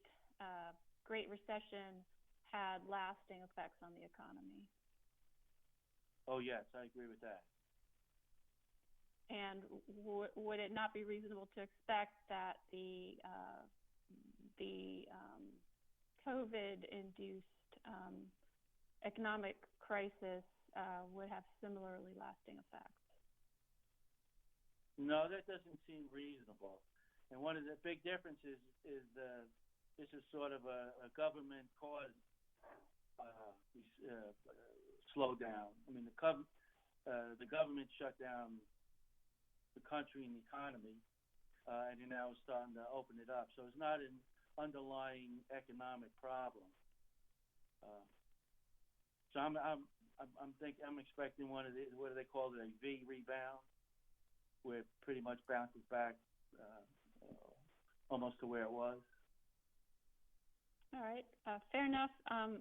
Great Recession had lasting effects on the economy? Oh, yes, I agree with that. And would it not be reasonable to expect that the COVID-induced economic crisis would have similarly lasting effects? No, that doesn't seem reasonable. And one of the big differences is this is sort of a government-caused slowdown. I mean, the government shut down the country and the economy, and now it's starting to open it up. So it's not an underlying economic problem. So I'm expecting one of the, what do they call it, a V rebound, where it pretty much bounces back almost to where it was. All right, fair enough.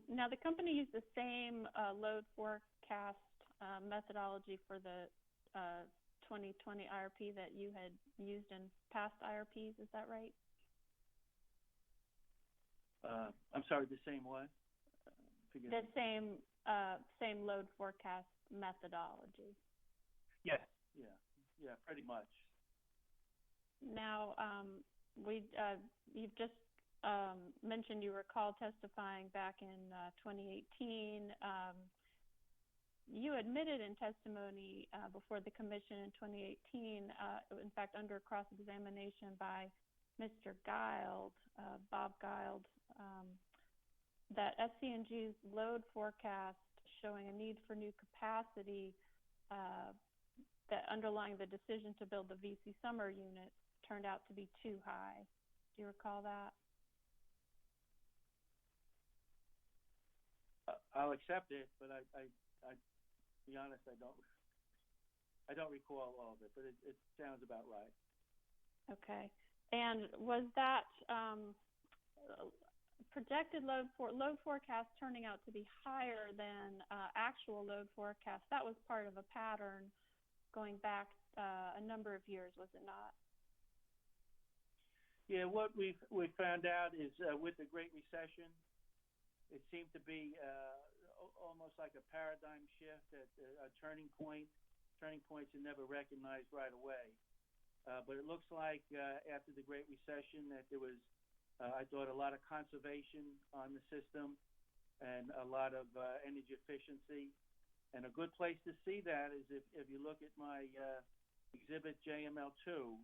Now, the company used the same load forecast methodology for the 2020 IRP that you had used in past IRPs, is that right? I'm sorry, the same what? The same load forecast methodology. Yes, yeah, pretty much. Now, you've just mentioned you recall testifying back in 2018. You admitted in testimony before the commission in 2018, in fact, under cross-examination by Mr. Guild, Bob Guild, that SC&G's load forecast showing a need for new capacity that underlying the decision to build the VC summer units turned out to be too high. Do you recall that? I'll accept it, but I to be honest, I don't recall all of it, but it sounds about right. Okay. And was that projected load forecast turning out to be higher than actual load forecast? That was part of a pattern going back a number of years, was it not? Yeah, what we found out is with the Great Recession, it seemed to be almost like a paradigm shift, a turning point. Turning points are never recognized right away. But it looks like after the Great Recession that there was, I thought, a lot of conservation on the system and a lot of energy efficiency. And a good place to see that is if you look at my exhibit JML2,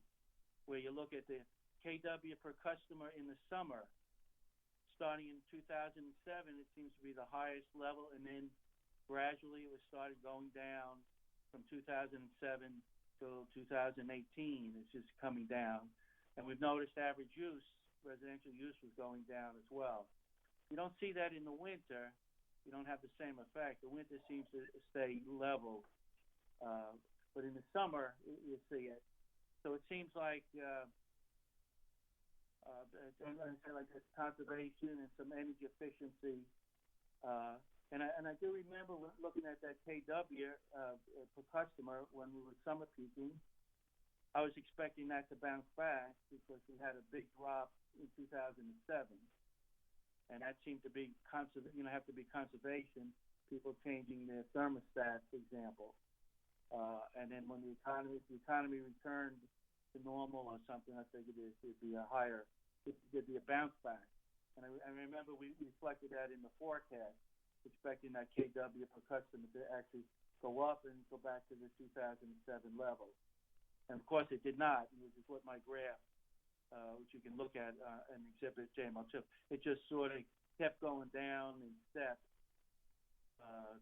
where you look at the KW per customer in the summer. Starting in 2007, it seems to be the highest level, and then gradually it was started going down from 2007 till 2018. It's just coming down. And we've noticed average use, residential use, was going down as well. You don't see that in the winter. You don't have the same effect. The winter seems to stay level. But in the summer, you see it. So it seems like like this conservation and some energy efficiency. And I do remember looking at that KW per customer when we were summer peaking. I was expecting that to bounce back because we had a big drop in 2007. And that seemed to be have to be conservation, people changing their thermostat, for example. And then when the economy returned to normal or something, I figured it'd be a bounce back. And I remember we reflected that in the forecast, expecting that KW per customer to actually go up and go back to the 2007 level. And of course it did not, which is what my graph, which you can look at in exhibit JML2, it just sort of kept going down in steps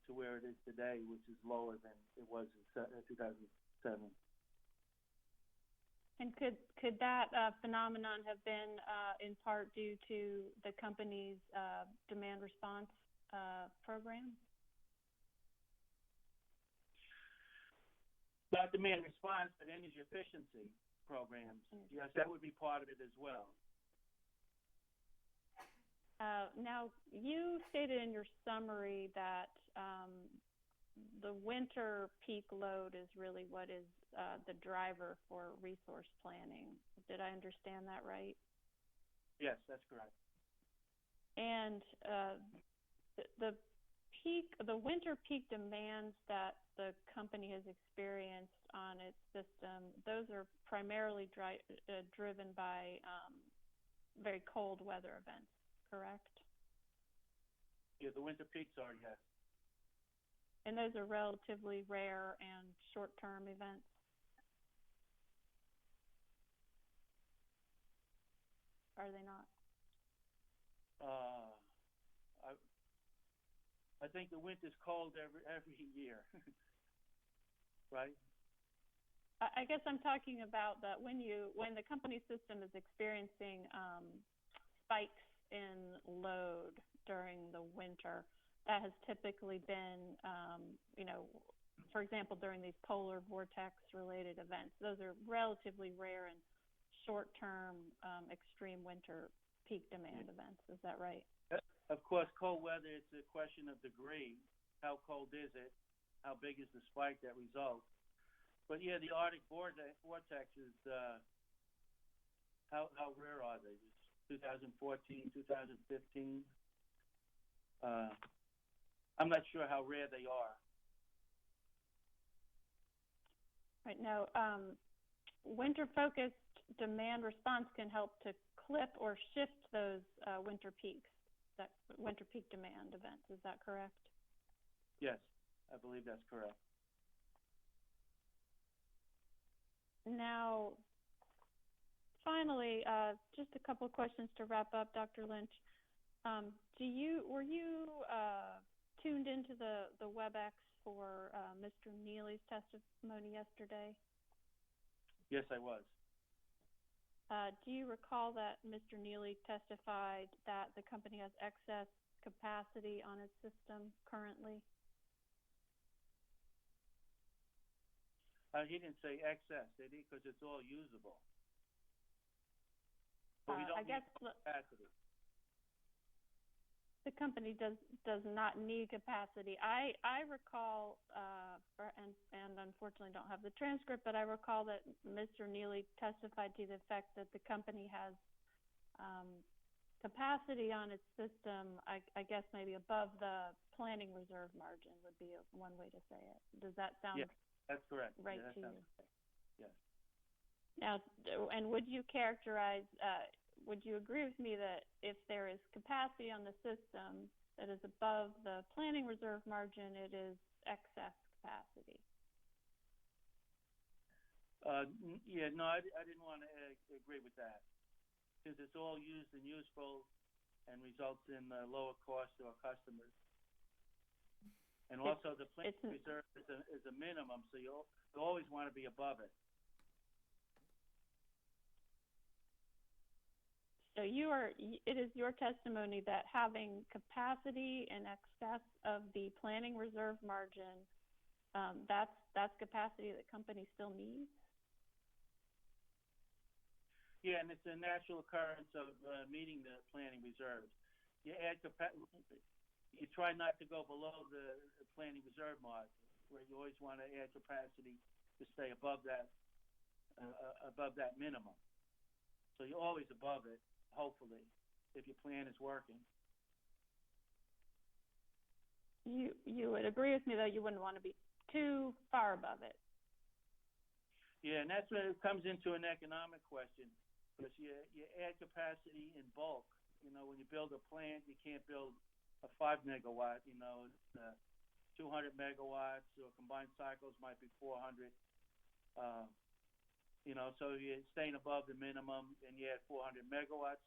to where it is today, which is lower than it was in 2007. And could that phenomenon have been in part due to the company's demand response program? Not demand response, but energy efficiency programs. Yes, that would be part of it as well. Now, you stated in your summary that the winter peak load is really what is the driver for resource planning. Did I understand that right? Yes, that's correct. And the winter peak demands that the company has experienced on its system, those are primarily driven by very cold weather events, correct? Yeah, the winter peaks are, yes. And those are relatively rare and short-term events? Are they not? I think the winter's cold every year, right? I guess I'm talking about that when the company system is experiencing spikes in load during the winter, that has typically been, for example, during these polar vortex-related events. Those are relatively rare and short-term extreme winter peak demand events. Is that right? Of course, cold weather, it's a question of degree. How cold is it? How big is the spike that results? But yeah, the Arctic vortexes, how rare are they? 2014, 2015? I'm not sure how rare they are. Right now, winter-focused demand response can help to clip or shift those winter peaks, that winter peak demand events. Is that correct? Yes, I believe that's correct. Now, finally, just a couple of questions to wrap up, Dr. Lynch. Were you tuned into the WebEx for Mr. Neely's testimony yesterday? Yes, I was. Do you recall that Mr. Neely testified that the company has excess capacity on its system currently? He didn't say excess, did he? Because it's all usable. But we don't need capacity. The company does not need capacity. I recall, and unfortunately don't have the transcript, but I recall that Mr. Neely testified to the fact that the company has capacity on its system, I guess maybe above the planning reserve margin would be one way to say it. Does that sound that's correct. Right that to you? Correct. Yes. Now, and would you characterize, would you agree with me that if there is capacity on the system that is above the planning reserve margin, it is excess capacity? Yeah, no, I didn't want to agree with that, because it's all used and useful and results in lower cost to our customers. And also, the planning reserve is a minimum, so you always want to be above it. So it is your testimony that having capacity in excess of the planning reserve margin, that's capacity that companies still need? Yeah, and it's a natural occurrence of meeting the planning reserves. You add you try not to go below the planning reserve margin, where you always want to add capacity to stay above that minimum. So you're always above it, hopefully, if your plan is working. You would agree with me, though, you wouldn't want to be too far above it. Yeah, and that's when it comes into an economic question, because you add capacity in bulk. When you build a plant, you can't build a 5 megawatt, it's 200 megawatts, or combined cycles might be 400. So you're staying above the minimum and you add 400 megawatts,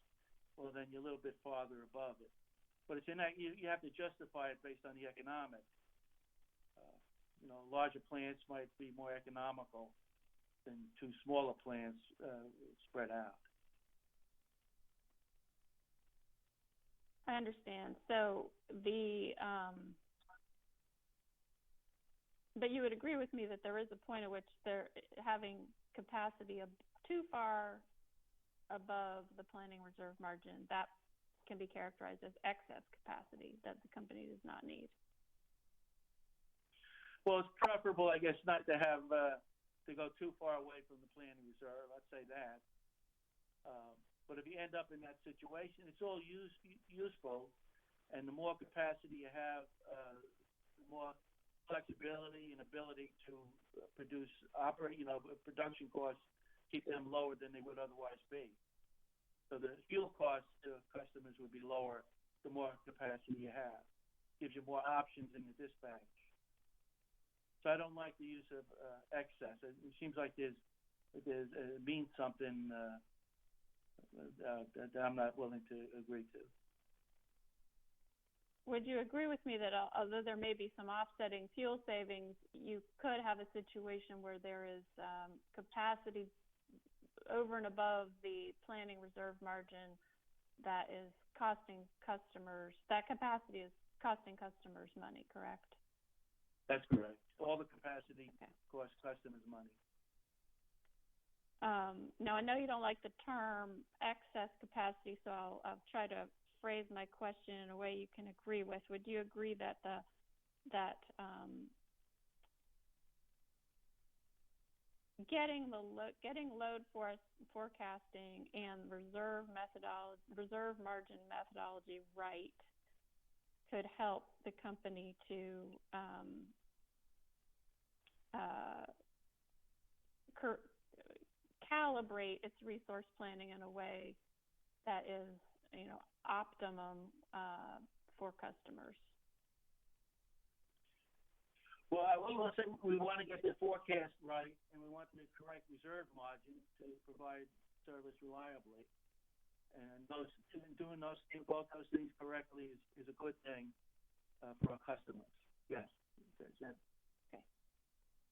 well, then you're a little bit farther above it. But it's you have to justify it based on the economics. Larger plants might be more economical than two smaller plants spread out. I understand. So but you would agree with me that there is a point at which having capacity too far above the planning reserve margin, that can be characterized as excess capacity that the company does not need? Well, it's preferable, I guess, not to have, to go too far away from the planning reserve, I'd say that. But if you end up in that situation, it's all useful, and the more capacity you have, the more flexibility and ability to produce, production costs, keep them lower than they would otherwise be. So the fuel costs to customers would be lower the more capacity you have. Gives you more options in the dispatch. So I don't like the use of excess. It seems like it means something that I'm not willing to agree to. Would you agree with me that although there may be some offsetting fuel savings, you could have a situation where there is capacity over and above the planning reserve margin that is costing customers, that capacity is costing customers money, correct? That's correct. All the capacity costs customers money. Now, I know you don't like the term excess capacity, so I'll try to phrase my question in a way you can agree with. Would you agree that getting load forecasting and reserve margin methodology right could help the company to calibrate its resource planning in a way that is, optimum for customers? Well, I will say we want to get the forecast right, and we want the correct reserve margin to provide service reliably. And doing both those things correctly is a good thing for our customers. Yes. Okay.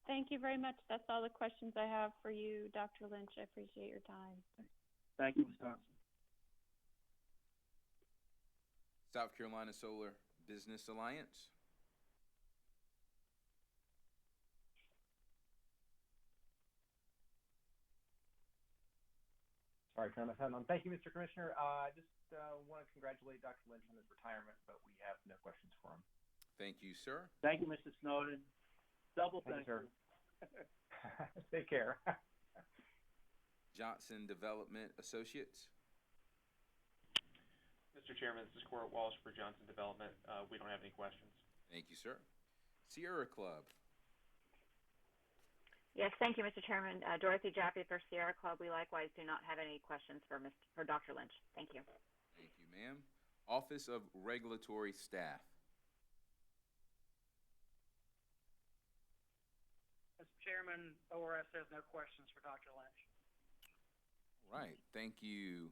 Thank you very much. That's all the questions I have for you, Dr. Lynch. I appreciate your time. Thank you, Ms. Thompson. South Carolina Solar Business Alliance. Sorry, turn my phone on. Thank you, Mr. Commissioner. I just want to congratulate Dr. Lynch on his retirement, but we have no questions for him. Thank you, sir. Thank you, Mr. Snowden. Double thank you. Take care. Johnson Development Associates. Mr. Chairman, this is Court Walsh for Johnson Development. We don't have any questions. Thank you, sir. Sierra Club. Yes, thank you, Mr. Chairman. Dorothy Jaffe for Sierra Club. We likewise do not have any questions for Dr. Lynch. Thank you. Thank you, ma'am. Office of Regulatory Staff. Mr. Chairman, ORS has no questions for Dr. Lynch. All right. Thank you,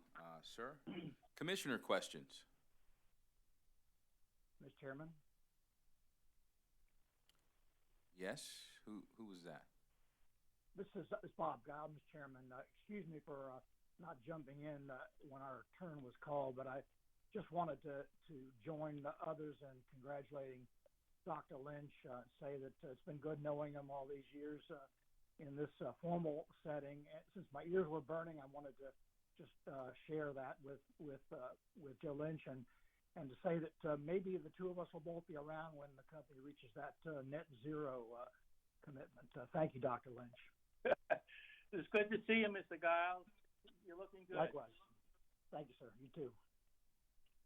sir. Commissioner questions. Mr. Chairman? Yes. Who was that? This is Bob Guile, Mr. Chairman. Excuse me for not jumping in when our turn was called, but I just wanted to join the others in congratulating Dr. Lynch, say that it's been good knowing him all these years in this formal setting. Since my ears were burning, I wanted to just share that with Joe Lynch and to say that maybe the two of us will both be around when the company reaches that net zero commitment. Thank you, Dr. Lynch. It's good to see you, Mr. Giles. You're looking good. Likewise. Thank you, sir. You too.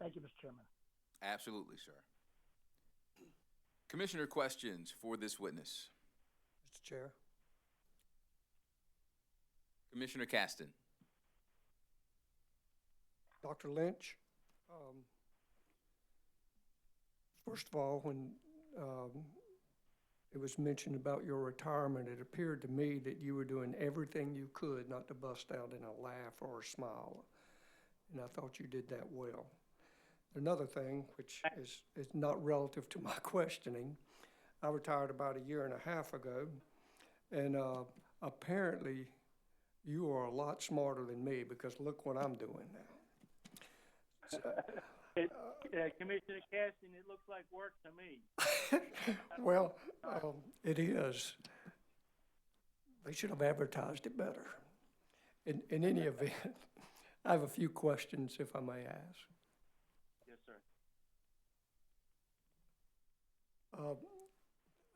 Thank you, Mr. Chairman. Absolutely, sir. Commissioner questions for this witness. Mr. Chair. Commissioner Caston. Dr. Lynch, first of all, when it was mentioned about your retirement, it appeared to me that you were doing everything you could not to bust out in a laugh or a smile. And I thought you did that well. Another thing, which is not relative to my questioning, I retired about 1.5 years ago, and apparently you are a lot smarter than me, because look what I'm doing now. So, Commissioner Caston, it looks like work to me. Well, it is. They should have advertised it better. In any event, I have a few questions, if I may ask. Yes, sir.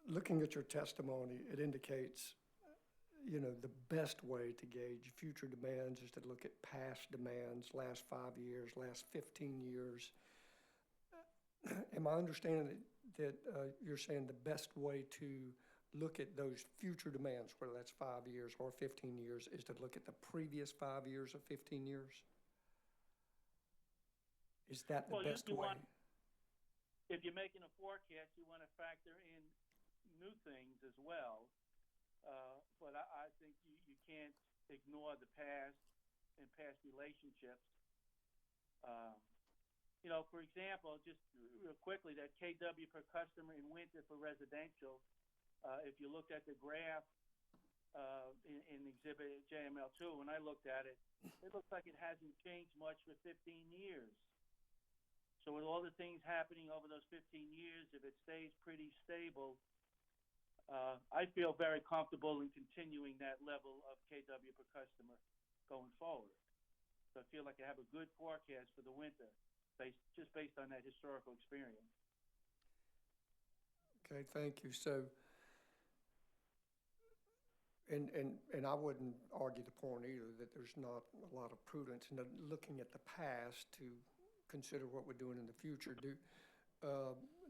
Looking at your testimony, it indicates, the best way to gauge future demands is to look at past demands, last 5 years, last 15 years. Am I understanding that you're saying the best way to look at those future demands, whether that's 5 years or 15 years, is to look at the previous 5 years or 15 years? Is that the best way? If you're making a forecast, you want to factor in new things as well. But I think you can't ignore the past and past relationships. For example, just real quickly, that KW per customer in winter for residential, if you looked at the graph in Exhibit JML2, when I looked at it, it looks like it hasn't changed much for 15 years. So with all the things happening over those 15 years, if it stays pretty stable, I feel very comfortable in continuing that level of KW per customer going forward. So I feel like I have a good forecast for the winter, just based on that historical experience. Okay, thank you. So, and I wouldn't argue the point either that there's not a lot of prudence in looking at the past to consider what we're doing in the future.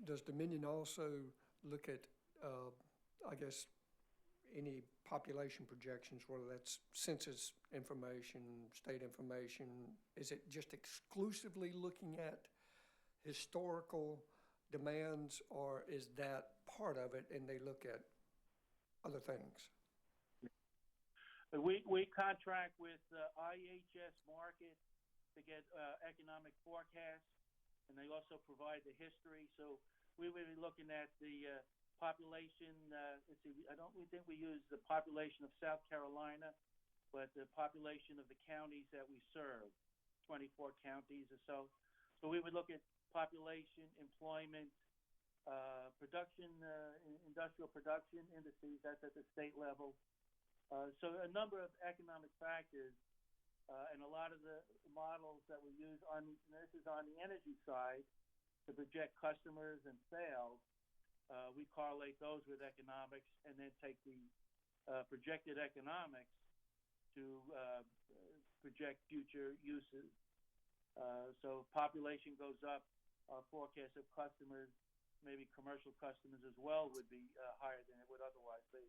Does Dominion also look at, I guess, any population projections, whether that's census information, state information? Is it just exclusively looking at historical demands, or is that part of it and they look at other things? We contract with IHS Market to get economic forecasts, and they also provide the history. So we will be looking at the population. I don't think we use the population of South Carolina, but the population of the counties that we serve, 24 counties or so. So we would look at population, employment, production, industrial production indices. That's at the state level. So a number of economic factors, and a lot of the models that we use this is on the energy side to project customers and sales. We correlate those with economics and then take the projected economics to project future uses. So population goes up, our forecast of customers, maybe commercial customers as well, would be higher than it would otherwise be.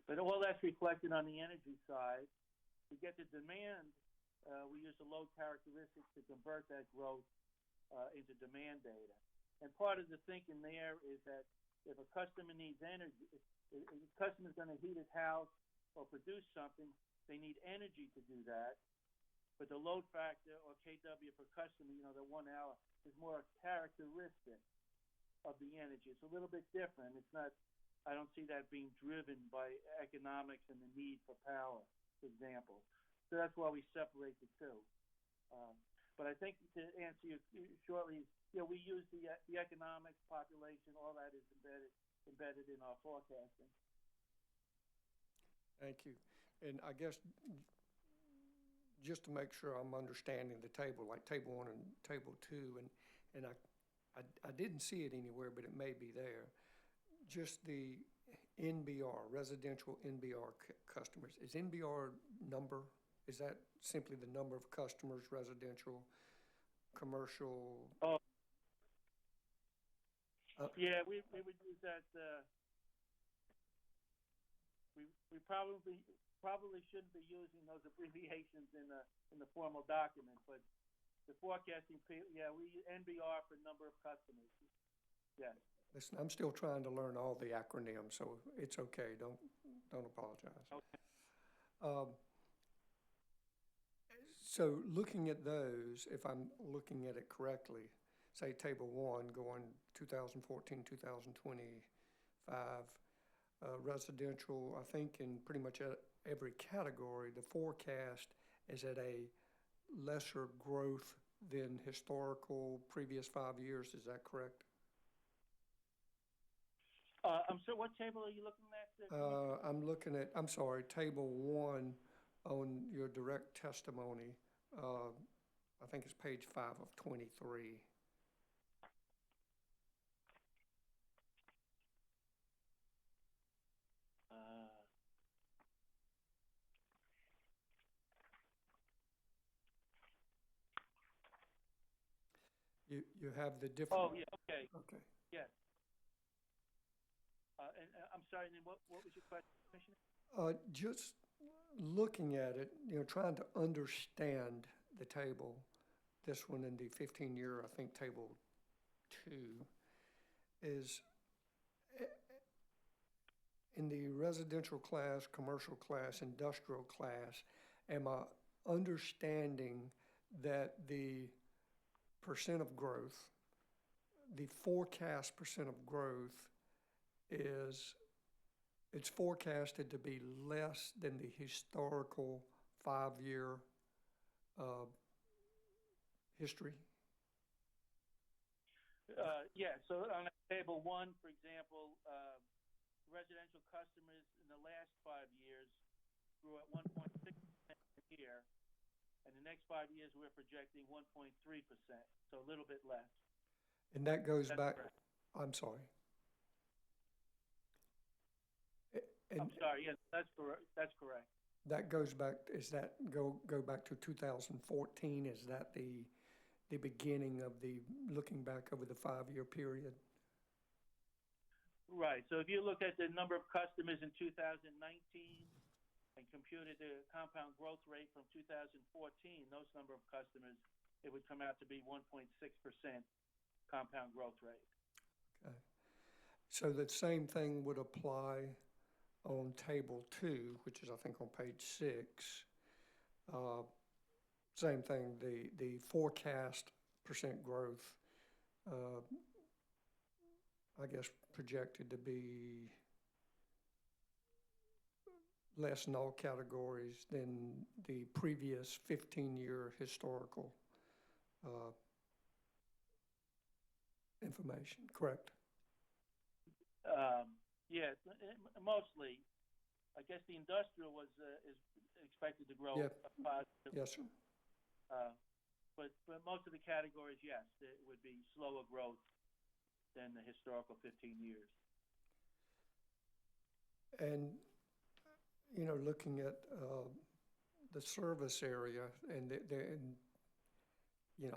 But all that's reflected on the energy side. To get the demand, we use the load characteristics to convert that growth into demand data. And part of the thinking there is that if a customer needs energy, if a customer is going to heat his house or produce something, they need energy to do that. But the load factor, or KW per customer, the 1 hour, is more a characteristic of the energy. It's a little bit different. It's not, I don't see that being driven by economics and the need for power, for example. So that's why we separate the two. But I think to answer you shortly, we use the economics, population, all that is embedded in our forecasting. Thank you. And I guess just to make sure I'm understanding the table, like Table 1 and Table 2, and I didn't see it anywhere, but it may be there. Just the NBR, residential NBR customers. Is NBR number, is that simply the number of customers, residential, commercial? Yeah, we would use that. We probably shouldn't be using those abbreviations in the formal document, but the forecasting, we use NBR for number of customers. Yes. Listen, I'm still trying to learn all the acronyms, so it's okay. Don't apologize. Okay. So looking at those, if I'm looking at it correctly, say Table 1 going 2014, 2025, residential, I think in pretty much every category, the forecast is at a lesser growth than historical previous 5 years. Is that correct? So what table are you looking at? I'm looking at, I'm sorry, Table 1 on your direct testimony. I think it's page 5 of 23. You have the different. Oh, yeah, okay, Okay. yes. And I'm sorry, and then what was your question, Commissioner? Just looking at it, trying to understand the table, this one in the 15-year, I think, table 2, is in the residential class, commercial class, industrial class, am I understanding that the percent of growth, the forecast percent of growth it's forecasted to be less than the historical 5-year history? Yeah, so on table 1, for example, residential customers in the last 5 years grew at 1.6% a year, and the next 5 years we're projecting 1.3%, so a little bit less. And that goes That's back, correct. I'm sorry. I'm sorry, yes, that's correct. That's correct. That goes back, is that go back to 2014? Is that the beginning of the looking back over the 5-year period? Right, so if you look at the number of customers in 2019 and computed the compound growth rate from 2014, those number of customers, it would come out to be 1.6% compound growth rate. Okay. So the same thing would apply on table 2, which is I think on page 6. Same thing, the forecast percent growth, I guess projected to be less in all categories than the previous 15-year historical information, correct? Yes, mostly. I guess the industrial is expected to grow positive. Yes, sir. But most of the categories, yes, it would be slower growth than the historical 15 years. And, looking at the service area, and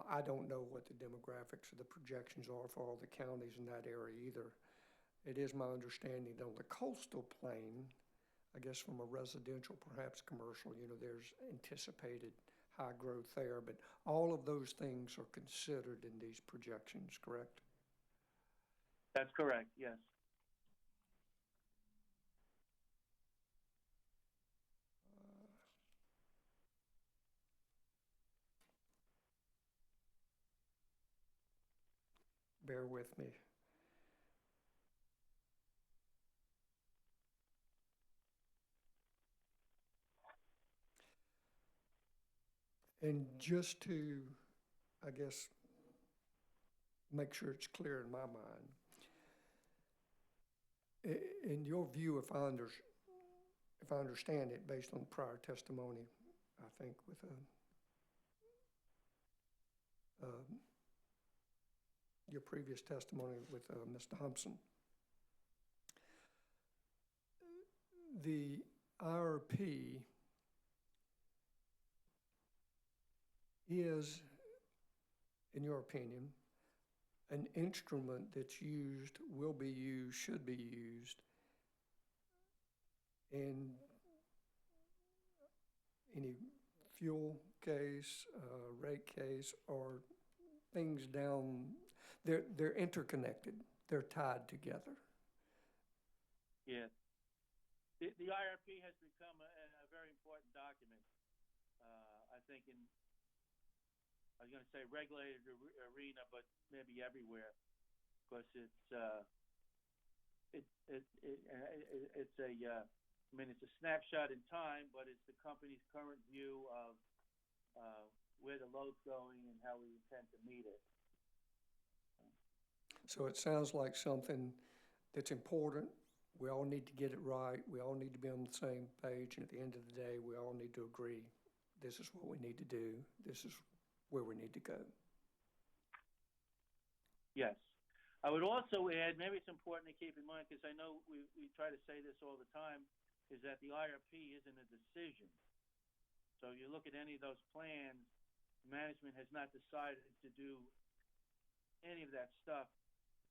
I don't know what the demographics or the projections are for all the counties in that area either. It is my understanding that on the coastal plain, I guess from a residential, perhaps commercial, there's anticipated high growth there, but all of those things are considered in these projections, correct? That's correct, yes. Bear with me. And just to, I guess, make sure it's clear in my mind, in your view, if I understand it based on prior testimony, I think with your previous testimony with Ms. Thompson, the IRP is, in your opinion, an instrument that's used, will be used, should be used in any fuel case, rate case, or things down, they're interconnected, they're tied together. Yeah. The IRP has become a very important document, I think I was going to say regulated arena, but maybe everywhere, because it's a it's a snapshot in time, but it's the company's current view of where the load's going and how we intend to meet it. So it sounds like something that's important. We all need to get it right. We all need to be on the same page. And at the end of the day, we all need to agree, this is what we need to do. This is where we need to go. Yes. I would also add, maybe it's important to keep in mind, because I know we try to say this all the time, is that the IRP isn't a decision. So you look at any of those plans, management has not decided to do any of that stuff.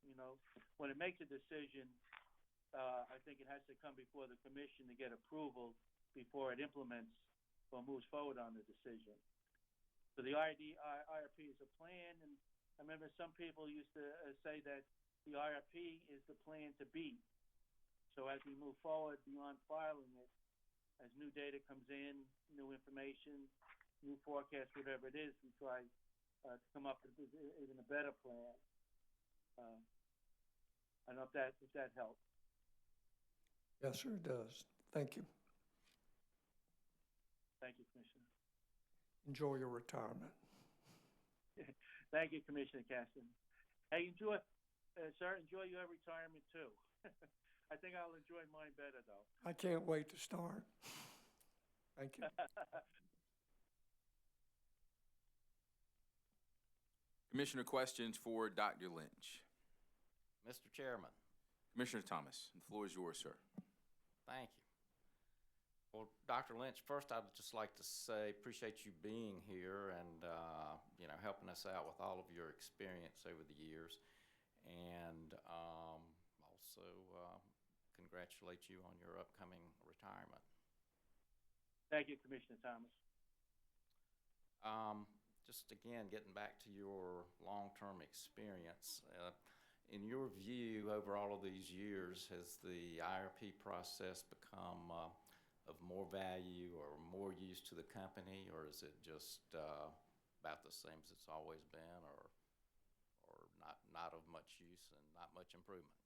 You know, when it makes a decision, I think it has to come before the commission to get approval before it implements or moves forward on the decision. So the IRP is a plan, and I remember some people used to say that the IRP is the plan to beat. So as we move forward beyond filing it, as new data comes in, new information, new forecast, whatever it is, we try to come up with even a better plan. I don't know if that helps. Yes, sir, it does. Thank you. Thank you, Commissioner. Enjoy your retirement. Thank you, Commissioner Caston. Hey, enjoy your retirement too. I think I'll enjoy mine better though. I can't wait to start. Thank you. Commissioner questions for Dr. Lynch. Mr. Chairman. Commissioner Thomas, the floor is yours, sir. Thank you. Well, Dr. Lynch, first I'd just like to say appreciate you being here and helping us out with all of your experience over the years, and also congratulate you on your upcoming retirement. Thank you, Commissioner Thomas. Just again, getting back to your long-term experience, in your view, over all of these years, has the IRP process become of more value or more use to the company, or is it just about the same as it's always been, or not of much use and not much improvement?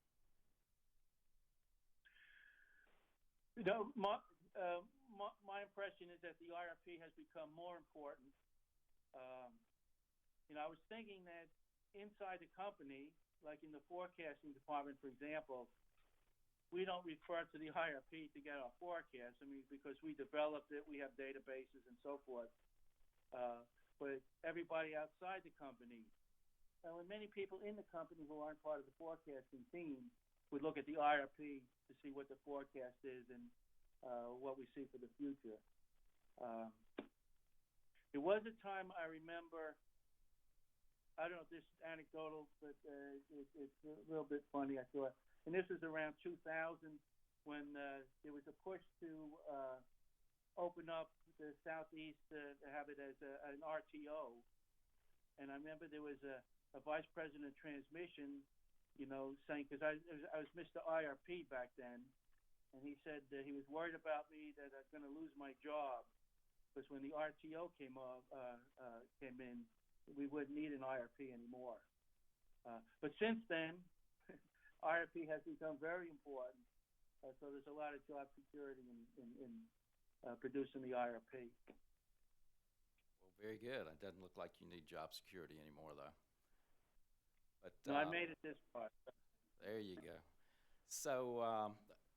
You know, my impression is that the IRP has become more important. I was thinking that inside the company, like in the forecasting department, for example, we don't refer to the IRP to get our forecast. I mean, because we developed it, we have databases and so forth. But everybody outside the company, and many people in the company who aren't part of the forecasting team, would look at the IRP to see what the forecast is and what we see for the future. There was a time I remember, I don't know if this is anecdotal, but it's a little bit funny, I thought. And this was around 2000 when there was a push to open up the Southeast to have it as an RTO. And I remember there was a vice president of transmission, saying, because I was Mr. IRP back then, and he said that he was worried about me that I was going to lose my job, because when the RTO came in, we wouldn't need an IRP anymore. But since then, IRP has become very important, so there's a lot of job security in producing the IRP. Well, very good. It doesn't look like you need job security anymore, though. But no, I made it this far. There you go. So,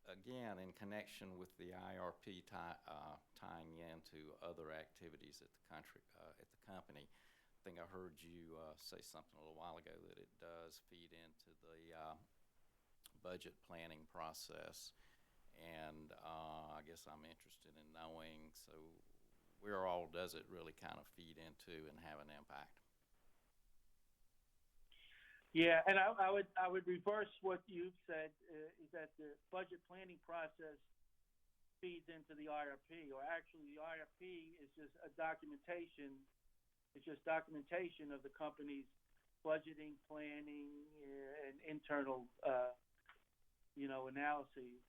again, in connection with the IRP tying into other activities at the company, I think I heard you say something a little while ago that it does feed into the budget planning process, and I guess I'm interested in knowing, so where all does it really kind of feed into and have an impact? Yeah, and I would reverse what you've said, is that the budget planning process feeds into the IRP, or actually the IRP is just a documentation. It's just documentation of the company's budgeting, planning, and internal, analyses.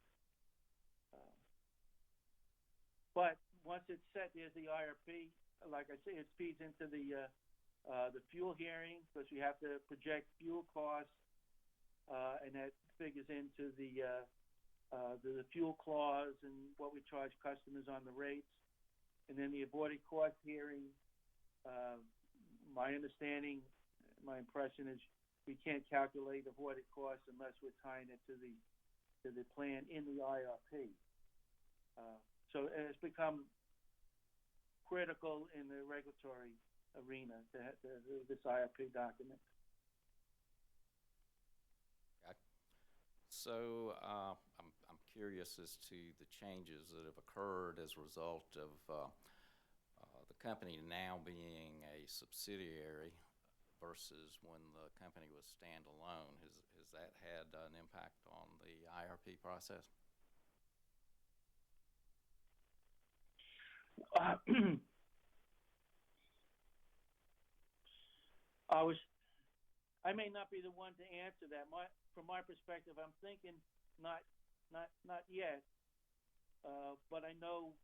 But once it's set, there's the IRP. Like I say, it feeds into the fuel hearing, because we have to project fuel costs, and that figures into the fuel clause and what we charge customers on the rates. And then the avoided cost hearing, my understanding, my impression is we can't calculate avoided costs unless we're tying it to the plan in the IRP. So it's become critical in the regulatory arena, this IRP document. So I'm curious as to the changes that have occurred as a result of the company now being a subsidiary versus when the company was standalone. Has that had an impact on the IRP process? I may not be the one to answer that. From my perspective, I'm thinking not yet. But I know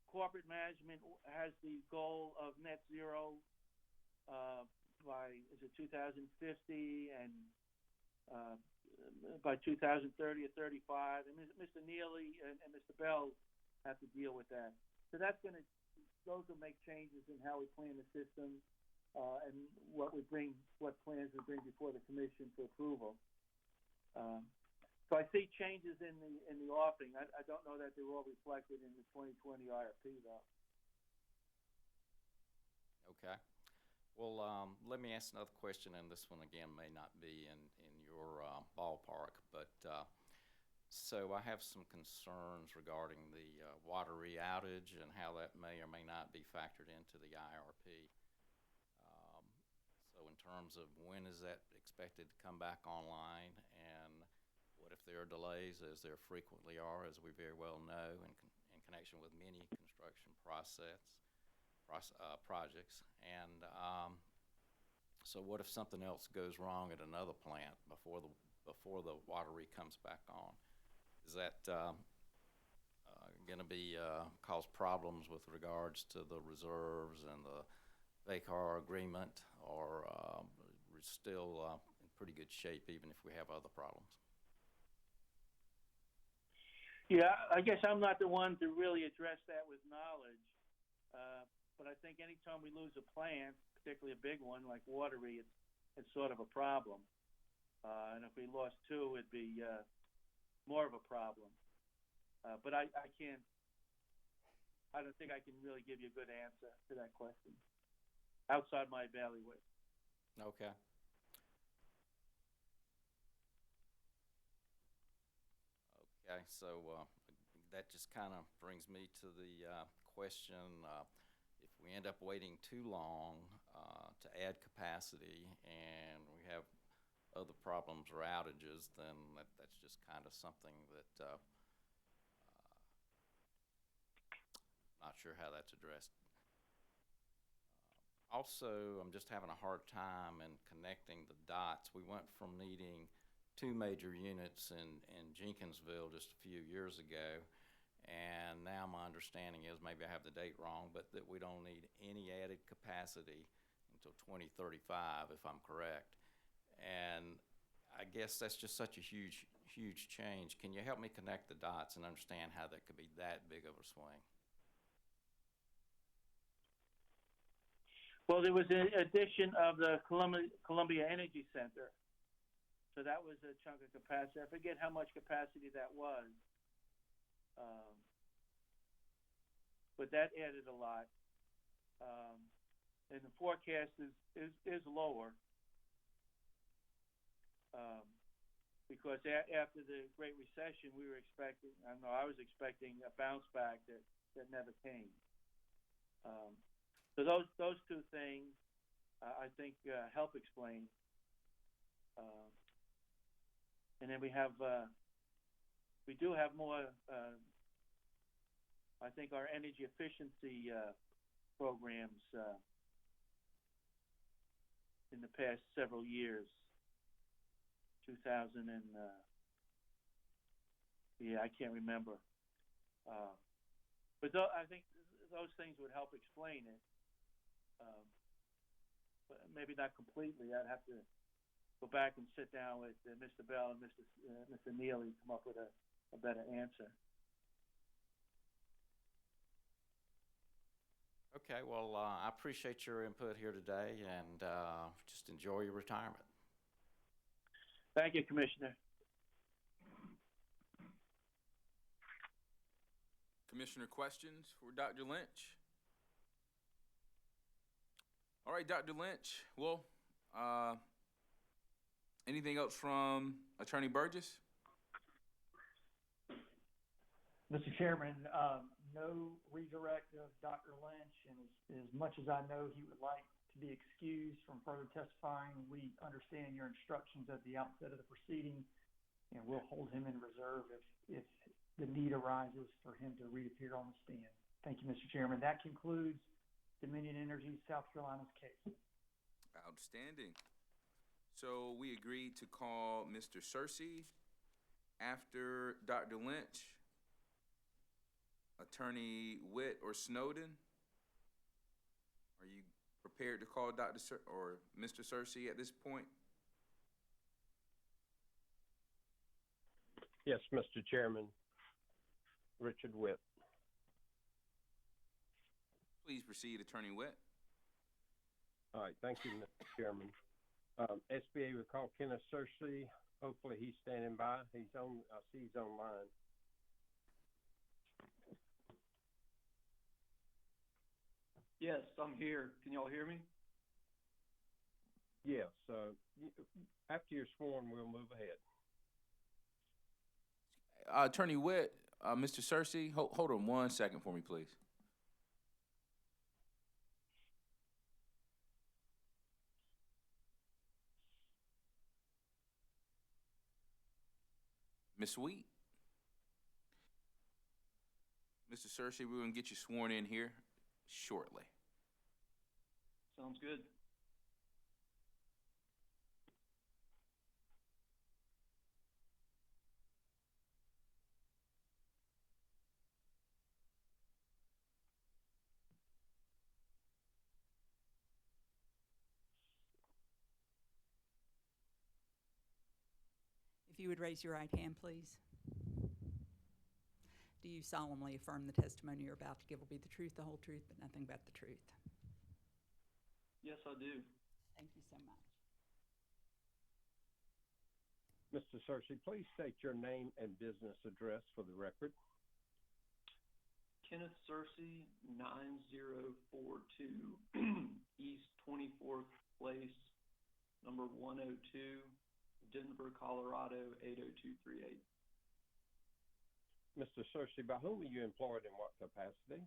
corporate management has the goal of net zero by 2050 and by 2030 or 35. And Mr. Neely and Mr. Bell have to deal with that. So those will make changes in how we plan the system. And what plans we bring before the commission for approval. So I see changes in the offing. I don't know that they're all reflected in the 2020 IRP though. Okay. Well, let me ask another question, and this one again may not be in your ballpark, but so I have some concerns regarding the water outage and how that may or may not be factored into the IRP. So in terms of when is that expected to come back online, and what if there are delays, as there frequently are, as we very well know, in connection with many construction projects. And so what if something else goes wrong at another plant before the watery comes back on? Is that going to be cause problems with regards to the reserves and the VACAR agreement, or we're still in pretty good shape even if we have other problems? Yeah, I guess I'm not the one to really address that with knowledge, but I think anytime we lose a plant, particularly a big one like Watery, it's sort of a problem. And if we lost two, it'd be more of a problem. But I don't think I can really give you a good answer to that question outside my bailiwick. Okay. Okay, so that just kind of brings me to the question, if we end up waiting too long to add capacity and we have other problems or outages, then that's just kind of something that not sure how that's addressed. Also, I'm just having a hard time in connecting the dots. We went from needing 2 major units in Jenkinsville just a few years ago, and now my understanding is, maybe I have the date wrong, but that we don't need any added capacity until 2035, if I'm correct. And I guess that's just such a huge change. Can you help me connect the dots and understand how that could be that big of a swing? Well, there was an addition of the Columbia Energy Center. So that was a chunk of capacity. I forget how much capacity that was. But that added a lot. And the forecast is lower. Because after the Great Recession, I was expecting a bounce back that never came. So those two things, I think, help explain. And then we do have more. I think our energy efficiency programs in the past several years. 2000 and I can't remember. But I think those things would help explain it. But maybe not completely. I'd have to go back and sit down with Mr. Bell and Mr. Neely to come up with a better answer. Okay, well, I appreciate your input here today, and just enjoy your retirement. Thank you, Commissioner. Commissioner questions for Dr. Lynch? All right, Dr. Lynch. Well, anything else from Attorney Burgess? Mr. Chairman, no redirect of Dr. Lynch, and as much as I know he would like to be excused from further testifying, we understand your instructions at the outset of the proceeding, and we'll hold him in reserve if the need arises for him to reappear on the stand. Thank you, Mr. Chairman. That concludes Dominion Energy South Carolina's case. Outstanding. So we agreed to call Mr. Searcy after Dr. Lynch. Attorney Witt or Snowden, are you prepared to call or Mr. Searcy at this point? Yes, Mr. Chairman. Richard Witt. Please proceed, Attorney Witt. All right, thank you, Mr. Chairman. SBA will call Kenneth Searcy. Hopefully he's standing by. I see he's online. Yes, I'm here. Can y'all hear me? Yes. After you're sworn, we'll move ahead. Attorney Witt, Mr. Searcy, hold on 1 second for me, please. Ms. Sweet. Mr. Searcy, we're going to get you sworn in here shortly. Sounds good. If you would raise your right hand, please. Do you solemnly affirm the testimony you're about to give will be the truth, the whole truth, but nothing but the truth? Yes, I do. Thank you so much. Mr. Searcy, please state your name and business address for the record. Kenneth Searcy, 9042 East 24th Place, number 102, Denver, Colorado, 80238. Mr. Searcy, by whom are you employed in what capacity?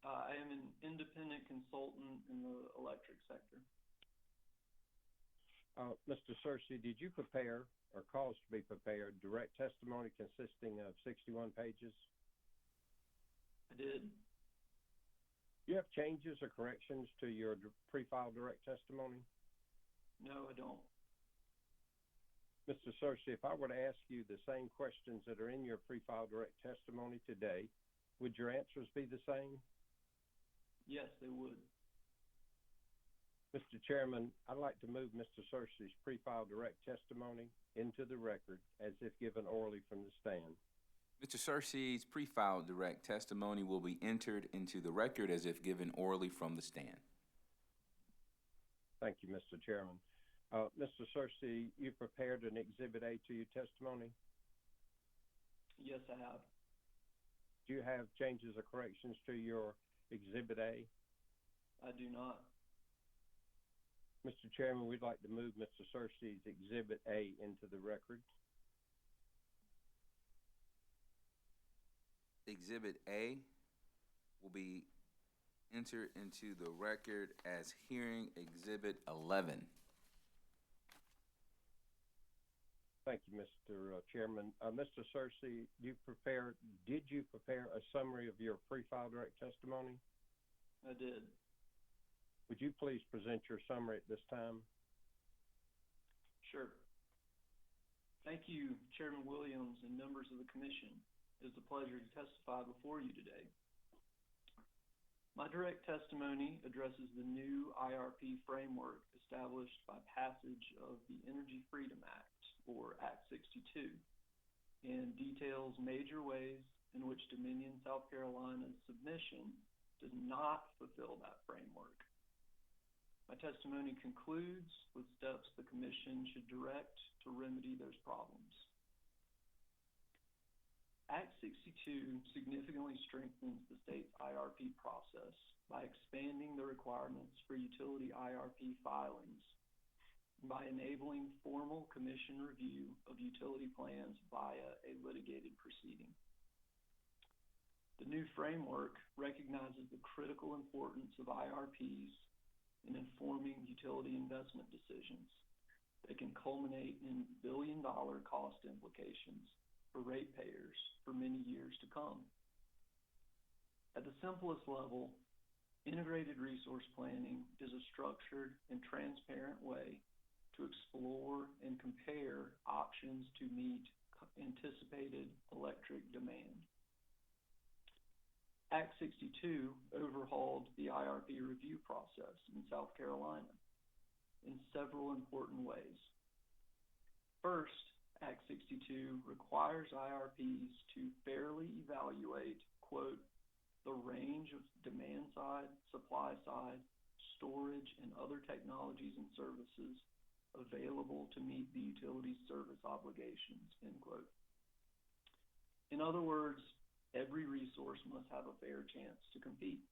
I am an independent consultant in the electric sector. Mr. Searcy, did you prepare or cause to be prepared direct testimony consisting of 61 pages? I did. Do you have changes or corrections to your pre-filed direct testimony? No, I don't. Mr. Searcy, if I were to ask you the same questions that are in your pre-filed direct testimony today, would your answers be the same? Yes, they would. Mr. Chairman, I'd like to move Mr. Searcy's pre-filed direct testimony into the record as if given orally from the stand. Mr. Searcy's pre-filed direct testimony will be entered into the record as if given orally from the stand. Thank you, Mr. Chairman. Mr. Searcy, you prepared an Exhibit A to your testimony? Yes, I have. Do you have changes or corrections to your Exhibit A? I do not. Mr. Chairman, we'd like to move Mr. Searcy's Exhibit A into the record. Exhibit A will be entered into the record as hearing Exhibit 11. Thank you, Mr. Chairman. Mr. Searcy, did you prepare a summary of your pre-filed direct testimony? I did. Would you please present your summary at this time? Sure. Thank you, Chairman Williams and members of the Commission. It is a pleasure to testify before you today. My direct testimony addresses the new IRP framework established by passage of the Energy Freedom Act, or Act 62, and details major ways in which Dominion, South Carolina's submission does not fulfill that framework. My testimony concludes with steps the Commission should direct to remedy those problems. Act 62 significantly strengthens the state's IRP process by expanding the requirements for utility IRP filings, and by enabling formal commission review of utility plans via a litigated proceeding. The new framework recognizes the critical importance of IRPs in informing utility investment decisions that can culminate in billion-dollar cost implications for ratepayers for many years to come. At the simplest level, integrated resource planning is a structured and transparent way to explore and compare options to meet anticipated electric demand. Act 62 overhauled the IRP review process in South Carolina in several important ways. First, Act 62 requires IRPs to fairly evaluate, quote, the range of demand side, supply side, storage, and other technologies and services available to meet the utility's service obligations, end quote. In other words, every resource must have a fair chance to compete.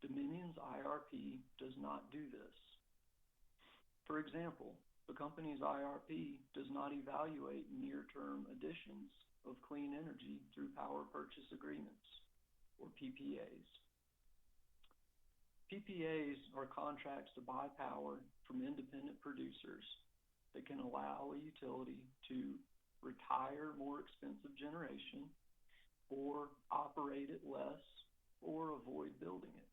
Dominion's IRP does not do this. For example, the company's IRP does not evaluate near-term additions of clean energy through power purchase agreements, or PPAs. PPAs are contracts to buy power from independent producers that can allow a utility to retire more expensive generation or operate it less or avoid building it.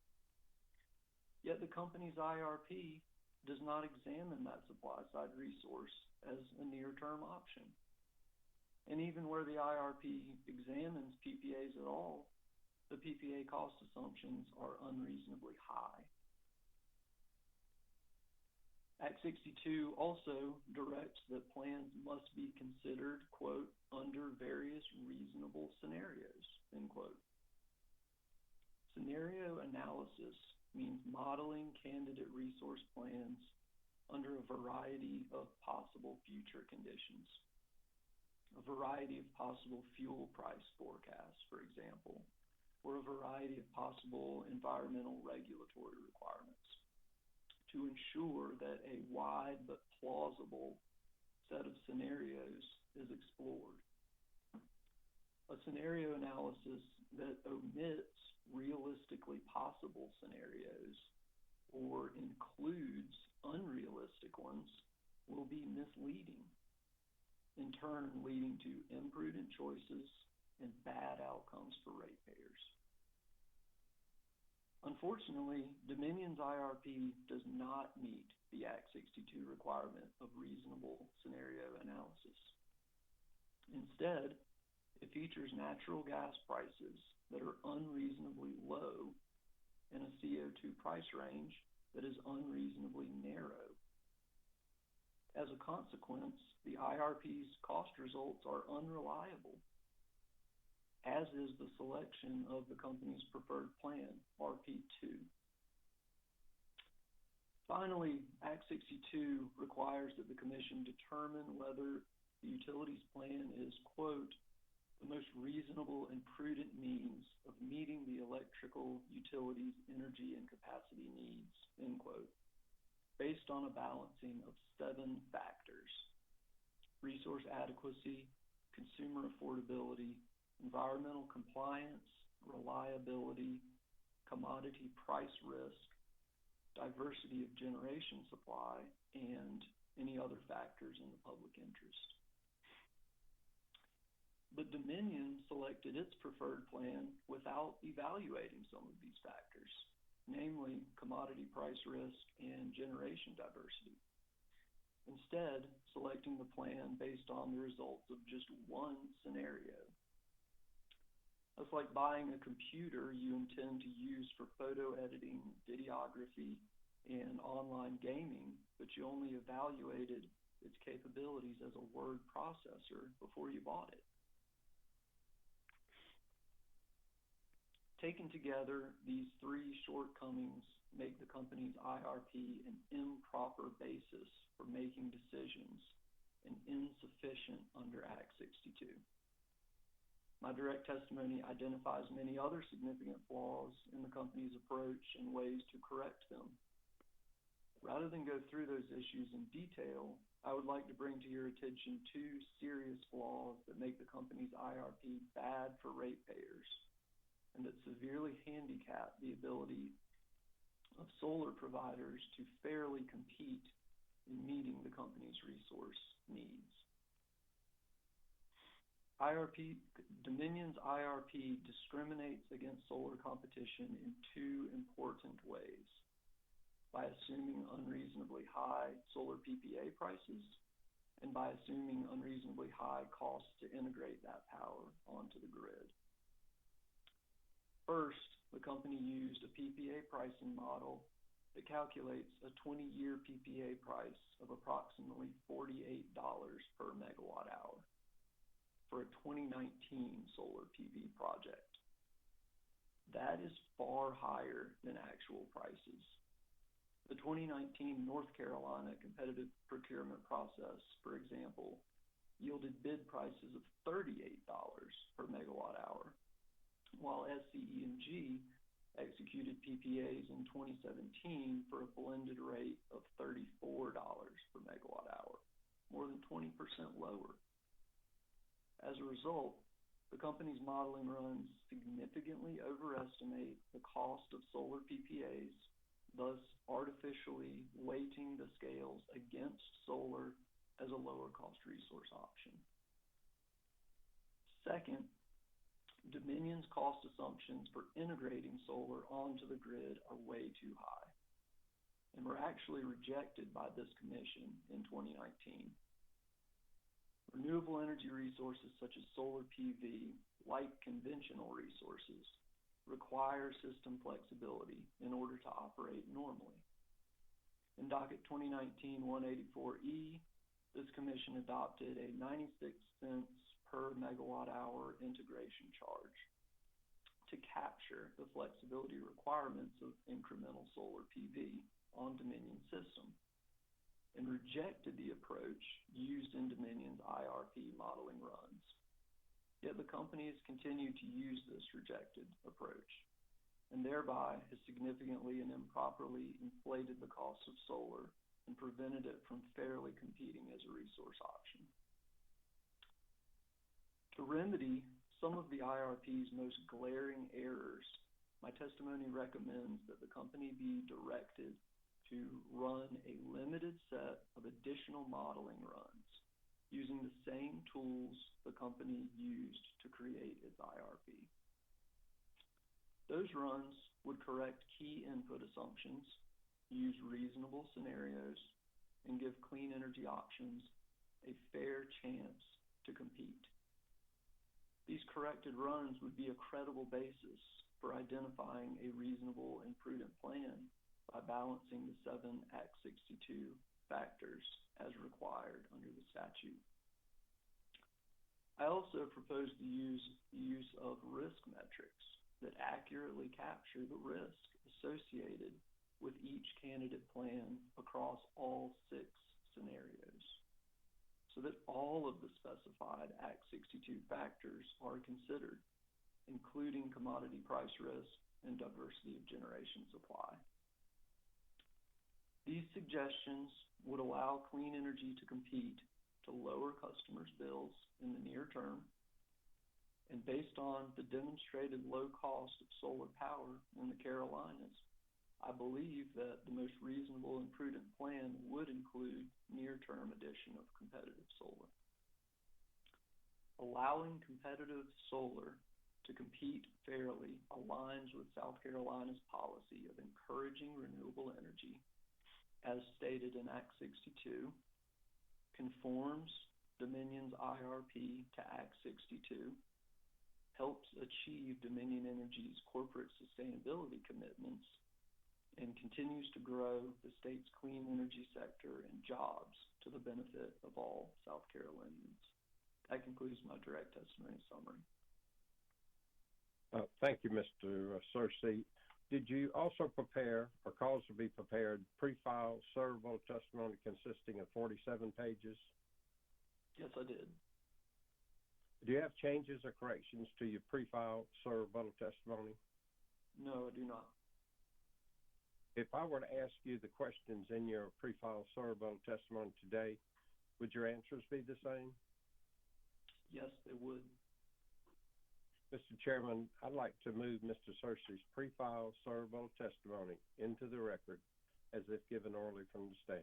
Yet the company's IRP does not examine that supply side resource as a near-term option. And even where the IRP examines PPAs at all, the PPA cost assumptions are unreasonably high. Act 62 also directs that plans must be considered, quote, under various reasonable scenarios, end quote. Scenario analysis means modeling candidate resource plans under a variety of possible future conditions. A variety of possible fuel price forecasts, for example, or a variety of possible environmental regulatory requirements to ensure that a wide but plausible set of scenarios is explored. A scenario analysis that omits realistically possible scenarios or includes unrealistic ones will be misleading, in turn leading to imprudent choices and bad outcomes for ratepayers. Unfortunately, Dominion's IRP does not meet the Act 62 requirement of reasonable scenario analysis. Instead, it features natural gas prices that are unreasonably low and a CO2 price range that is unreasonably narrow. As a consequence, the IRP's cost results are unreliable, as is the selection of the company's preferred plan, RP2. Finally, Act 62 requires that the Commission determine whether the utility's plan is, quote, the most reasonable and prudent means of meeting the electrical utility's energy and capacity needs, end quote, based on a balancing of 7 factors: resource adequacy, consumer affordability, environmental compliance, reliability, commodity price risk, diversity of generation supply, and any other factors in the public interest. But Dominion selected its preferred plan without evaluating some of these factors, namely commodity price risk and generation diversity. Instead, selecting the plan based on the results of just one scenario. That's like buying a computer you intend to use for photo editing, videography, and online gaming, but you only evaluated its capabilities as a word processor before you bought it. Taken together, these 3 shortcomings make the company's IRP an improper basis for making decisions and insufficient under Act 62. My direct testimony identifies many other significant flaws in the company's approach and ways to correct them. Rather than go through those issues in detail, I would like to bring to your attention two serious flaws that make the company's IRP bad for ratepayers and that severely handicap the ability of solar providers to fairly compete in meeting the company's resource needs. Dominion's IRP discriminates against solar competition in two important ways: by assuming unreasonably high solar PPA prices and by assuming unreasonably high costs to integrate that power onto the grid. First, the company used a PPA pricing model that calculates a 20-year PPA price of approximately $48 per megawatt hour for a 2019 solar PV project. That is far higher than actual prices. The 2019 North Carolina competitive procurement process, for example, yielded bid prices of $38 per megawatt hour, while SCE&G executed PPAs in 2017 for a blended rate of $34 per megawatt hour, more than 20% lower. As a result, the company's modeling runs significantly overestimate the cost of solar PPAs, thus artificially weighting the scales against solar as a lower cost resource option. Second, Dominion's cost assumptions for integrating solar onto the grid are way too high and were actually rejected by this commission in 2019. Renewable energy resources such as solar PV, like conventional resources, require system flexibility in order to operate normally. In Docket 2019-184E, this commission adopted a 96 cents per megawatt hour integration charge to capture the flexibility requirements of incremental solar PV on Dominion's system, and rejected the approach used in Dominion's IRP modeling runs. Yet the company has continued to use this rejected approach, and thereby has significantly and improperly inflated the cost of solar and prevented it from fairly competing as a resource option. To remedy some of the IRP's most glaring errors, my testimony recommends that the company be directed to run a limited set of additional modeling runs using the same tools the company used to create its IRP. Those runs would correct key input assumptions, use reasonable scenarios, and give clean energy options a fair chance to compete. These corrected runs would be a credible basis for identifying a reasonable and prudent plan by balancing the 7 Act 62 factors as required under the statute. I also propose the use of risk metrics that accurately capture the risk associated with each candidate plan across all 6 scenarios, so that all of the specified Act 62 factors are considered, including commodity price risk and diversity of generation supply. These suggestions would allow clean energy to compete to lower customers' bills in the near term, and based on the demonstrated low cost of solar power in the Carolinas, I believe that the most reasonable and prudent plan would include near-term addition of competitive solar. Allowing competitive solar to compete fairly aligns with South Carolina's policy of encouraging renewable energy, as stated in Act 62, conforms Dominion's IRP to Act 62, helps achieve Dominion Energy's corporate sustainability commitments, and continues to grow the state's clean energy sector and jobs to the benefit of all South Carolinians. That concludes my direct testimony summary. Thank you, Mr. Searcy. Did you also prepare or cause to be prepared pre-filed servable testimony consisting of 47 pages? Yes, I did. Do you have changes or corrections to your pre-filed sir rebuttal testimony? No, I do not. If I were to ask you the questions in your pre-filed sir rebuttal testimony today, would your answers be the same? Yes, they would. Mr. Chairman, I'd like to move Mr. Searcy's pre-filed sir rebuttal testimony into the record as if given orally from the stand.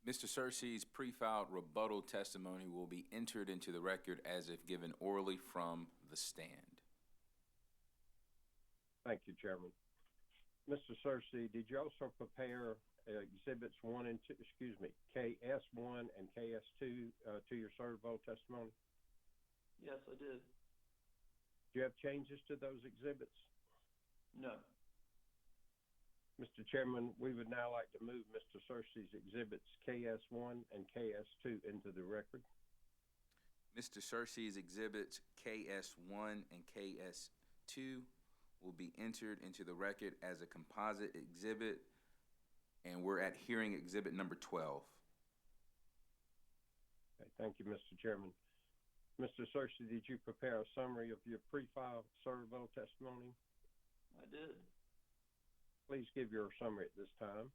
Mr. Searcy's pre-filed rebuttal testimony will be entered into the record as if given orally from the stand. Thank you, Chairman. Mr. Searcy, did you also prepare exhibits KS1 and KS2 to your sir rebuttal testimony? Yes, I did. Do you have changes to those exhibits? No. Mr. Chairman, we would now like to move Mr. Searcy's exhibits KS1 and KS2 into the record. Mr. Searcy's exhibits KS1 and KS2 will be entered into the record as a composite exhibit, and we're at hearing exhibit number 12. Okay, thank you, Mr. Chairman. Mr. Searcy, did you prepare a summary of your pre-filed sir rebuttal testimony? I did. Please give your summary at this time.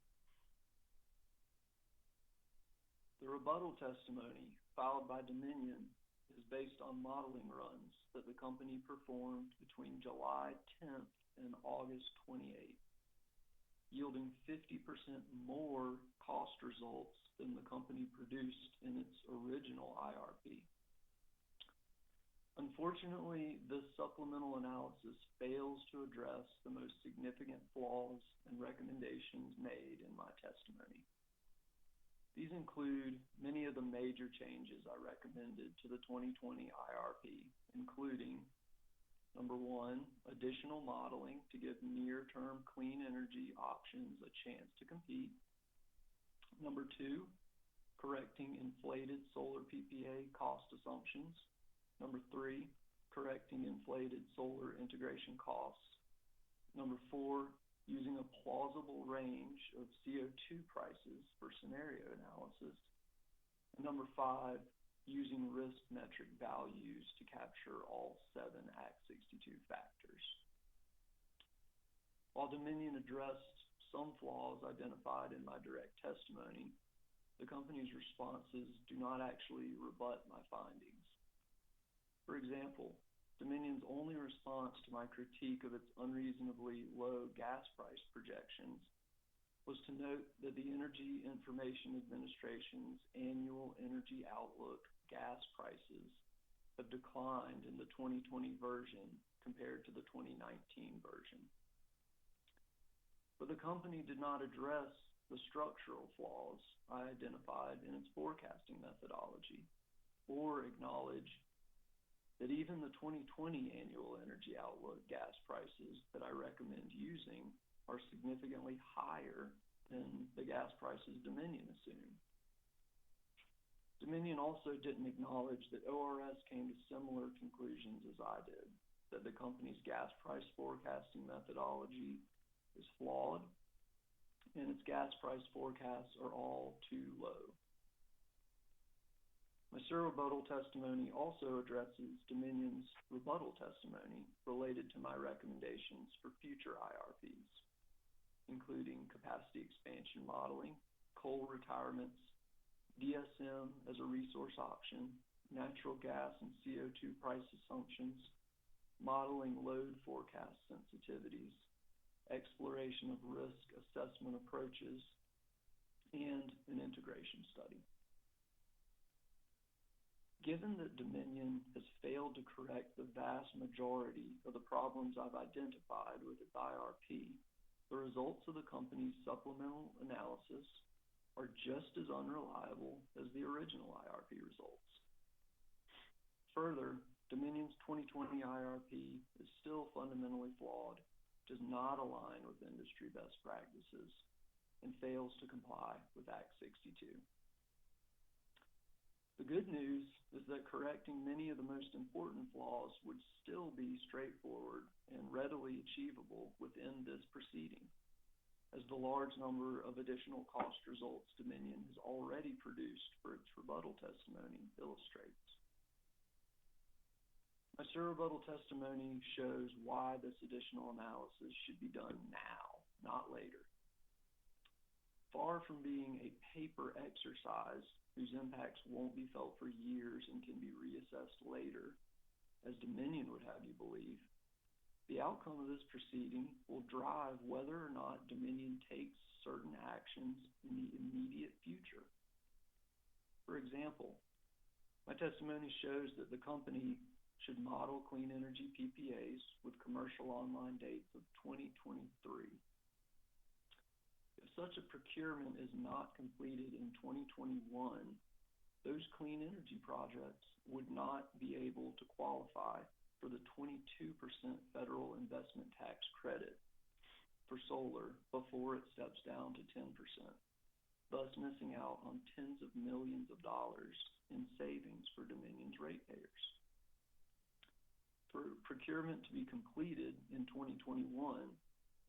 The rebuttal testimony filed by Dominion is based on modeling runs that the company performed between July 10th and August 28th, yielding 50% more cost results than the company produced in its original IRP. Unfortunately, this supplemental analysis fails to address the most significant flaws and recommendations made in my testimony. These include many of the major changes I recommended to the 2020 IRP, including, number one, additional modeling to give near-term clean energy options a chance to compete. Number two, correcting inflated solar PPA cost assumptions. Number three, correcting inflated solar integration costs. Number four, using a plausible range of CO2 prices for scenario analysis. And number five, using risk metric values to capture all 7 Act 62 factors. While Dominion addressed some flaws identified in my direct testimony, the company's responses do not actually rebut my findings. For example, Dominion's only response to my critique of its unreasonably low gas price projections was to note that the Energy Information Administration's annual energy outlook gas prices have declined in the 2020 version compared to the 2019 version. But the company did not address the structural flaws I identified in its forecasting methodology or acknowledge that even the 2020 annual energy outlook gas prices that I recommend using are significantly higher than the gas prices Dominion assumed. Dominion also didn't acknowledge that ORS came to similar conclusions as I did, that the company's gas price forecasting methodology is flawed and its gas price forecasts are all too low. My sir rebuttal testimony also addresses Dominion's rebuttal testimony related to my recommendations for future IRPs, including capacity expansion modeling, coal retirements, DSM as a resource option, natural gas and CO2 price assumptions, modeling load forecast sensitivities, exploration of risk assessment approaches, and an integration study. Given that Dominion has failed to correct the vast majority of the problems I've identified with its IRP, the results of the company's supplemental analysis are just as unreliable as the original IRP results. Further, Dominion's 2020 IRP is still fundamentally flawed, does not align with industry best practices, and fails to comply with Act 62. The good news is that correcting many of the most important flaws would still be straightforward and readily achievable within this proceeding, as the large number of additional cost results Dominion has already produced for its rebuttal testimony illustrates. My rebuttal testimony shows why this additional analysis should be done now, not later. Far from being a paper exercise whose impacts won't be felt for years and can be reassessed later, as Dominion would have you believe, the outcome of this proceeding will drive whether or not Dominion takes certain actions in the immediate future. For example, my testimony shows that the company should model clean energy PPAs with commercial online dates of 2023. If such a procurement is not completed in 2021, those clean energy projects would not be able to qualify for the 22% federal investment tax credit for solar before it steps down to 10%, thus missing out on tens of millions of dollars in savings for Dominion's ratepayers. For procurement to be completed in 2021,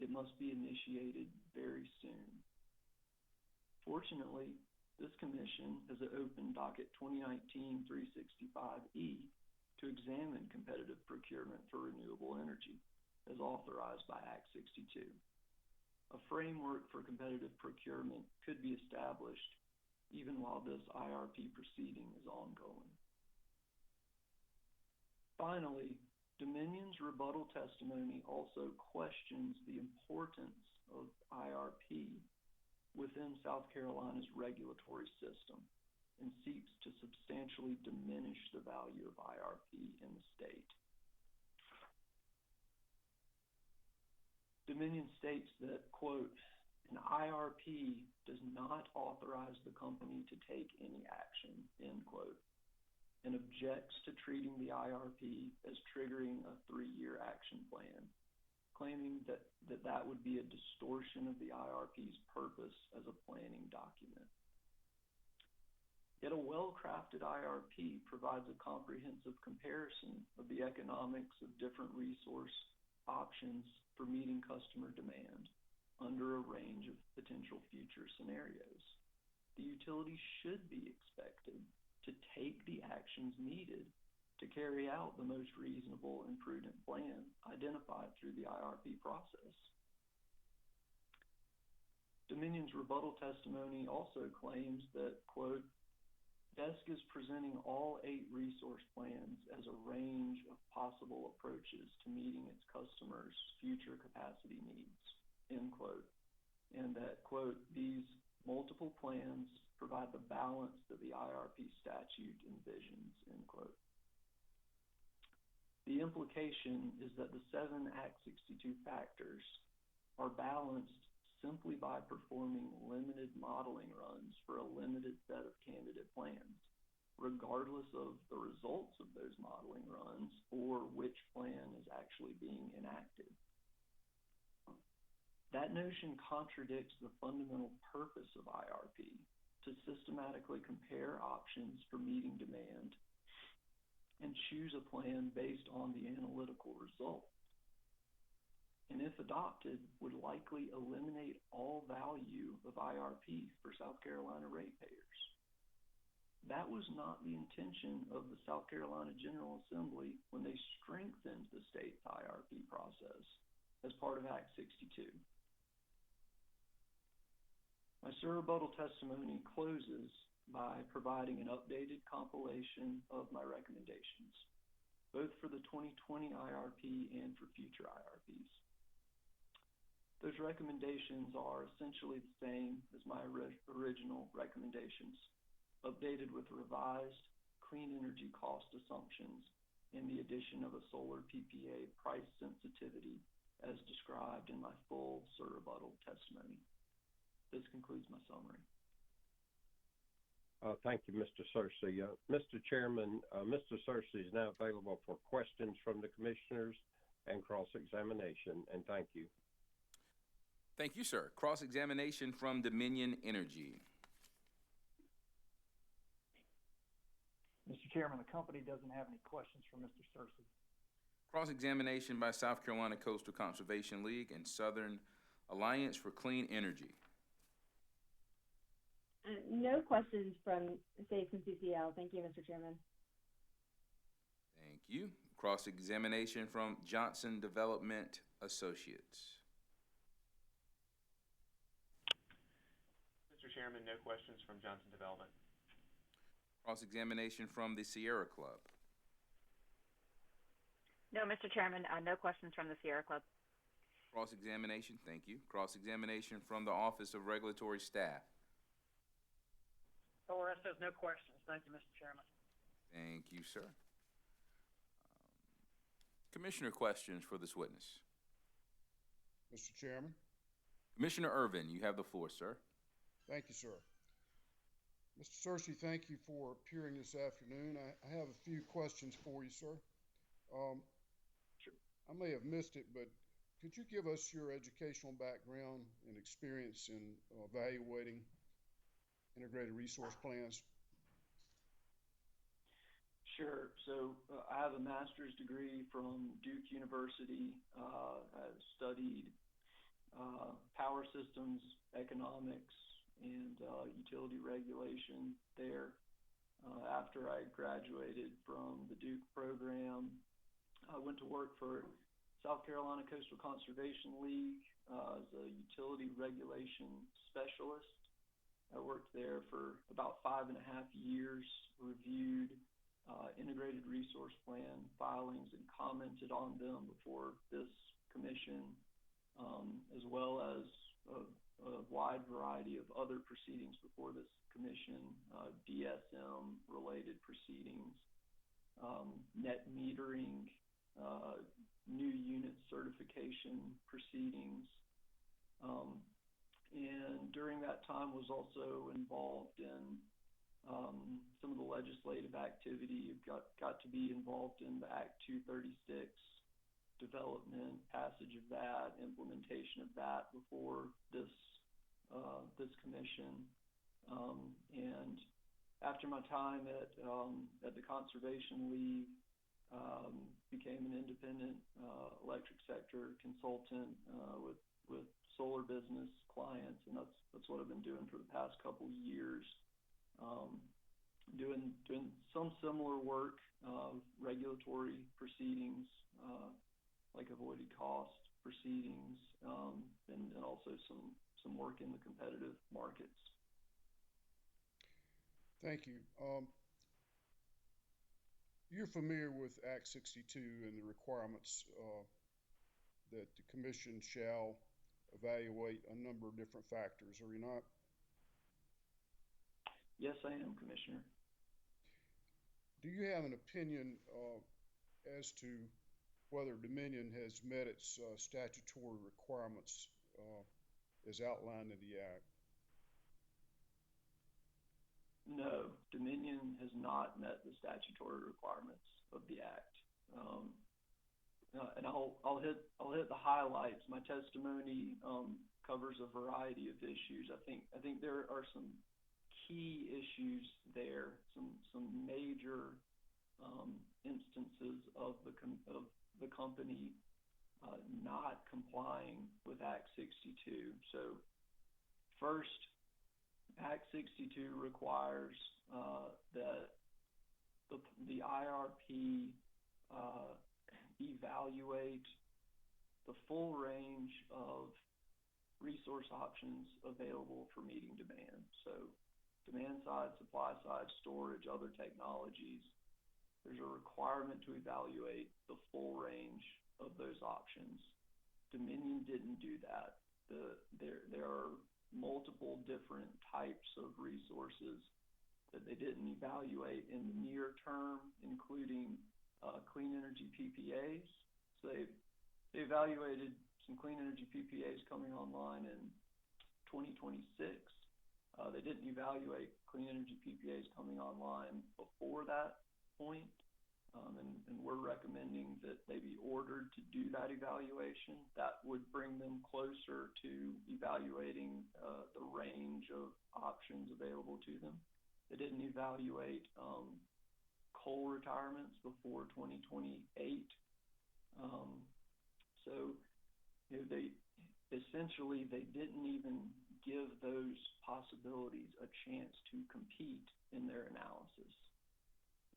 it must be initiated very soon. Fortunately, this commission has opened Docket 2019-365E to examine competitive procurement for renewable energy, as authorized by Act 62. A framework for competitive procurement could be established even while this IRP proceeding is ongoing. Finally, Dominion's rebuttal testimony also questions the importance of IRP within South Carolina's regulatory system and seeks to substantially diminish the value of IRP in the state. Dominion states that, quote, an IRP does not authorize the company to take any action, end quote, and objects to treating the IRP as triggering a 3-year action plan, claiming that would be a distortion of the IRP's purpose as a planning document. Yet a well-crafted IRP provides a comprehensive comparison of the economics of different resource options for meeting customer demand under a range of potential future scenarios. The utility should be expected to take the actions needed to carry out the most reasonable and prudent plan identified through the IRP process. Dominion's rebuttal testimony also claims that, quote, DESC is presenting all 8 resource plans as a range of possible approaches to meeting its customers' future capacity needs, end quote, and that, quote, these multiple plans provide the balance that the IRP statute envisions, end quote. The implication is that the 7 Act 62 factors are balanced simply by performing limited modeling runs for a limited set of candidate plans, regardless of the results of those modeling runs or which plan is actually being enacted. That notion contradicts the fundamental purpose of IRP, to systematically compare options for meeting demand and choose a plan based on the analytical result. And if adopted, would likely eliminate all value of IRP for South Carolina ratepayers. That was not the intention of the South Carolina General Assembly when they strengthened the state's IRP process as part of Act 62. My rebuttal testimony closes by providing an updated compilation of my recommendations, both for the 2020 IRP and for future IRPs. Those recommendations are essentially the same as my original recommendations, updated with revised clean energy cost assumptions and the addition of a solar PPA price sensitivity as described in my full rebuttal testimony. This concludes my summary. Thank you, Mr. Searcy. Mr. Chairman, Mr. Searcy is now available for questions from the commissioners and cross-examination, and thank you. Thank you, sir. Cross-examination from Dominion Energy. Mr. Chairman, the company doesn't have any questions for Mr. Searcy. Cross-examination by South Carolina Coastal Conservation League and Southern Alliance for Clean Energy. No questions from SAFE and CCL. Thank you, Mr. Chairman. Thank you. Cross-examination from Johnson Development Associates. Mr. Chairman, no questions from Johnson Development. Cross-examination from the Sierra Club. No, Mr. Chairman, no questions from the Sierra Club. Cross-examination, thank you. Cross-examination from the Office of Regulatory Staff. ORS has no questions. Thank you, Mr. Chairman. Thank you, sir. Commissioner questions for this witness. Mr. Chairman. Commissioner Irvin, you have the floor, sir. Thank you, sir. Mr. Searcy, thank you for appearing this afternoon. I have a few questions for you, sir. I may have missed it, but could you give us your educational background and experience in evaluating integrated resource plans? Sure. So I have a master's degree from Duke University. I studied power systems, economics, and utility regulation there. After I graduated from the Duke program, I went to work for South Carolina Coastal Conservation League as a utility regulation specialist. I worked there for about 5.5 years, reviewed integrated resource plan filings and commented on them before this commission, as well as a wide variety of other proceedings before this commission, DSM related proceedings, net metering, new unit certification proceedings. And during that time was also involved in some of the legislative activity. Got to be involved in the Act 236 development, passage of that, implementation of that before this commission. And after my time at the Conservation League, became an independent electric sector consultant with solar business clients, and that's what I've been doing for the past couple years. Doing some similar work, regulatory proceedings, like avoided cost proceedings, and also some work in the competitive markets. Thank you. You're familiar with Act 62 and the requirements that the commission shall evaluate a number of different factors, are you not? Yes, I am, Commissioner. Do you have an opinion as to whether Dominion has met its statutory requirements as outlined in the Act? No, Dominion has not met the statutory requirements of the Act. And I'll hit the highlights. My testimony covers a variety of issues. I think there are some key issues there, some major instances of the company not complying with Act 62. So first, Act 62 requires that the IRP evaluate the full range of resource options available for meeting demand. So demand side, supply side, storage, other technologies. There's a requirement to evaluate the full range of those options. Dominion didn't do that. There are multiple different types of resources that they didn't evaluate in the near term, including clean energy PPAs. So they evaluated some clean energy PPAs coming online in 2026. They didn't evaluate clean energy PPAs coming online before that point. And we're recommending that they be ordered to do that evaluation. That would bring them closer to evaluating the range of options available to them. They didn't evaluate coal retirements before 2028. So they didn't even give those possibilities a chance to compete in their analysis.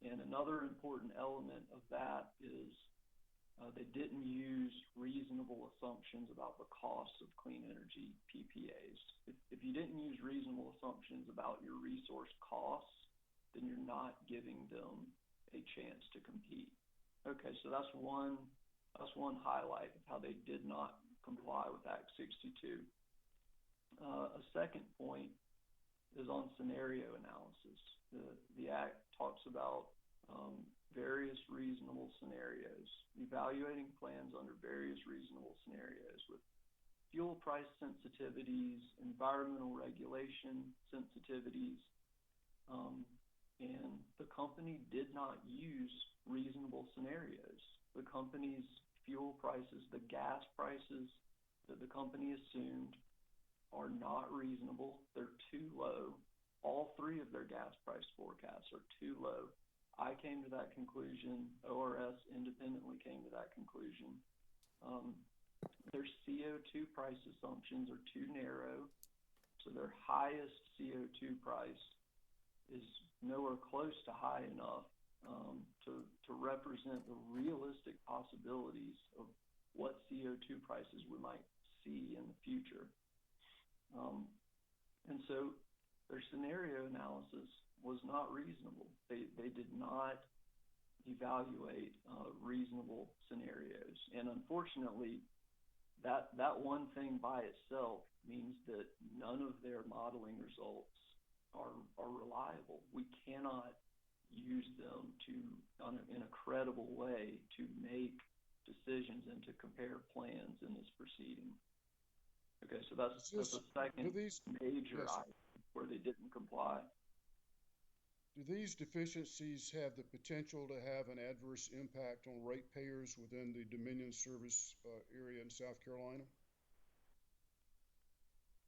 And another important element of that is they didn't use reasonable assumptions about the costs of clean energy PPAs. If you didn't use reasonable assumptions about your resource costs, then you're not giving them a chance to compete. Okay, so that's one highlight of how they did not comply with Act 62. A second point is on scenario analysis. The Act talks about various reasonable scenarios, evaluating plans under various reasonable scenarios with fuel price sensitivities, environmental regulation sensitivities, and the company did not use reasonable scenarios. The company's fuel prices, the gas prices that the company assumed are not reasonable. They're too low. All three of their gas price forecasts are too low. I came to that conclusion. ORS independently came to that conclusion. Their CO2 price assumptions are too narrow, so their highest CO2 price is nowhere close to high enough to represent the realistic possibilities of what CO2 prices we might see in the future. And so their scenario analysis was not reasonable. They did not evaluate reasonable scenarios. And unfortunately, that one thing by itself means that none of their modeling results are reliable. We cannot use them in a credible way to make decisions and to compare plans in this proceeding. Okay, so that's the second major item where they didn't comply. Do these deficiencies have the potential to have an adverse impact on ratepayers within the Dominion service area in South Carolina?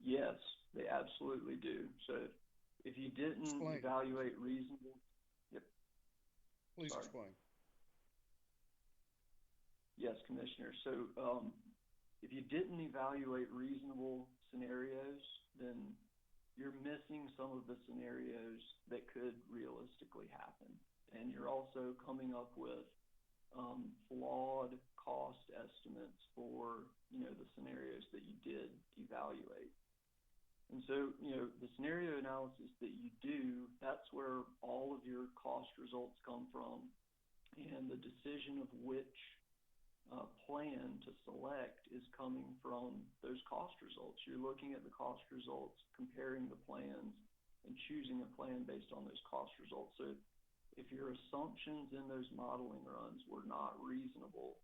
Yes, they absolutely do. So if you didn't evaluate reasonable... Yep. Please explain. Yes, Commissioner. So if you didn't evaluate reasonable scenarios, then you're missing some of the scenarios that could realistically happen. And you're also coming up with flawed cost estimates for, the scenarios that you did evaluate. And so, the scenario analysis that you do, that's where all of your cost results come from. And the decision of which plan to select is coming from those cost results. You're looking at the cost results, comparing the plans, and choosing a plan based on those cost results. So if your assumptions in those modeling runs were not reasonable,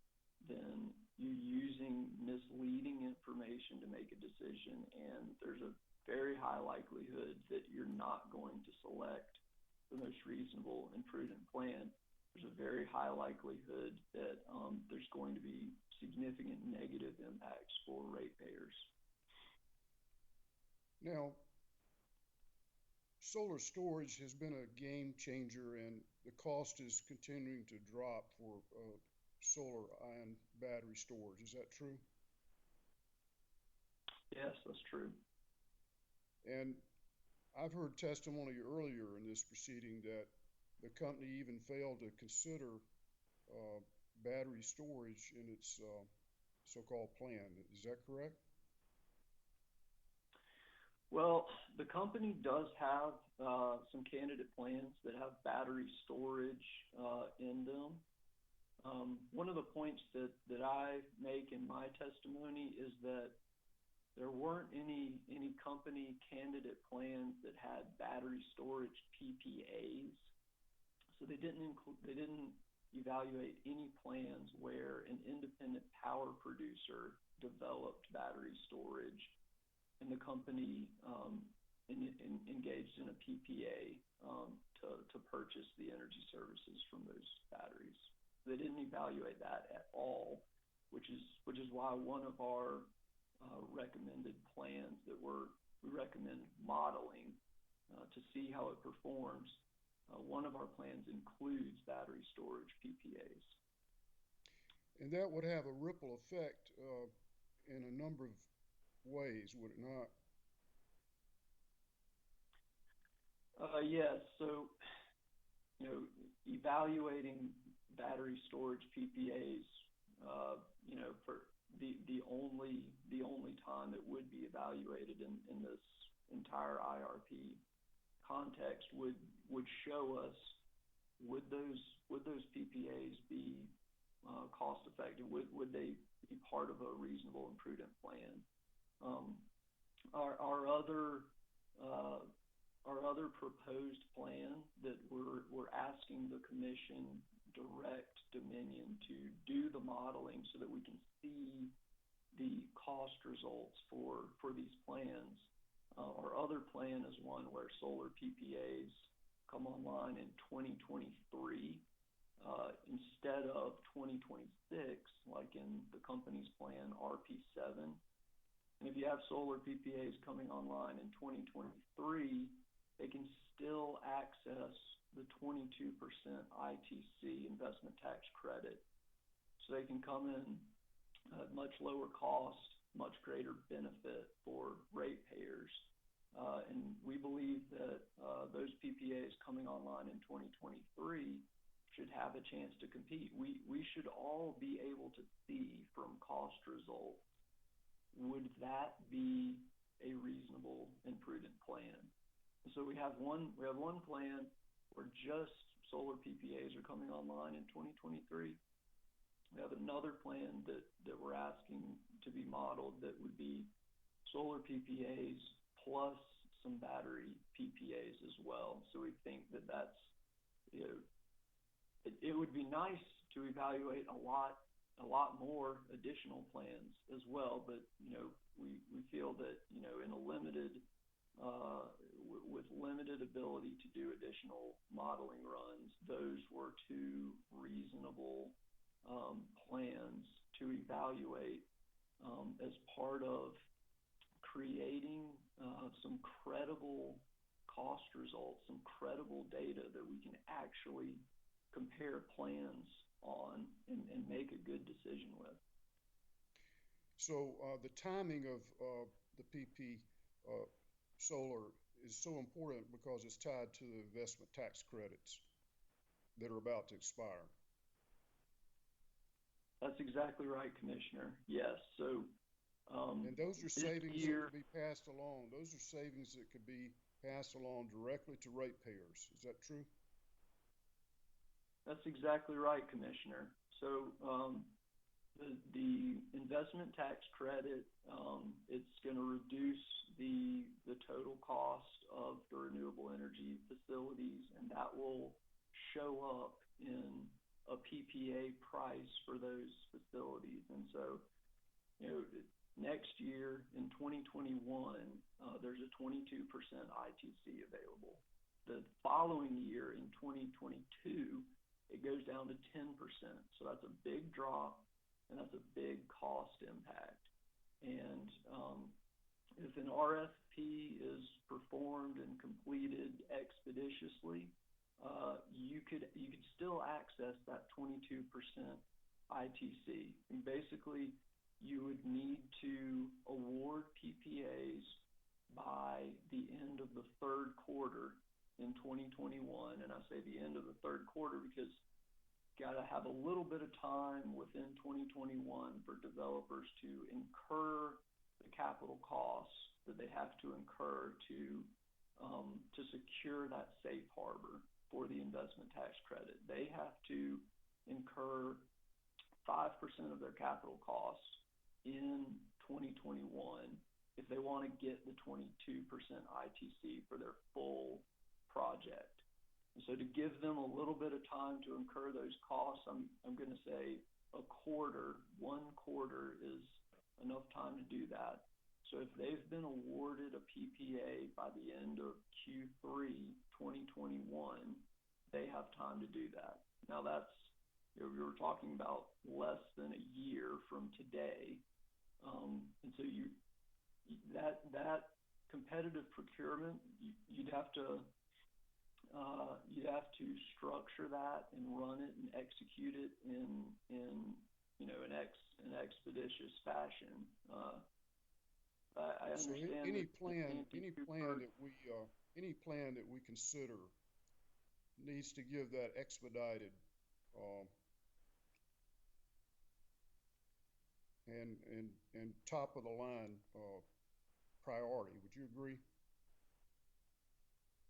then you're using misleading information to make a decision, and there's a very high likelihood that you're not going to select the most reasonable and prudent plan. There's a very high likelihood that there's going to be significant negative impacts for ratepayers. Now, solar storage has been a game changer, and the cost is continuing to drop for solar ion battery storage. Is that true? Yes, that's true. And I've heard testimony earlier in this proceeding that the company even failed to consider battery storage in its so-called plan. Is that correct? Well, the company does have some candidate plans that have battery storage in them. One of the points that I make in my testimony is that there weren't any company candidate plans that had battery storage PPAs. So they didn't evaluate any plans where an independent power producer developed battery storage, and the company engaged in a PPA to purchase the energy services from those batteries. They didn't evaluate that at all, which is why one of our recommended plans that we recommend modeling to see how it performs. One of our plans includes battery storage PPAs. And that would have a ripple effect in a number of ways, would it not? Yes. So, evaluating battery storage PPAs, for the only time it would be evaluated in this entire IRP context would show us, would those PPAs be cost effective? Would they be part of a reasonable and prudent plan? Our other proposed plan that we're asking the commission direct dominion to do the modeling so that we can see the cost results for these plans. Our other plan is one where solar PPAs come online in 2023 instead of 2026, like in the company's plan RP7. And if you have solar PPAs coming online in 2023, they can still access the 22% ITC investment tax credit. So they can come in at much lower cost, much greater benefit for ratepayers. And we believe that those PPAs coming online in 2023 should have a chance to compete. We should all be able to see from cost results, would that be a reasonable and prudent plan? So we have one plan where just solar PPAs are coming online in 2023. We have another plan that we're asking to be modeled that would be solar PPAs plus some battery PPAs as well. So we think that that's, it would be nice to evaluate a lot more additional plans as well, but we feel that in a limited with limited ability to do additional modeling runs, those were two reasonable plans to evaluate as part of creating some credible cost results, some credible data that we can actually compare plans on and make a good decision with. So the timing of the PP solar is so important because it's tied to the investment tax credits that are about to expire. That's exactly right, Commissioner. Yes. So and those are savings that could be passed along. Those are savings that could be passed along directly to ratepayers. Is that true? That's exactly right, Commissioner. So the investment tax credit, it's going to reduce the total cost of the renewable energy facilities, and that will show up in a PPA price for those facilities. And so, next year in 2021, there's a 22% ITC available. The following year in 2022, it goes down to 10%. So that's a big drop, and that's a big cost impact. And if an RFP is performed and completed expeditiously, you could still access that 22% ITC. And basically, you would need to award PPAs by the end of the third quarter in 2021. And I say the end of the third quarter because got to have a little bit of time within 2021 for developers to incur the capital costs that they have to incur to secure that safe harbor for the investment tax credit. They have to incur 5% of their capital costs in 2021 if they want to get the 22% ITC for their full project. And so to give them a little bit of time to incur those costs, I'm going to say one quarter is enough time to do that. So if they've been awarded a PPA by the end of Q3 2021, they have time to do that. Now that's, we were talking about less than a year from today. And so that competitive procurement, you'd have to structure that and run it and execute it in an expeditious fashion. I understand. So any plan that we consider needs to give that expedited, and top of the line, priority. Would you agree?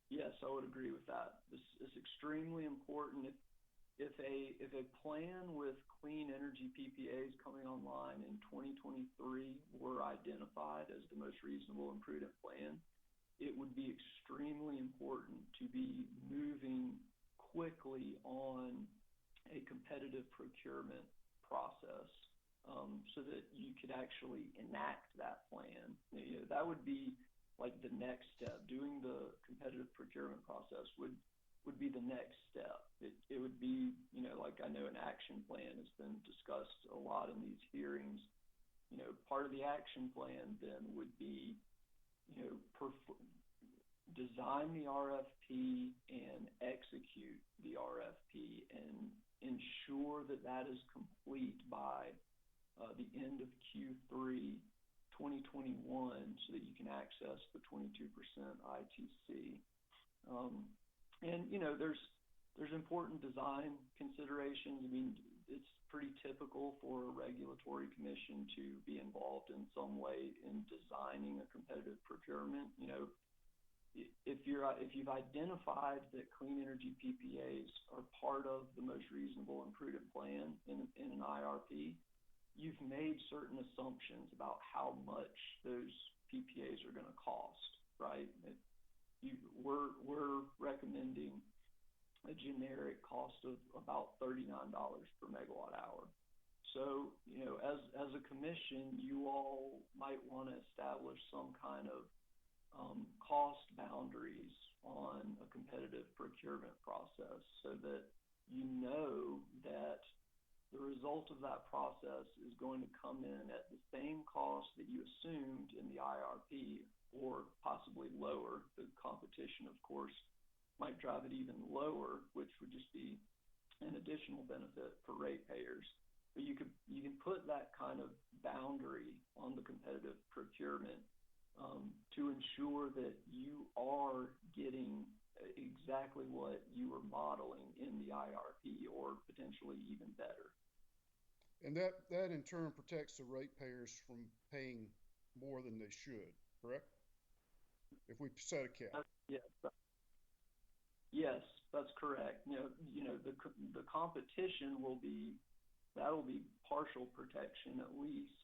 Yes, I would agree with that. This is extremely important. If a plan with clean energy PPAs coming online in 2023 were identified as the most reasonable and prudent plan, it would be extremely important to be moving quickly on a competitive procurement process, so that you could actually enact that plan. You know, that would be like the next step. Doing the competitive procurement process would be the next step. It would be, you know, like I know an action plan has been discussed a lot in these hearings. You know, part of the action plan then would be, you know, design the RFP and execute the RFP and ensure that that is complete by the end of Q3 2021 so that you can access the 22% ITC. And, you know, there's important design considerations. I mean, it's pretty typical for a regulatory commission to be involved in some way in designing a competitive procurement. You know, if you've identified that clean energy PPAs are part of the most reasonable and prudent plan in an IRP, you've made certain assumptions about how much those PPAs are going to cost, right? We're recommending a generic cost of about $39 per megawatt hour. So, you know, as a commission, you all might want to establish some kind of cost boundaries on a competitive procurement process so that you know that the result of that process is going to come in at the same cost that you assumed in the IRP or possibly lower. The competition, of course, might drive it even lower, which would just be an additional benefit for ratepayers. But you can put that kind of boundary on the competitive procurement to ensure that you are getting exactly what you were modeling in the IRP or potentially even better. And that in turn protects the ratepayers from paying more than they should, correct? If we set a cap. Yes, that's correct. You know, the competition will be partial protection at least.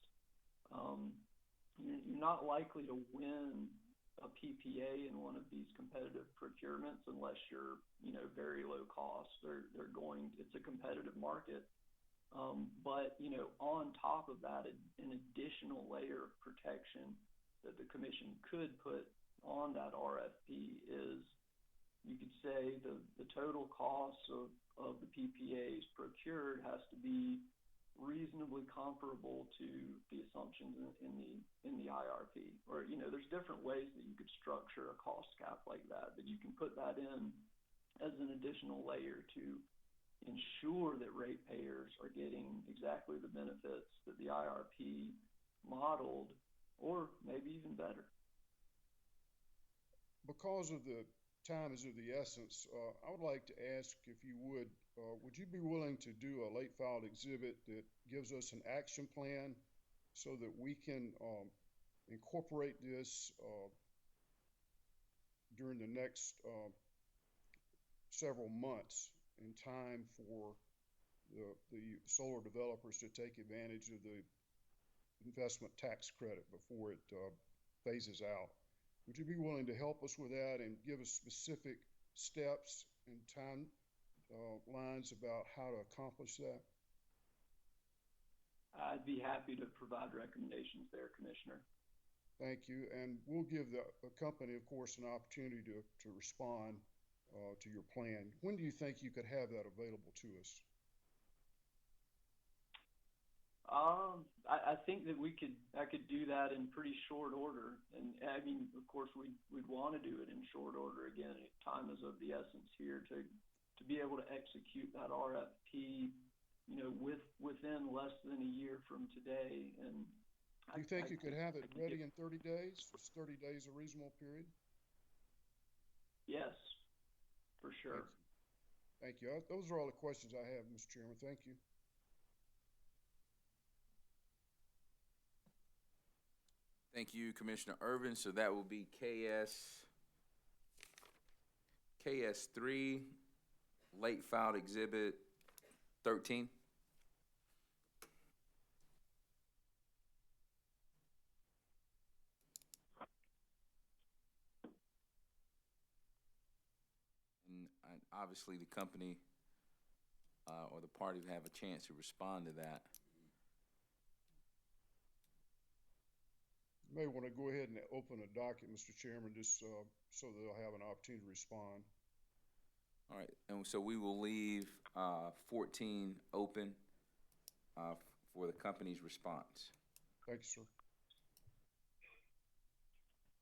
You're not likely to win a PPA in one of these competitive procurements unless you're, you know, very low cost. It's a competitive market. But, you know, on top of that, an additional layer of protection that the commission could put on that RFP is, you could say the total cost of the PPAs procured has to be reasonably comparable to the assumptions in the IRP. Or, you know, there's different ways that you could structure a cost cap like that you can put that in as an additional layer to ensure that ratepayers are getting exactly the benefits that the IRP modeled, or maybe even better. Because of the time is of the essence, I would like to ask if you would you be willing to do a late filed exhibit that gives us an action plan so that we can incorporate this during the next several months in time for the solar developers to take advantage of the investment tax credit before it phases out? Would you be willing to help us with that and give us specific steps and timelines about how to accomplish that? I'd be happy to provide recommendations there, Commissioner. Thank you. And we'll give the company, of course, an opportunity to respond to your plan. When do you think you could have that available to us? I think that I could do that in pretty short order. And I mean, of course, we'd want to do it in short order. Again, time is of the essence here to be able to execute that RFP, you know, within less than a year from today. And do you think you could have it ready in 30 days? Is 30 days a reasonable period? Yes, for sure. Thank you. Those are all the questions I have, Mr. Chairman. Thank you. Thank you, Commissioner Irvin. So that will be KS3, late filed exhibit 13. And obviously the company or the party have a chance to respond to that. You may want to go ahead and open a docket, Mr. Chairman, just so they'll have an opportunity to respond. All right, and so we will leave 14 open for the company's response. Thank you, sir.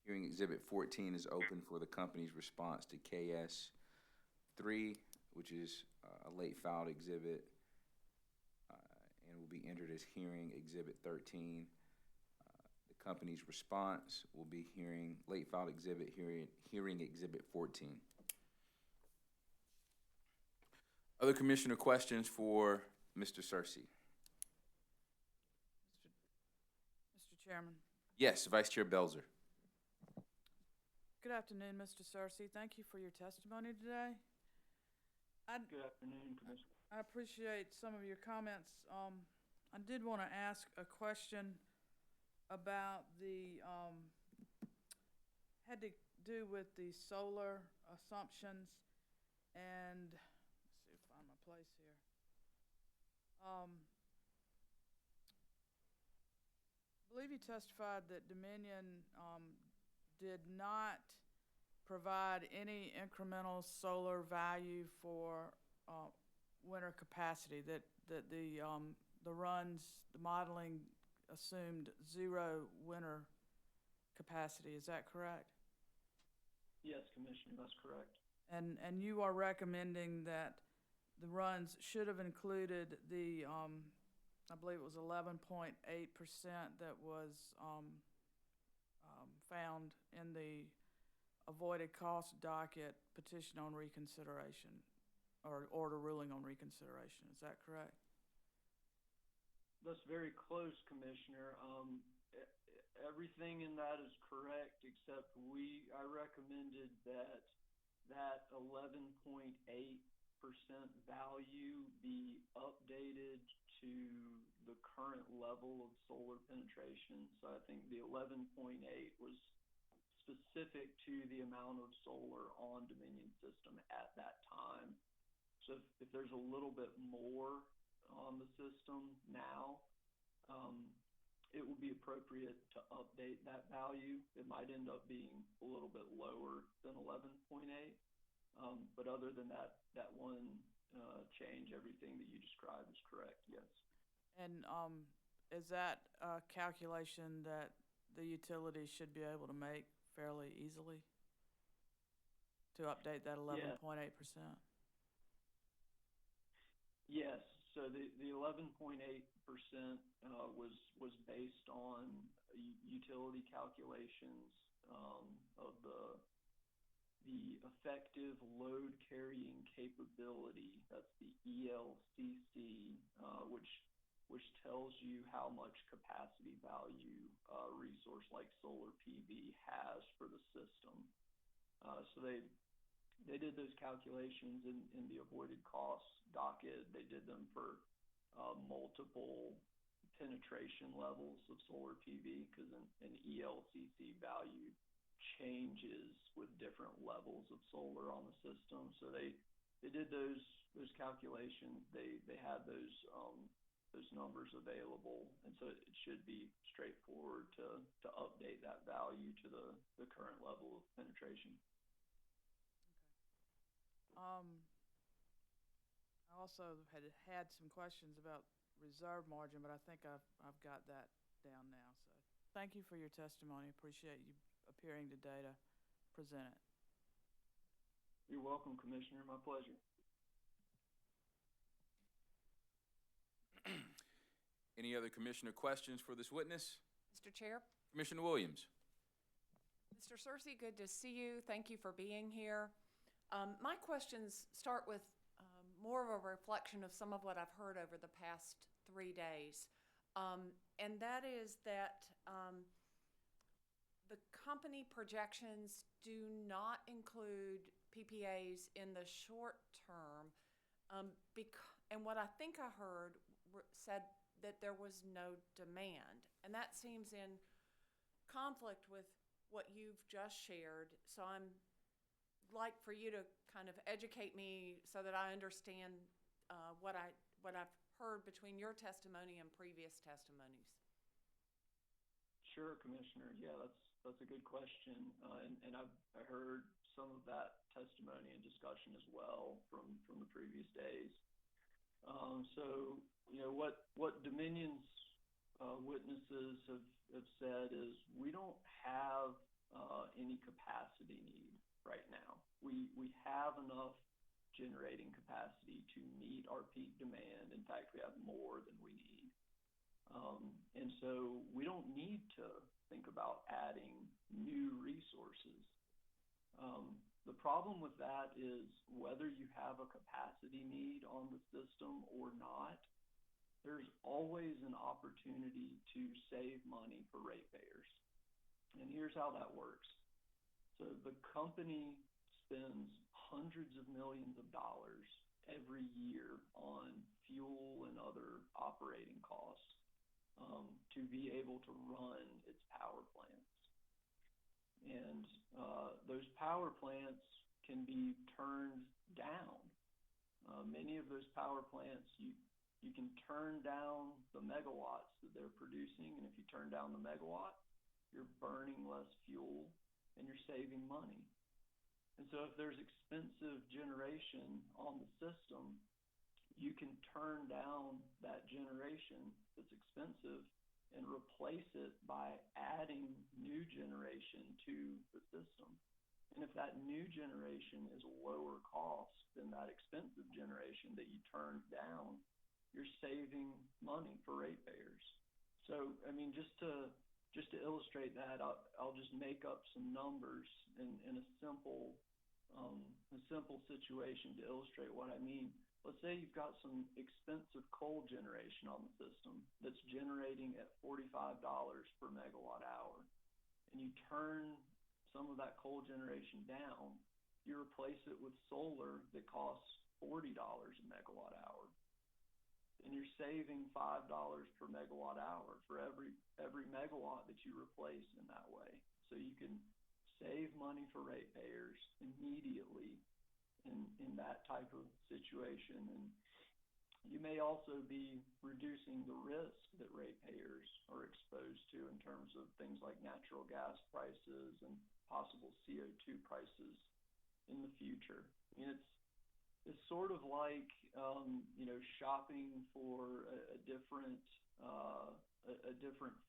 Hearing exhibit 14 is open for the company's response to KS3, which is a late filed exhibit, and will be entered as hearing exhibit 13. The company's response will be hearing late filed exhibit, hearing exhibit 14. Other commissioner questions for Mr. Searcy? Mr. Chairman. Yes, Vice Chair Belzer. Good afternoon, Mr. Searcy. Thank you for your testimony today. Good afternoon, Commissioner. I appreciate some of your comments. I did want to ask a question about the, had to do with the solar assumptions, and let's see if I find my place here. I believe you testified that Dominion did not provide any incremental solar value for winter capacity, that the runs, the modeling assumed 0 winter capacity. Is that correct? Yes, Commissioner, that's correct. And you are recommending that the runs should have included the, I believe it was 11.8% that was found in the avoided cost docket petition on reconsideration, or order ruling on reconsideration. Is that correct? That's very close, Commissioner. Everything in that is correct, except I recommended that 11.8% value be updated to the current level of solar penetration. So I think the 11.8 was specific to the amount of solar on Dominion system at that time. So if there's a little bit more on the system now, it would be appropriate to update that value. It might end up being a little bit lower than 11.8. But other than that one change, everything that you described is correct, yes. And is that a calculation that the utility should be able to make fairly easily to update that 11.8%? Yes. So the 11.8% was based on utility calculations of the effective load carrying capability. That's the ELCC, which tells you how much capacity value a resource like solar PV has for the system. So they did those calculations in the avoided costs docket. They did them for multiple penetration levels of solar PV, because an ELCC value changes with different levels of solar on the system. So they did those calculations. They had those numbers available, and so it should be straightforward to update that value to the current level of penetration. I also had some questions about reserve margin, but I think I've got that down now. So thank you for your testimony. Appreciate you appearing today to present it. You're welcome, Commissioner. My pleasure. Any other commissioner questions for this witness? Mr. Chair? Commissioner Williams. Mr. Searcy, good to see you. Thank you for being here. My questions start with more of a reflection of some of what I've heard over the past 3 days. And that is that the company projections do not include PPAs in the short term. And what I think I heard said that there was no demand. And that seems in conflict with what you've just shared. So I'm like for you to kind of educate me so that I understand what I've heard between your testimony and previous testimonies. Sure, Commissioner. Yeah, that's a good question. And I heard some of that testimony and discussion as well from the previous days. So, you know, what Dominion's witnesses have said is we don't have any capacity need right now. We have enough generating capacity to meet our peak demand. In fact, we have more than we need. And so we don't need to think about adding new resources. The problem with that is whether you have a capacity need on the system or not, there's always an opportunity to save money for ratepayers. And here's how that works. So the company spends hundreds of millions of dollars every year on fuel and other operating costs to be able to run its power plants. And those power plants can be turned down. Many of those power plants, you can turn down the megawatts that they're producing, and if you turn down the megawatt, you're burning less fuel and you're saving money. And so if there's expensive generation on the system, you can turn down that generation that's expensive and replace it by adding new generation to the system. And if that new generation is lower cost than that expensive generation that you turned down, you're saving money for ratepayers. So, I mean, just to illustrate that, I'll just make up some numbers in a simple situation to illustrate what I mean. Let's say you've got some expensive coal generation on the system that's generating at $45 per megawatt hour, and you turn some of that coal generation down, you replace it with solar that costs $40 a megawatt hour, and you're saving $5 per megawatt hour for every megawatt that you replace in that way. So you can save money for ratepayers immediately in that type of situation. And you may also be reducing the risk that ratepayers are exposed to in terms of things like natural gas prices and possible CO2 prices in the future. I mean, it's sort of like shopping for a different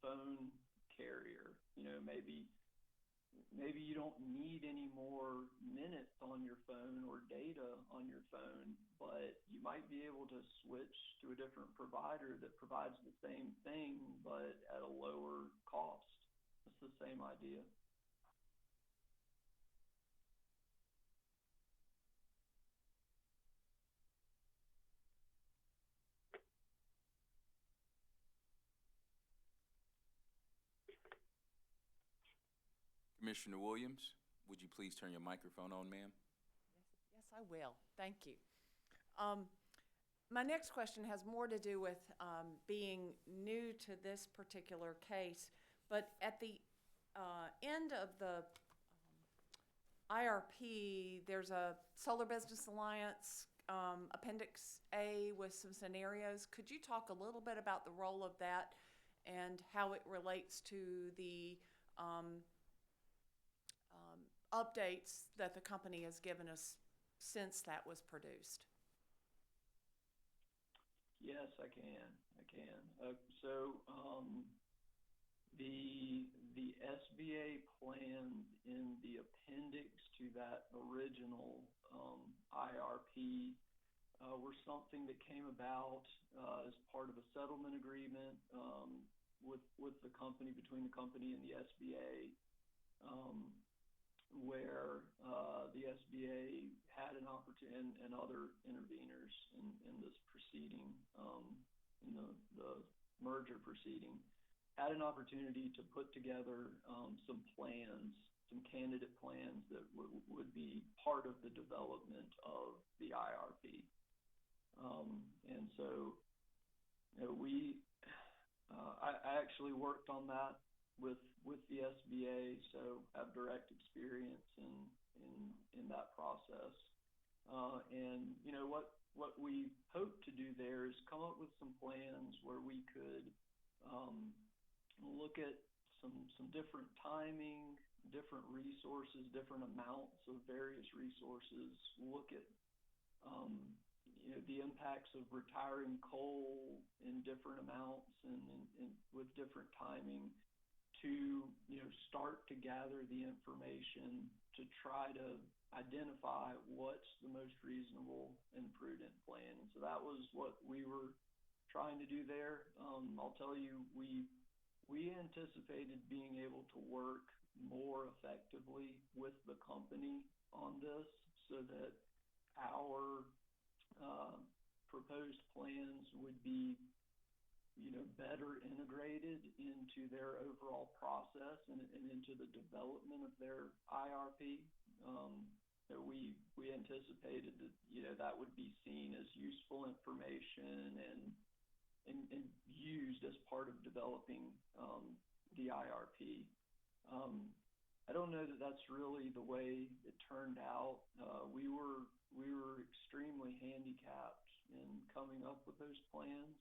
phone carrier. Maybe you don't need any more minutes on your phone or data on your phone, but you might be able to switch to a different provider that provides the same thing but at a lower cost. It's the same idea. Commissioner Williams, would you please turn your microphone on, ma'am? Yes, I will. Thank you. My next question has more to do with being new to this particular case, but at the end of the IRP, there's a Solar Business Alliance Appendix A with some scenarios. Could you talk a little bit about the role of that and how it relates to the updates that the company has given us since that was produced? Yes, I can. So the SBA plans in the appendix to that original IRP were something that came about as part of a settlement agreement with the company, between the company and the SBA, where the SBA had an and other interveners in this proceeding, in the merger proceeding, had an opportunity to put together some plans, some candidate plans that would be part of the development of the IRP. And so, I actually worked on that with the SBA, so have direct experience in that process. And what we hope to do there is come up with some plans where we could look at some different timing, different resources, different amounts of various resources, look at the impacts of retiring coal in different amounts and with different timing to start to gather the information to try to identify what's the most reasonable and prudent plan. And so that was what we were trying to do there. I'll tell you, we anticipated being able to work more effectively with the company on this so that our proposed plans would be better integrated into their overall process and into the development of their IRP. We anticipated that that would be seen as useful information and used as part of developing the IRP. I don't know that that's really the way it turned out. We were extremely handicapped in coming up with those plans.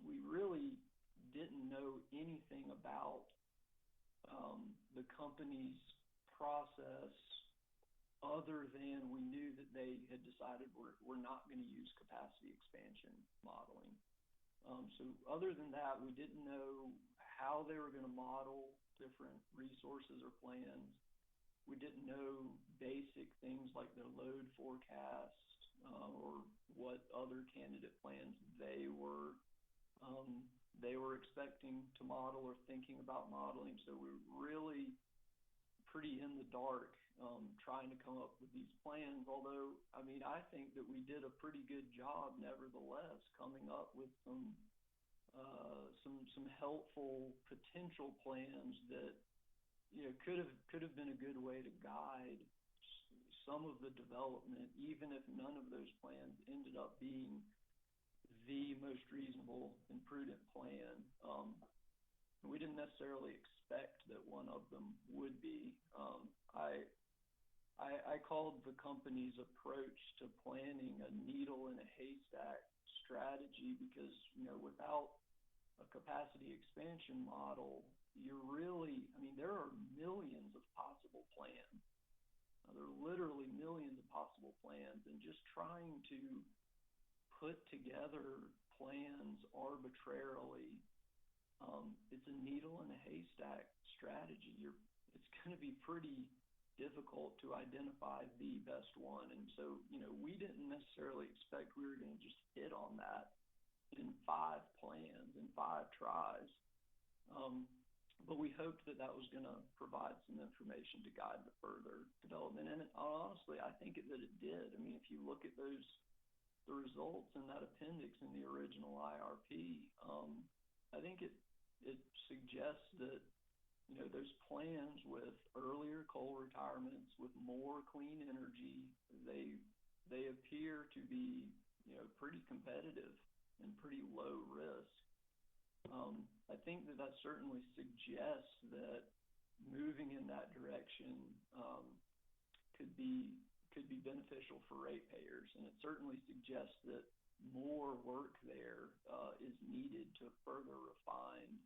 We really didn't know anything about the company's process other than we knew that they had decided we're not going to use capacity expansion modeling. So other than that, we didn't know how they were going to model different resources or plans. We didn't know basic things like their load forecast or what other candidate plans they were expecting to model or thinking about modeling. So we were really pretty in the dark trying to come up with these plans. Although, I think that we did a pretty good job, nevertheless, coming up with some helpful potential plans that could have been a good way to guide some of the development, even if none of those plans ended up being the most reasonable and prudent plan. We didn't necessarily expect that one of them would be. I called the company's approach to planning a needle in a haystack strategy because, without a capacity expansion model, there are millions of possible plans. There are literally millions of possible plans, and just trying to put together plans arbitrarily, it's a needle in a haystack strategy. It's going to be pretty difficult to identify the best one. And so, we didn't necessarily expect we were going to just hit on that in 5 plans, in 5 tries. But we hoped that was going to provide some information to guide the further development. And honestly, I think that it did. If you look at the results in that appendix in the original IRP, I think it suggests that those plans with earlier coal retirements, with more clean energy, they appear to be pretty competitive and pretty low risk. I think that certainly suggests that moving in that direction could be beneficial for ratepayers, and it certainly suggests that more work there is needed to further refine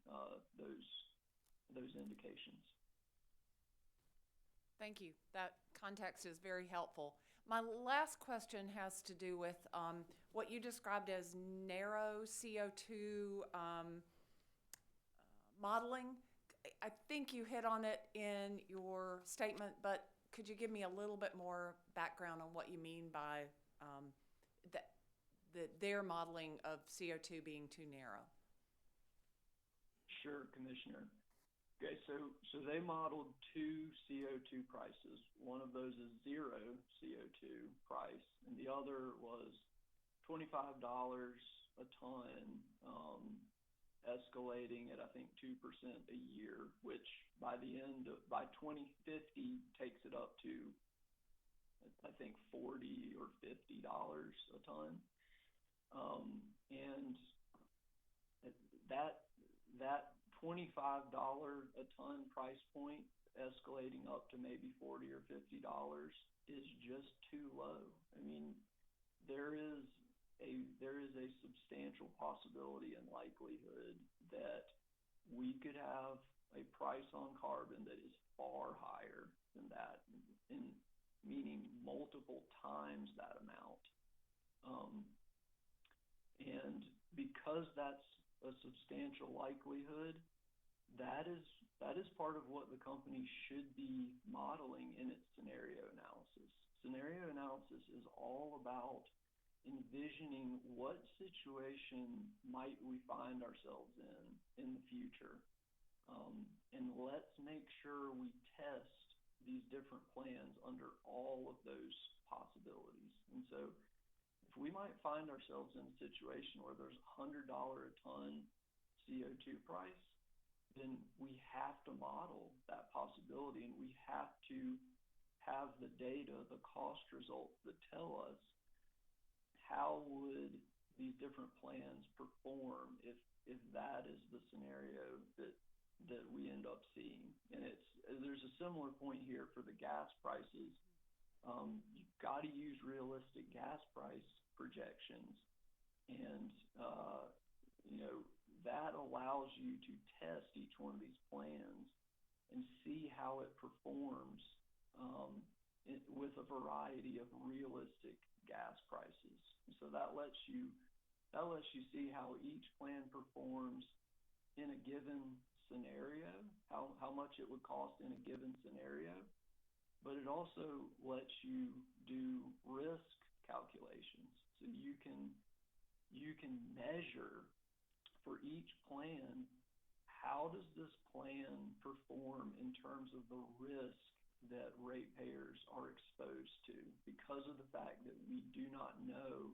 those indications. Thank you. That context is very helpful. My last question has to do with what you described as narrow CO2 modeling. I think you hit on it in your statement, but could you give me a little bit more background on what you mean by their modeling of CO2 being too narrow? Sure, Commissioner. Okay, so they modeled two CO2 prices. One of those is zero CO2 price, and the other was $25 a ton, escalating at I think 2% a year, which by 2050 takes it up to I think $40 or $50 a ton, and that $25 a ton price point escalating up to maybe $40 or $50 is just too low. I mean, there is a substantial possibility and likelihood that we could have a price on carbon that is far higher than that, meaning multiple times that amount. And because that's a substantial likelihood, that is part of what the company should be modeling in its scenario analysis. Scenario analysis is all about envisioning what situation might we find ourselves in the future. And let's make sure we test these different plans under all of those possibilities. And so if we might find ourselves in a situation where there's $100 a ton CO2 price, then we have to model that possibility, and we have to have the data, the cost results that tell us how would these different plans perform if that is the scenario that we end up seeing. And there's a similar point here for the gas prices. You've got to use realistic gas price projections, and that allows you to test each one of these plans and see how it performs with a variety of realistic gas prices. So that lets you see how each plan performs in a given scenario, how much it would cost in a given scenario, but it also lets you do risk calculations. So you can measure for each plan, how does this plan perform in terms of the risk that ratepayers are exposed to because of the fact that we do not know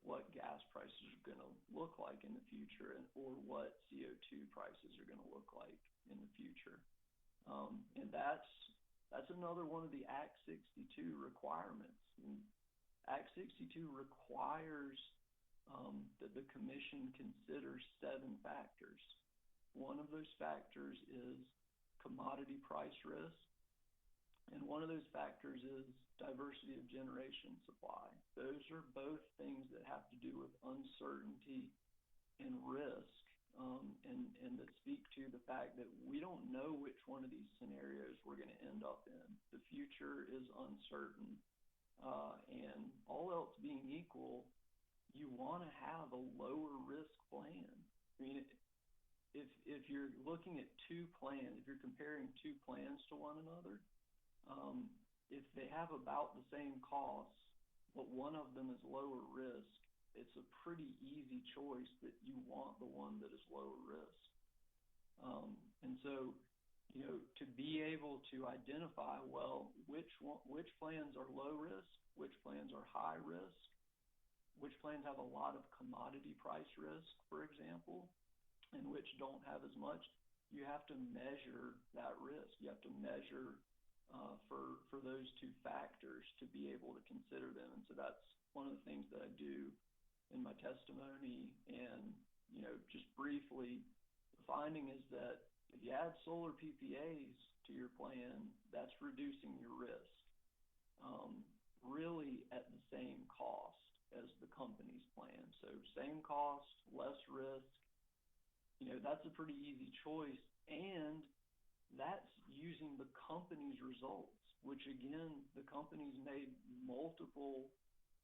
what gas prices are going to look like in the future or what CO2 prices are going to look like in the future. And that's another one of the Act 62 requirements. And Act 62 requires that the commission considers 7 factors. One of those factors is commodity price risk, and one of those factors is diversity of generation supply. Those are both things that have to do with uncertainty and risk, and that speak to the fact that we don't know which one of these scenarios we're going to end up in. The future is uncertain, and all else being equal, you want to have a lower risk plan. I mean, if you're looking at two plans, if you're comparing two plans to one another, if they have about the same costs, but one of them is lower risk, it's a pretty easy choice that you want the one that is lower risk. And so, to be able to identify, well, which plans are low risk, which plans are high risk, which plans have a lot of commodity price risk, for example, and which don't have as much, you have to measure that risk. You have to measure for those two factors to be able to consider them. And so that's one of the things that I do in my testimony. And, just briefly, the finding is that if you add solar PPAs to your plan, that's reducing your risk, really at the same cost as the company's plan. So same cost, less risk, that's a pretty easy choice. And that's using the company's results, which again, the company's made multiple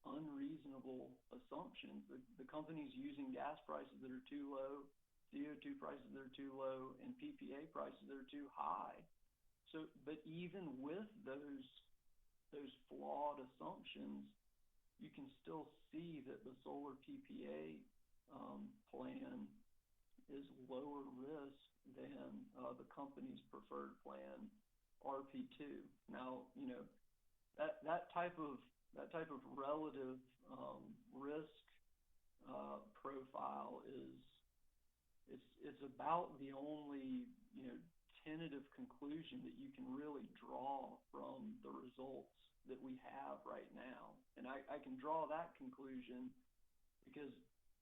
unreasonable assumptions. The company's using gas prices that are too low, CO2 prices that are too low, and PPA prices that are too high. So, but even with those flawed assumptions, you can still see that the solar PPA plan is lower risk than the company's preferred plan, RP2. Now, you know, that type of relative risk profile it's about the only, you know, tentative conclusion that you can really draw from the results that we have right now. And I can draw that conclusion because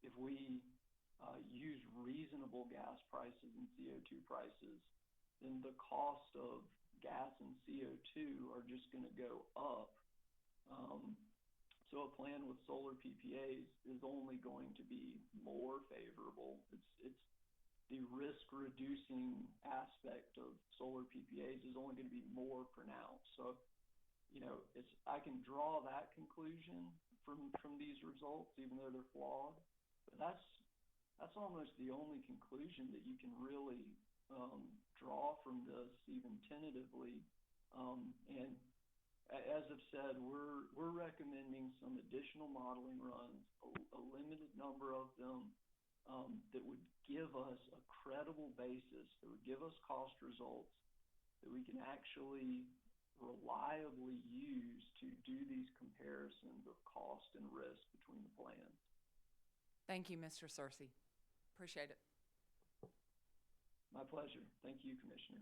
if we use reasonable gas prices and CO2 prices, then the cost of gas and CO2 are just going to go up. So a plan with solar PPAs is only going to be more favorable. It's the risk-reducing aspect of solar PPAs is only going to be more pronounced. So, you know, I can draw that conclusion from these results, even though they're flawed. But that's almost the only conclusion that you can really draw from this, even tentatively. And as I've said, we're recommending some additional modeling runs, a limited number of them, that would give us a credible basis, that would give us cost results that we can actually reliably use to do these comparisons of cost and risk between the plans. Thank you, Mr. Searcy. Appreciate it. My pleasure. Thank you, Commissioner.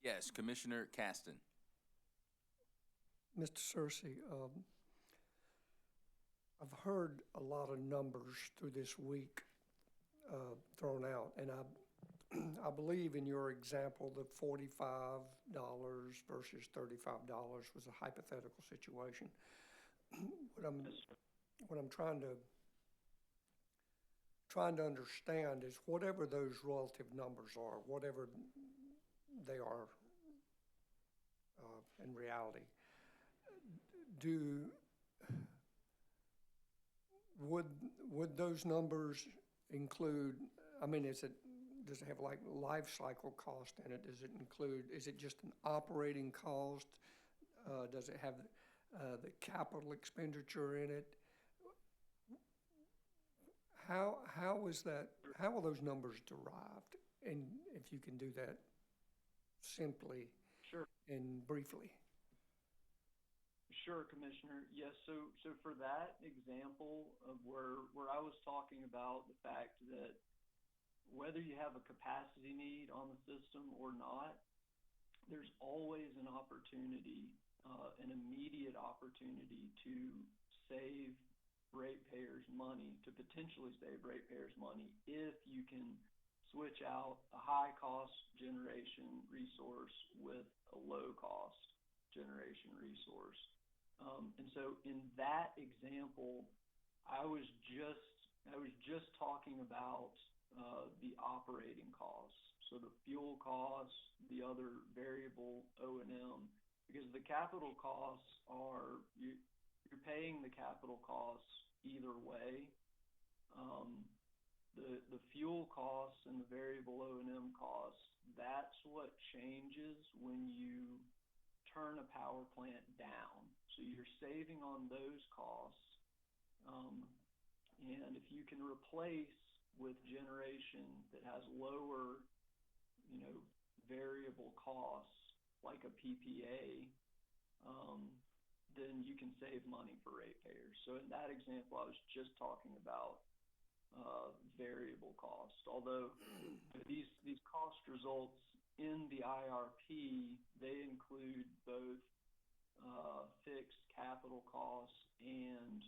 Yes, Commissioner Caston. Mr. Searcy, I've heard a lot of numbers through this week thrown out, and I believe in your example that $45 versus $35 was a hypothetical situation. What I'm trying to understand is whatever those relative numbers are, whatever they are in reality, would those numbers include, I mean, does it have like life cycle cost in it? Does it include, is it just an operating cost? Does it have the capital expenditure in it? How are those numbers derived? And if you can do that simply and briefly. Sure, Commissioner. Yes, so for that example of where I was talking about the fact that whether you have a capacity need on the system or not, there's always an opportunity, an immediate opportunity to save ratepayers money, to potentially save ratepayers money if you can switch out a high-cost generation resource with a low-cost generation resource. And so in that example, I was just talking about the operating costs, so the fuel costs, the other variable O&M, because the capital costs are you're paying the capital costs either way. The fuel costs and the variable O&M costs, that's what changes when you turn a power plant down. So you're saving on those costs. And if you can replace with generation that has lower, variable costs, like a PPA, then you can save money for ratepayers. So in that example, I was just talking about variable cost. Although these cost results in the IRP, they include both fixed capital costs and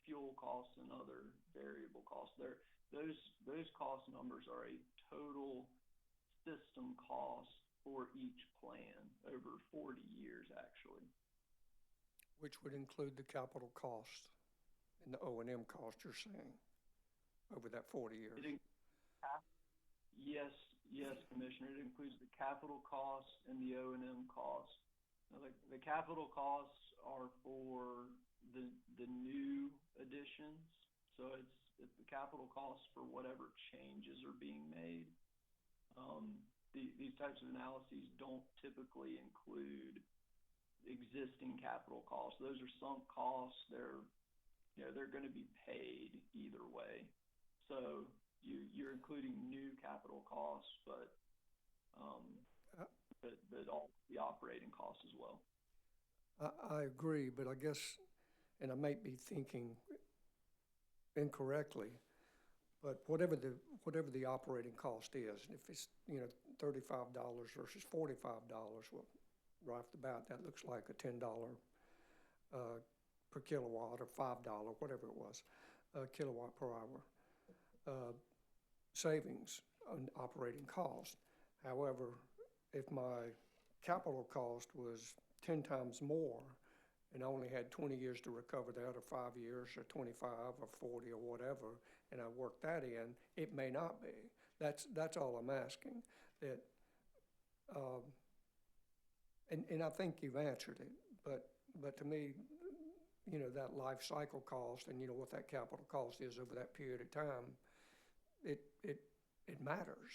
fuel costs and other variable costs. Those cost numbers are a total system cost for each plan over 40 years, actually. Which would include the capital cost and the O&M cost you're saying over that 40 years. Yes, Commissioner. It includes the capital costs and the O&M costs. Now, the capital costs are for the new additions, so it's the capital costs for whatever changes are being made. These types of analyses don't typically include existing capital costs. Those are sunk costs. They're going to be paid either way. So you're including new capital costs, but all the operating costs as well. I agree, but I guess, and I might be thinking incorrectly, but whatever the operating cost is, if it's, $35 versus $45, well, right off the bat, that looks like a $10 per kilowatt or $5, whatever it was, kilowatt per hour savings on operating cost. However, if my capital cost was 10 times more and I only had 20 years to recover that, or 5 years, or 25, or 40, or whatever, and I work that in, it may not be. That's all I'm asking. That, and I think you've answered it, but to me, that life cycle cost and what that capital cost is over that period of time, it matters.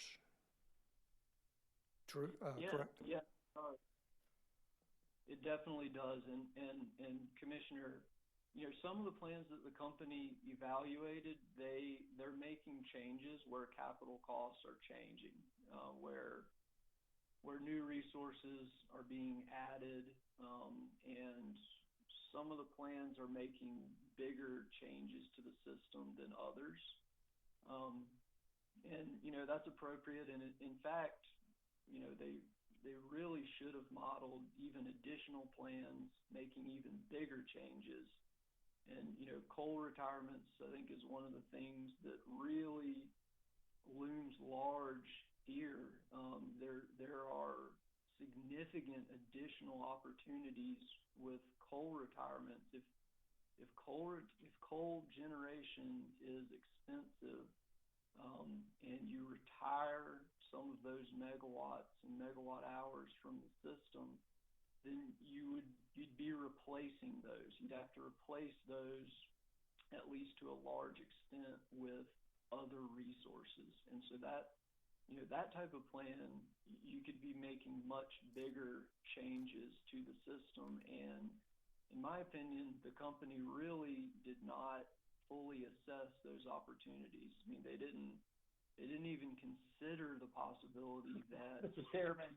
True? Correct? Yeah. It definitely does. And Commissioner, some of the plans that the company evaluated, they're making changes where capital costs are changing, where new resources are being added, and some of the plans are making bigger changes to the system than others. And that's appropriate. And in fact, they really should have modeled even additional plans making even bigger changes. And, coal retirements, I think, is one of the things that really looms large here. There are significant additional opportunities with coal retirements. If coal generation is expensive, and you retire some of those megawatts and megawatt hours from the system, then you'd be replacing those. You'd have to replace those at least to a large extent with other resources. And so that type of plan, you could be making much bigger changes to the system. And in my opinion, the company really did not fully assess those opportunities. I mean, they didn't even consider the possibility that. Mr. Chairman,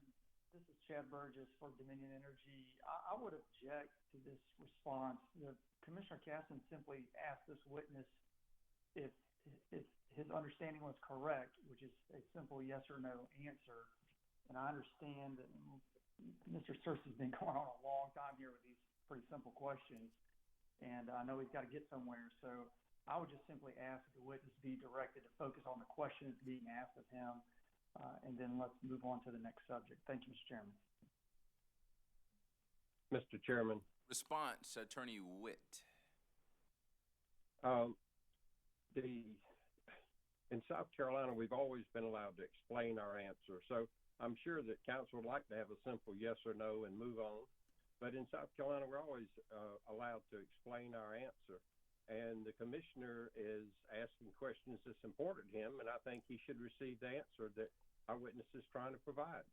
this is Chad Burgess for Dominion Energy. I would object to this response. Commissioner Casson simply asked this witness if his understanding was correct, which is a simple yes or no answer. And I understand that Mr. Searcy's been going on a long time here with these pretty simple questions, and I know he's got to get somewhere. So I would just simply ask that the witness be directed to focus on the questions being asked of him, and then let's move on to the next subject. Thank you, Mr. Chairman. Mr. Chairman. Response, Attorney Witt. In South Carolina, we've always been allowed to explain our answer. So I'm sure that council would like to have a simple yes or no and move on. But in South Carolina, we're always allowed to explain our answer. And the commissioner is asking questions that's important to him, and I think he should receive the answer that our witness is trying to provide.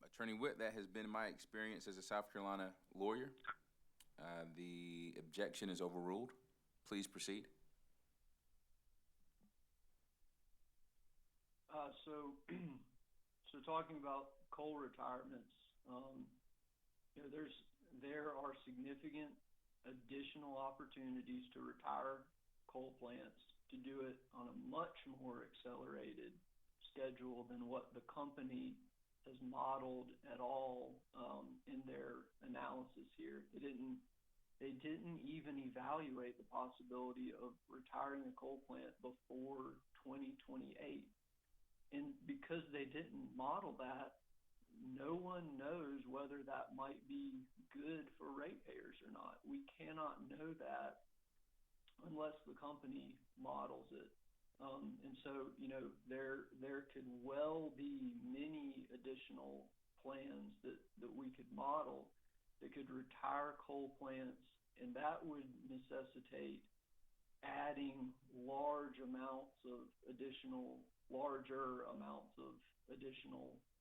Attorney Witt, that has been my experience as a South Carolina lawyer. The objection is overruled. Please proceed. So talking about coal retirements, there are significant additional opportunities to retire coal plants, to do it on a much more accelerated schedule than what the company has modeled at all in their analysis here. They didn't even evaluate the possibility of retiring a coal plant before 2028. And because they didn't model that, no one knows whether that might be good for ratepayers or not. We cannot know that unless the company models it. And so, there could well be many additional plans that we could model that could retire coal plants, and that would necessitate adding larger amounts of additional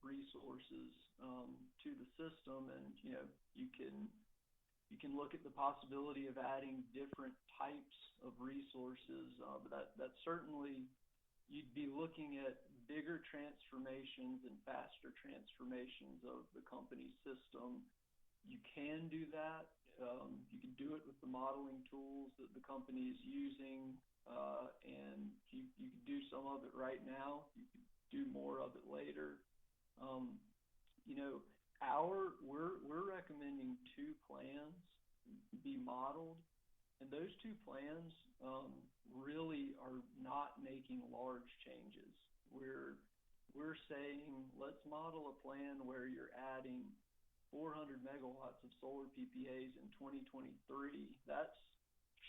resources to the system. And you can You can look at the possibility of adding different types of resources, but that certainly, you'd be looking at bigger transformations and faster transformations of the company system. You can do that. You can do it with the modeling tools that the company is using, and you can do some of it right now. You can do more of it later. We're recommending 2 plans be modeled, and those 2 plans really are not making large changes. We're saying let's model a plan where you're adding 400 megawatts of solar PPAs in 2023. That's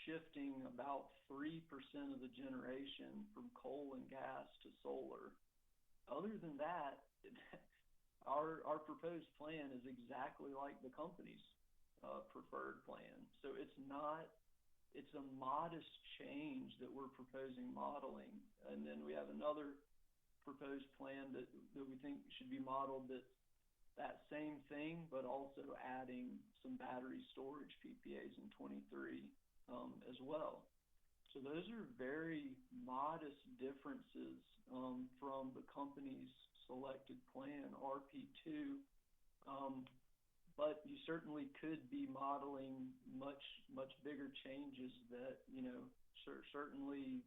shifting about 3% of the generation from coal and gas to solar. Other than that, our proposed plan is exactly like the company's preferred plan. So it's a modest change that we're proposing modeling. And then we have another proposed plan that we think should be modeled that's that same thing, but also adding some battery storage PPAs in 23 as well. So those are very modest differences from the company's selected plan, RP2. But you certainly could be modeling much bigger changes that, certainly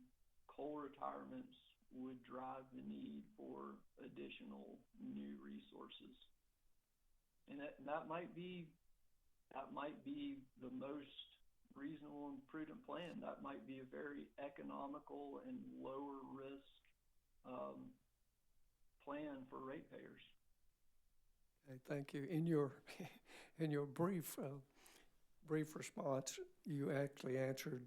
coal retirements would drive the need for additional new resources. And that might be the most reasonable and prudent plan. That might be a very economical and lower risk plan for ratepayers. Okay, thank you. In your brief response, you actually answered,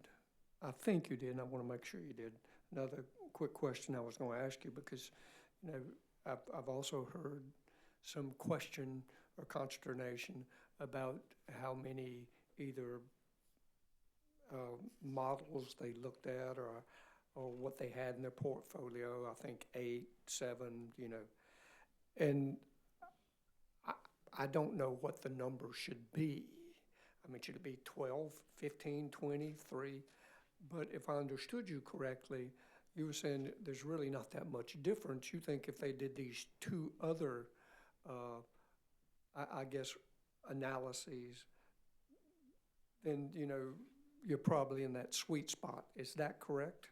I think you did, and I want to make sure you did, another quick question I was going to ask you, because I've also heard some question or consternation about how many either models they looked at or what they had in their portfolio. I think 8, 7, and I don't know what the number should be. I mean, should it be 12, 15, 20, 3? But if I understood you correctly, you were saying there's really not that much difference. You think if they did these 2 other, I guess, analyses, then, you're probably in that sweet spot. Is that correct?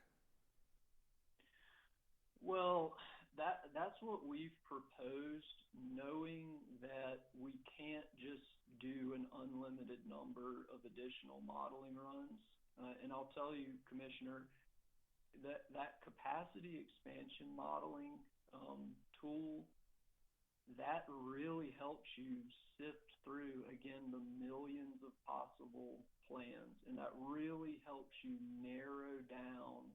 Well, that's what we've proposed, knowing that we can't just do an unlimited number of additional modeling runs. And I'll tell you, Commissioner, that capacity expansion modeling tool, that really helps you sift through, again, the millions of possible plans. And that really helps you narrow down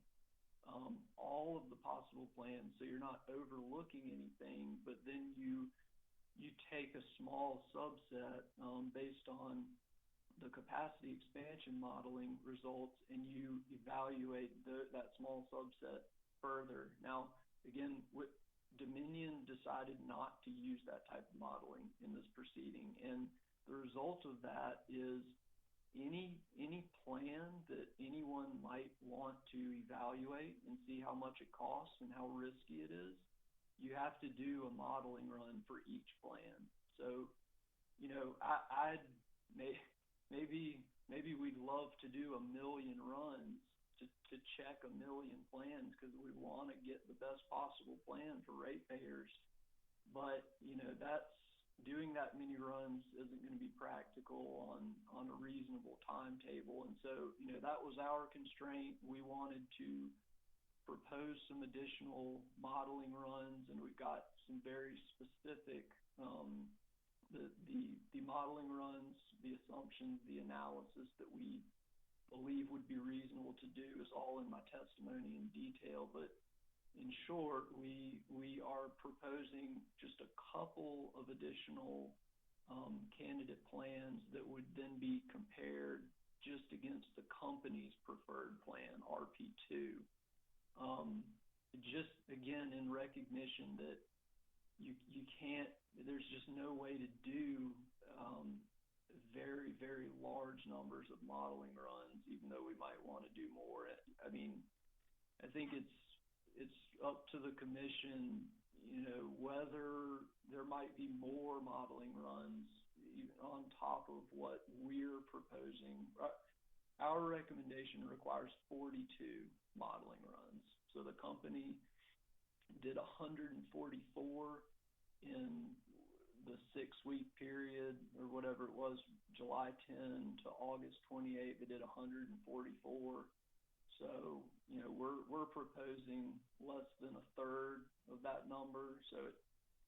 all of the possible plans, so you're not overlooking anything, but then you take a small subset based on the capacity expansion modeling results, and you evaluate that small subset further. Now, again, Dominion decided not to use that type of modeling in this proceeding, and the result of that is any plan that anyone might want to evaluate and see how much it costs and how risky it is, you have to do a modeling run for each plan. So, maybe we'd love to do 1 million runs to check 1 million plans, because we want to get the best possible plan for ratepayers. But, that's doing that many runs isn't going to be practical on a reasonable timetable. And so, that was our constraint. We wanted to propose some additional modeling runs, and we've got some very specific, the modeling runs, the assumptions, the analysis that we believe would be reasonable to do is all in my testimony in detail. But in short, we are proposing just a couple of additional candidate plans that would then be compared just against the company's preferred plan, RP2. Just again, in recognition that you can't, there's just no way to do very, very large numbers of modeling runs, even though we might want to do more. I mean, I think it's up to the commission, you know, whether there might be more modeling runs on top of what we're proposing. Our recommendation requires 42 modeling runs. So the company did 144 in the 6-week period, or whatever it was, July 10 to August 28. They did 144. So, you know, we're proposing less than a third of that number. So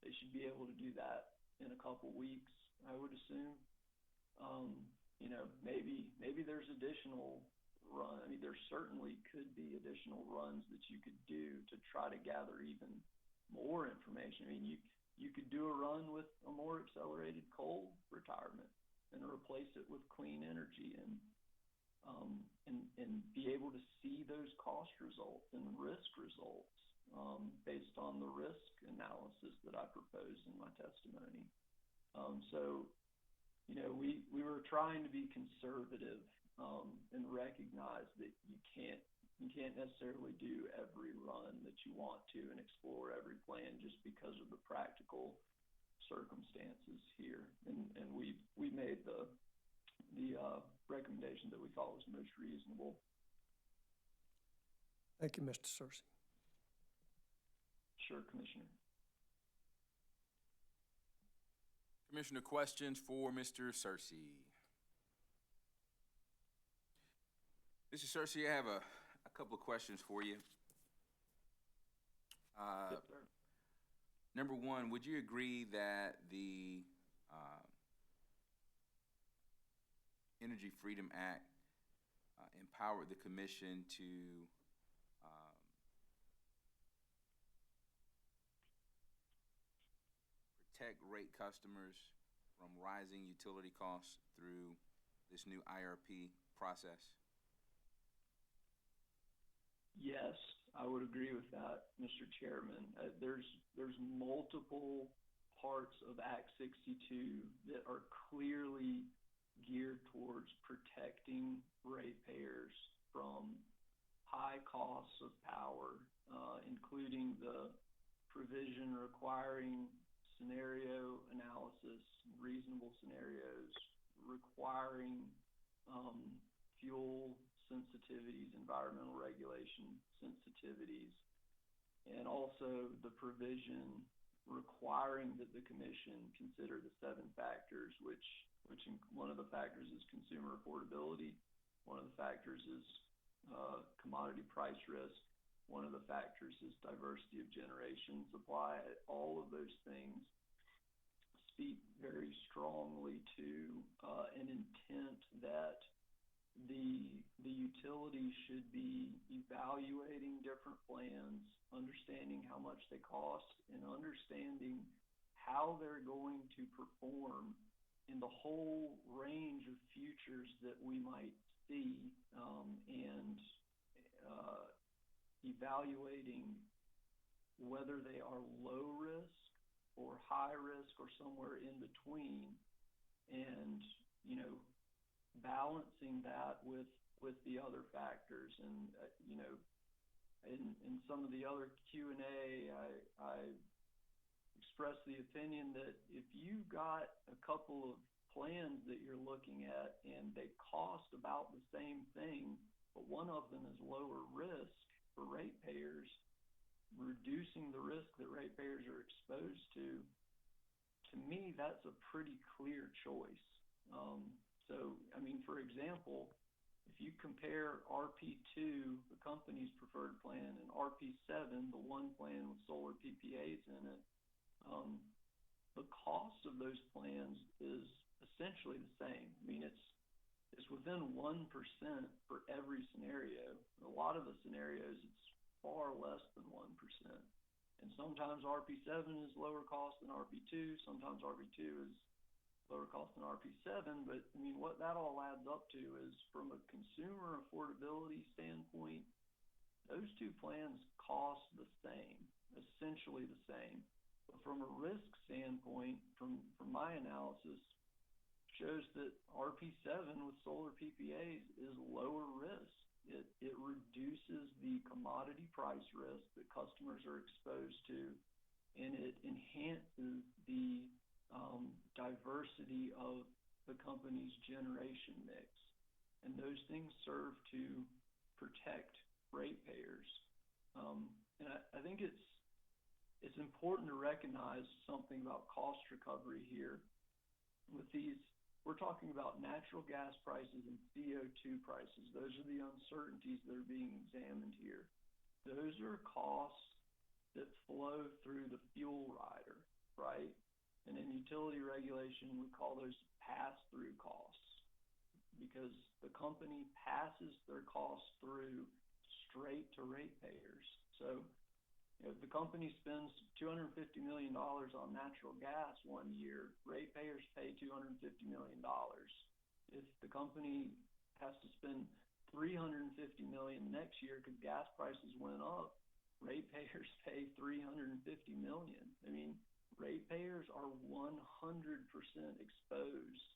they should be able to do that in a couple weeks, I would assume. You know, maybe there's additional run. I mean, there certainly could be additional runs that you could do to try to gather even more information. I mean, you could do a run with a more accelerated coal retirement and replace it with clean energy and be able to see those cost results and risk results based on the risk analysis that I proposed in my testimony. So, you know, we were trying to be conservative and recognize that you can't necessarily do every run that you want to and explore every plan just because of the practical circumstances here. And we made the recommendation that we thought was most reasonable. Thank you, Mr. Searcy. Sure, Commissioner. Commissioner, questions for Mr. Searcy? Mr. Searcy, I have a couple of questions for you. Yes, sir. Number one, would you agree that the Energy Freedom Act empowered the commission to protect rate customers from rising utility costs through this new IRP process? Yes, I would agree with that, Mr. Chairman. There's multiple parts of Act 62 that are clearly geared towards protecting ratepayers from high costs of power, including the provision requiring scenario analysis, reasonable scenarios, requiring fuel sensitivities, environmental regulation sensitivities, and also the provision requiring that the commission consider the 7 factors, which one of the factors is consumer affordability, one of the factors is commodity price risk, one of the factors is diversity of generation supply. All of those things speak very strongly to an intent that the utility should be evaluating different plans, understanding how much they cost, and understanding how they're going to perform in the whole range of futures that we might see, and evaluating whether they are low risk or high risk or somewhere in between, and, you know, balancing that with the other factors. And you know, in some of the other Q&A, I expressed the opinion that if you got a couple of plans that you're looking at and they cost about the same thing, but one of them is lower risk for ratepayers, reducing the risk that ratepayers are exposed to me, that's a pretty clear choice. So, I mean, for example, if you compare RP2, the company's preferred plan, and RP7, the one plan with solar PPAs in it, the cost of those plans is essentially the same. I mean, it's within 1% for every scenario. In a lot of the scenarios, it's far less than 1%. And sometimes RP7 is lower cost than RP2. Sometimes RP2 is lower cost than RP7. But I mean, what that all adds up to is, from a consumer affordability standpoint, those two plans cost the same, essentially the same. But from a risk standpoint, from my analysis, shows that RP7 with solar PPAs is lower risk. It reduces the commodity price risk that customers are exposed to, and it enhances the diversity of the company's generation mix. And those things serve to protect ratepayers. And I think it's important to recognize something about cost recovery here. With these, we're talking about natural gas prices and CO2 prices. Those are the uncertainties that are being examined here. Those are costs that flow through the fuel rider, right? And in utility regulation, we call those pass-through costs, because the company passes their costs through straight to ratepayers. So if the company spends $250 million on natural gas one year, ratepayers pay $250 million. If the company has to spend $350 million next year because gas prices went up, ratepayers pay $350 million. I mean, ratepayers are 100% exposed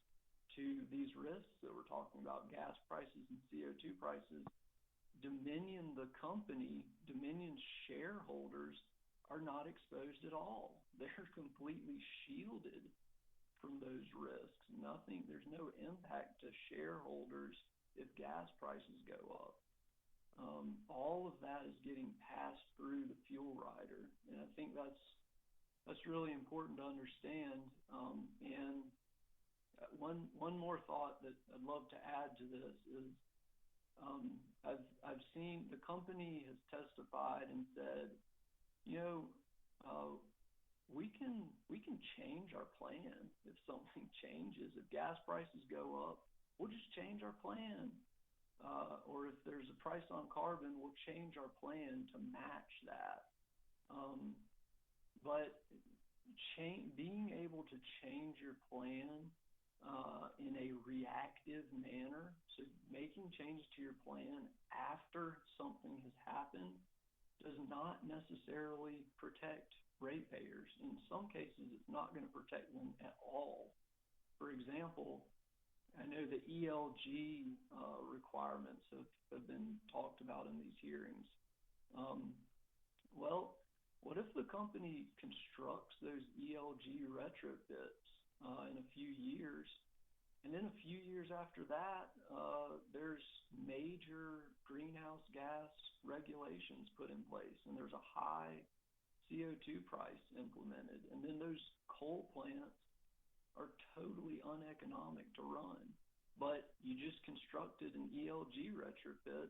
to these risks that we're talking about, gas prices and CO2 prices. Dominion, the company, Dominion's shareholders are not exposed at all. They're completely shielded from those risks. There's no impact to shareholders if gas prices go up. All of that is getting passed through the fuel rider, and I think that's really important to understand. And one more thought that I'd love to add to this is, I've seen the company has testified and said, we can change our plan if something changes. If gas prices go up, we'll just change our plan. Or if there's a price on carbon, we'll change our plan to match that. But being able to change your plan in a reactive manner, so making changes to your plan after something has happened, does not necessarily protect ratepayers. In some cases, it's not going to protect them at all. For example, I know the ELG requirements have been talked about in these hearings. Well, what if the company constructs those ELG retrofits in a few years, and then a few years after that, there's major greenhouse gas regulations put in place, and there's a high CO2 price implemented, and then those coal plants are totally uneconomic to run, but you just constructed an ELG retrofit.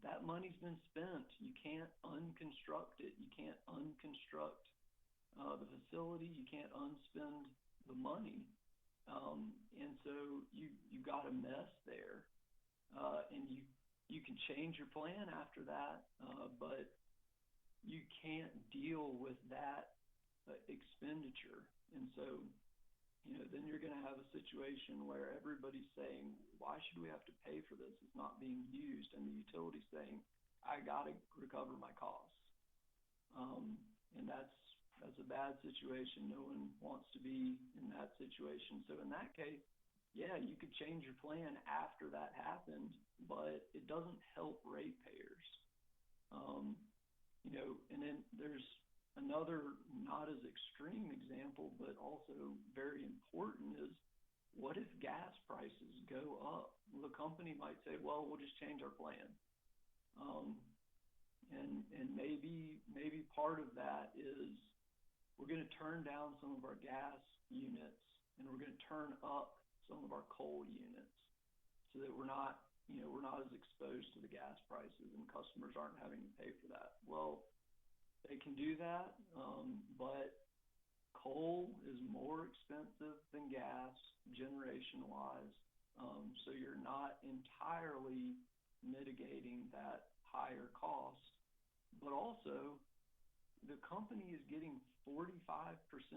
That money's been spent. You can't unconstruct it. You can't unconstruct the facility. You can't unspend the money. And so you got a mess there. And you can change your plan after that, but you can't deal with that expenditure. And so, then you're going to have a situation where everybody's saying, why should we have to pay for this? It's not being used. And the utility's saying, I got to recover my costs. And that's a bad situation. No one wants to be in that situation. So in that case, yeah, you could change your plan after that happened, but it doesn't help ratepayers. And then there's another not as extreme example, but also very important, is what if gas prices go up? Well, the company might say, well, we'll just change our plan. And maybe part of that is we're going to turn down some of our gas units, and we're going to turn up some of our coal units, so that we're not as exposed to the gas prices, and customers aren't having to pay for that. Well, they can do that, but coal is more expensive than gas generation-wise, so you're not entirely mitigating that higher cost. But also, the company is getting 45%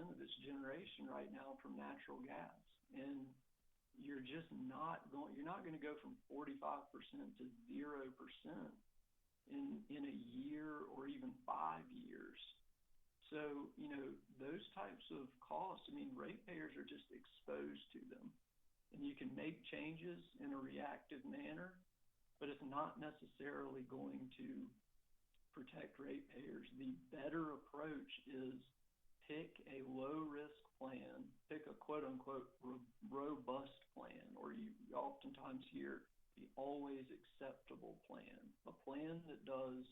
of its generation right now from natural gas, and you're not going to go from 45% to 0% in a year or even 5 years. So, you know, those types of costs, I mean, ratepayers are just exposed to them. And you can make changes in a reactive manner, but it's not necessarily going to protect ratepayers. The better approach is pick a low-risk plan, pick a quote-unquote robust plan, or you oftentimes hear the always acceptable plan, a plan that does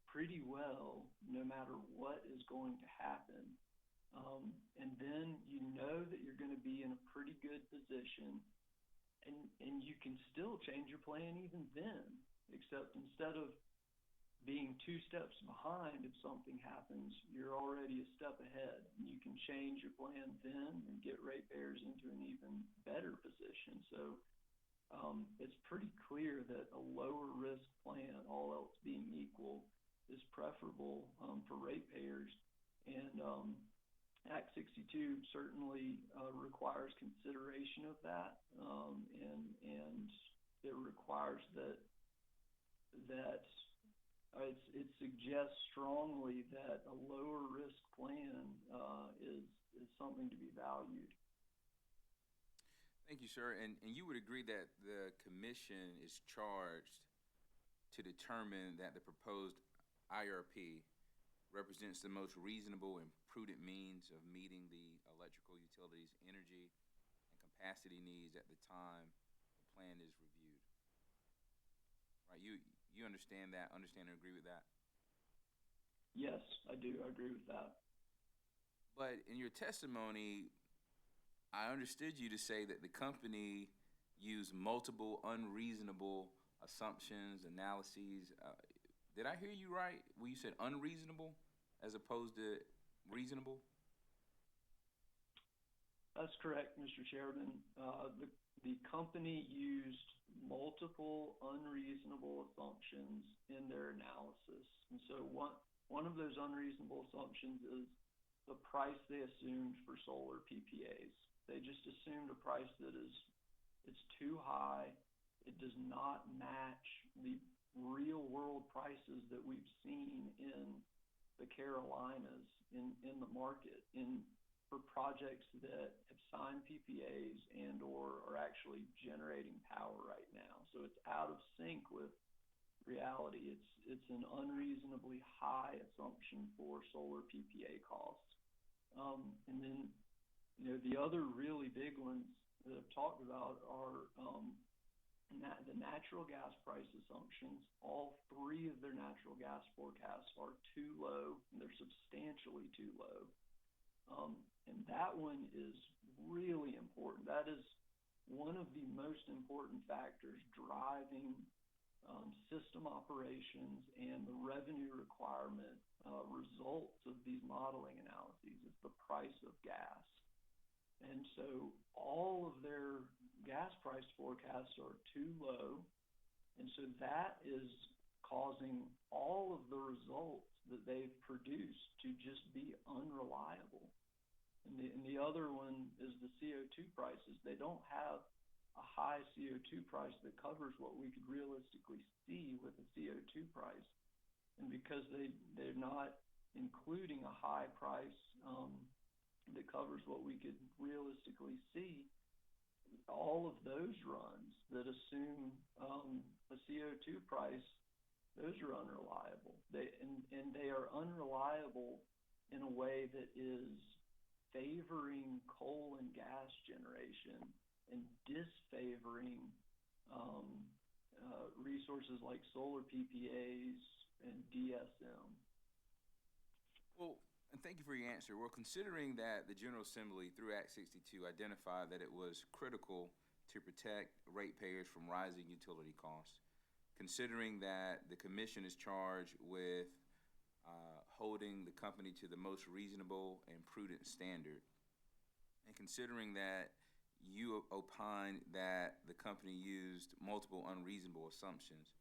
pretty well no matter what is going to happen. And then you know that you're going to be in a pretty good position, and you can still change your plan even then, except instead of being 2 steps behind if something happens, you're already a step ahead. And you can change your plan then and get ratepayers into an even better position. So it's pretty clear that a lower risk plan, all else being equal, is preferable for ratepayers. And Act 62 certainly requires consideration of that, and it requires that it suggests strongly that a lower risk plan is something to be valued. Thank you, sir. And you would agree that the commission is charged to determine that the proposed IRP represents the most reasonable and prudent means of meeting the electrical utilities energy and capacity needs at the time the plan is reviewed. Right? You understand that, understand and agree with that? Yes, I do. I agree with that. But in your testimony, I understood you to say that the company used multiple unreasonable assumptions, analyses. Did I hear you right when you said unreasonable as opposed to reasonable? That's correct, Mr. Chairman. The company used multiple unreasonable assumptions in their analysis. And so one of those unreasonable assumptions is the price they assumed for solar PPAs. They just assumed a price that it's too high. It does not match the real world prices that we've seen in the Carolinas in the market for projects that have signed PPAs and or are actually generating power right now. So it's out of sync with reality. It's an unreasonably high assumption for solar PPA costs. And then, you know, the other really big ones that I've talked about are the natural gas price assumptions. All 3 of their natural gas forecasts are too low, and they're substantially too low. And that one is really important. That is one of the most important factors driving system operations and the revenue requirement results of these modeling analyses is the price of gas. And so all of their gas price forecasts are too low. And so that is causing all of the results that they've produced to just be unreliable. And the other one is the CO2 prices. They don't have a high CO2 price that covers what we could realistically see with a CO2 price. And because they're not including a high price that covers what we could realistically see, all of those runs that assume a CO2 price, those are unreliable. They are unreliable in a way that is favoring coal and gas generation and disfavoring resources like solar PPAs and DSM. Well, and thank you for your answer. Well, considering that the General Assembly, through Act 62, identified that it was critical to protect ratepayers from rising utility costs, considering that the commission is charged with holding the company to the most reasonable and prudent standard, and considering that you opine that the company used multiple unreasonable assumptions,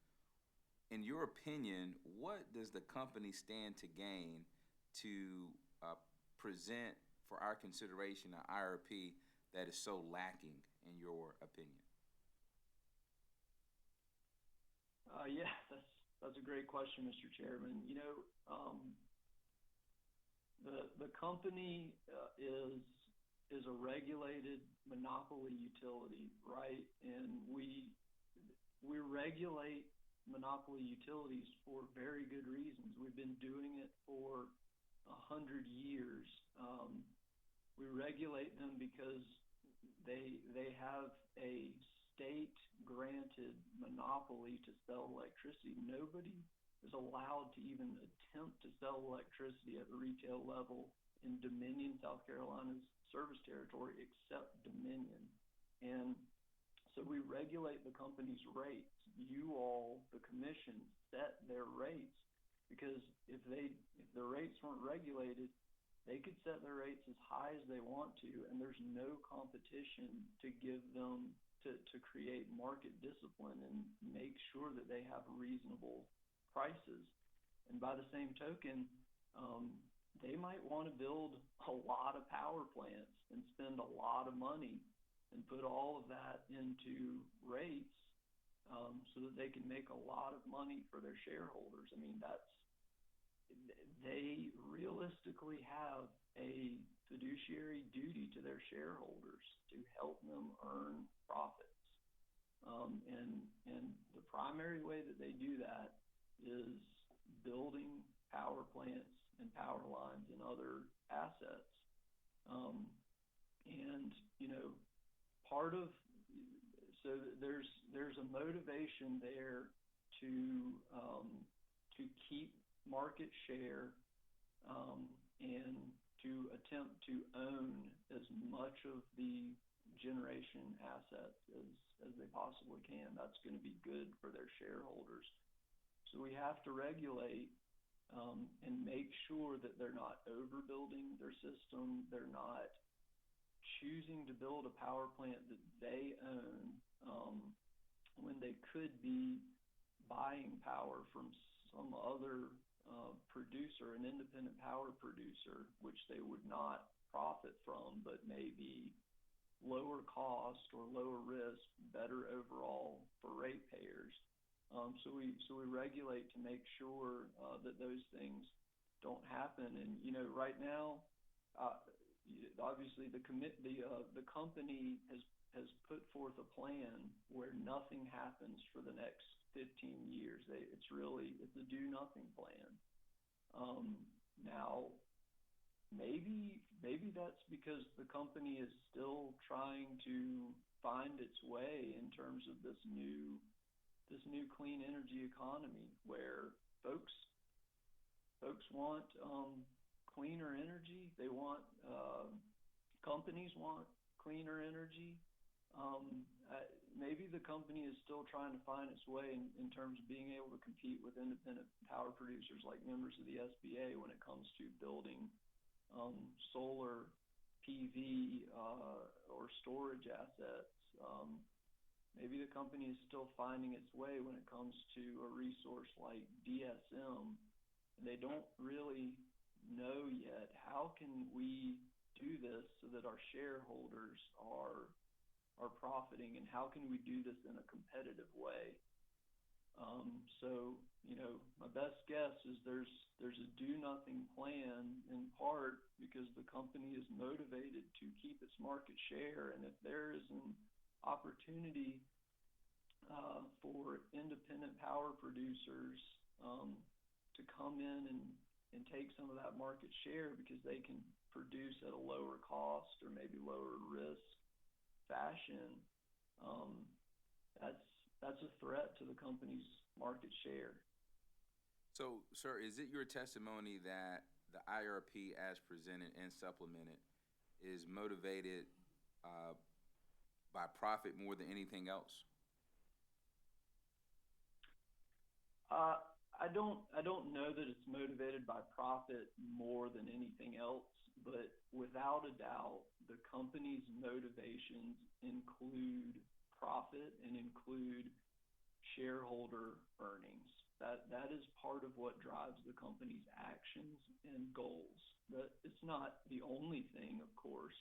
in your opinion, what does the company stand to gain to present for our consideration an IRP that is so lacking, in your opinion? Yeah, that's a great question, Mr. Chairman. You know, The company is a regulated monopoly utility, right? And we regulate monopoly utilities for very good reasons. We've been doing it for 100 years. We regulate them because they have a state-granted monopoly to sell electricity. Nobody is allowed to even attempt to sell electricity at the retail level in Dominion, South Carolina's service territory, except Dominion. And so we regulate the company's rates. You all, the commission, set their rates, because if the rates weren't regulated, they could set their rates as high as they want to, and there's no competition to give them to create market discipline and make sure that they have reasonable prices. And by the same token, they might want to build a lot of power plants and spend a lot of money and put all of that into rates so that they can make a lot of money for their shareholders. I mean, they realistically have a fiduciary duty to their shareholders to help them earn profits. And the primary way that they do that is building power plants and power lines and other assets. And, you know, so there's a motivation there to keep market share and to attempt to own as much of the generation assets as they possibly can. That's going to be good for their shareholders. So we have to regulate and make sure that they're not overbuilding their system. They're not choosing to build a power plant that they own when they could be buying power from some other producer, an independent power producer, which they would not profit from, but maybe lower cost or lower risk, better overall for ratepayers. So we regulate to make sure that those things don't happen. And you know, right now, obviously the company has put forth a plan where nothing happens for the next 15 years. It's a do nothing plan. Now, maybe that's because the company is still trying to find its way in terms of this new clean energy economy, where folks want cleaner energy. They want companies want cleaner energy. Maybe the company is still trying to find its way in terms of being able to compete with independent power producers like members of the SBA when it comes to building solar PV or storage assets. Maybe the company is still finding its way when it comes to a resource like DSM. And they don't really know yet, how can we do this so that our shareholders are profiting, and how can we do this in a competitive way? So, you know, my best guess is there's a do-nothing plan, in part because the company is motivated to keep its market share, and if there is an opportunity for independent power producers to come in and take some of that market share because they can produce at a lower cost or maybe lower risk fashion, that's a threat to the company's market share. So, sir, is it your testimony that the IRP as presented and supplemented is motivated by profit more than anything else? I don't know that it's motivated by profit more than anything else, but without a doubt, the company's motivations include profit and include shareholder earnings. That is part of what drives the company's actions and goals. It's not the only thing, of course,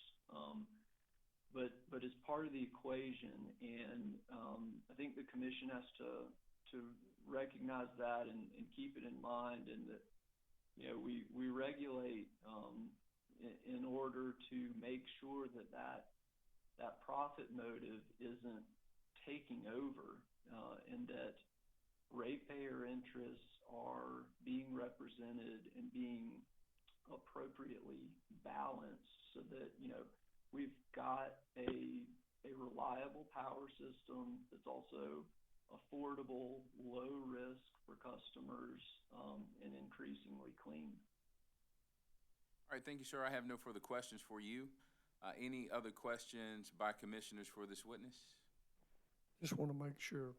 but it's part of the equation. And I think the commission has to recognize that and keep it in mind, and that we regulate in order to make sure that profit motive isn't taking over, and that ratepayer interests are being represented and being appropriately balanced, so that we've got a reliable power system that's also affordable, low risk for customers, and increasingly clean. All right, thank you, sir. I have no further questions for you. Any other questions by commissioners for this witness? Just want to make sure,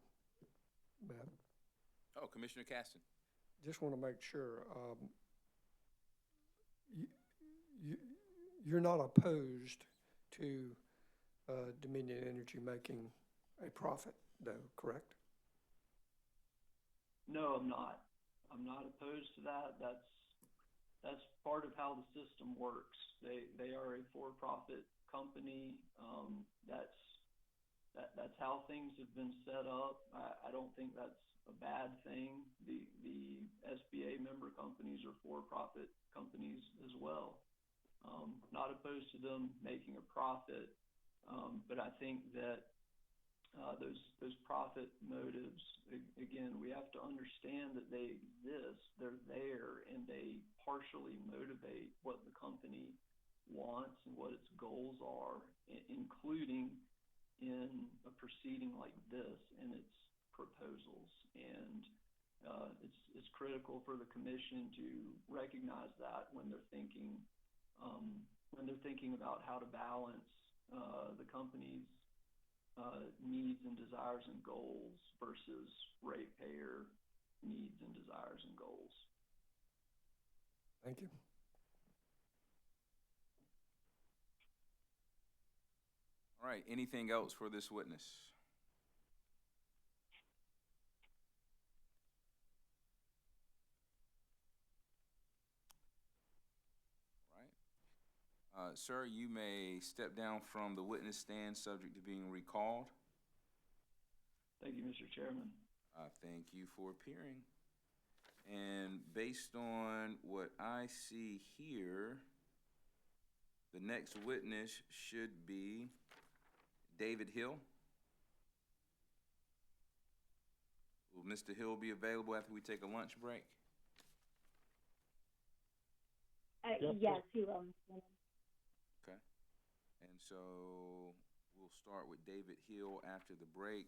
Matt, Oh, Commissioner Caston. just want to make sure, you're not opposed to Dominion Energy making a profit, though, correct? No, I'm not. I'm not opposed to that. That's part of how the system works. They are a for-profit company. That's how things have been set up. I don't think that's a bad thing. The SBA member companies are for-profit companies as well. Not opposed to them making a profit, but I think that those profit motives, again, we have to understand that they exist, they're there, and they partially motivate what the company wants and what its goals are, including in a proceeding like this and its proposals. And it's critical for the commission to recognize that when they're thinking about how to balance the company's needs and desires and goals versus ratepayer needs and desires and goals. Thank you. All right, anything else for this witness? All right. Sir, you may step down from the witness stand subject to being recalled. Thank you, Mr. Chairman. Thank you for appearing. And based on what I see here, the next witness should be David Hill. Will Mr. Hill be available after we take a lunch break? Yes, he will. Okay. And so we'll start with David Hill after the break.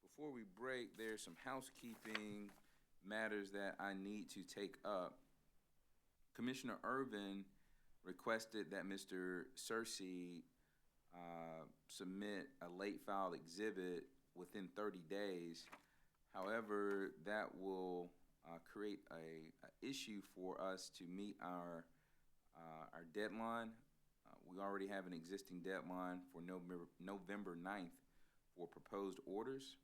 Before we break, there's some housekeeping matters that I need to take up. Commissioner Irvin requested that Mr. Searcy submit a late filed exhibit within 30 days. However, that will create a issue for us to meet our deadline. We already have an existing deadline for November 9th for proposed orders.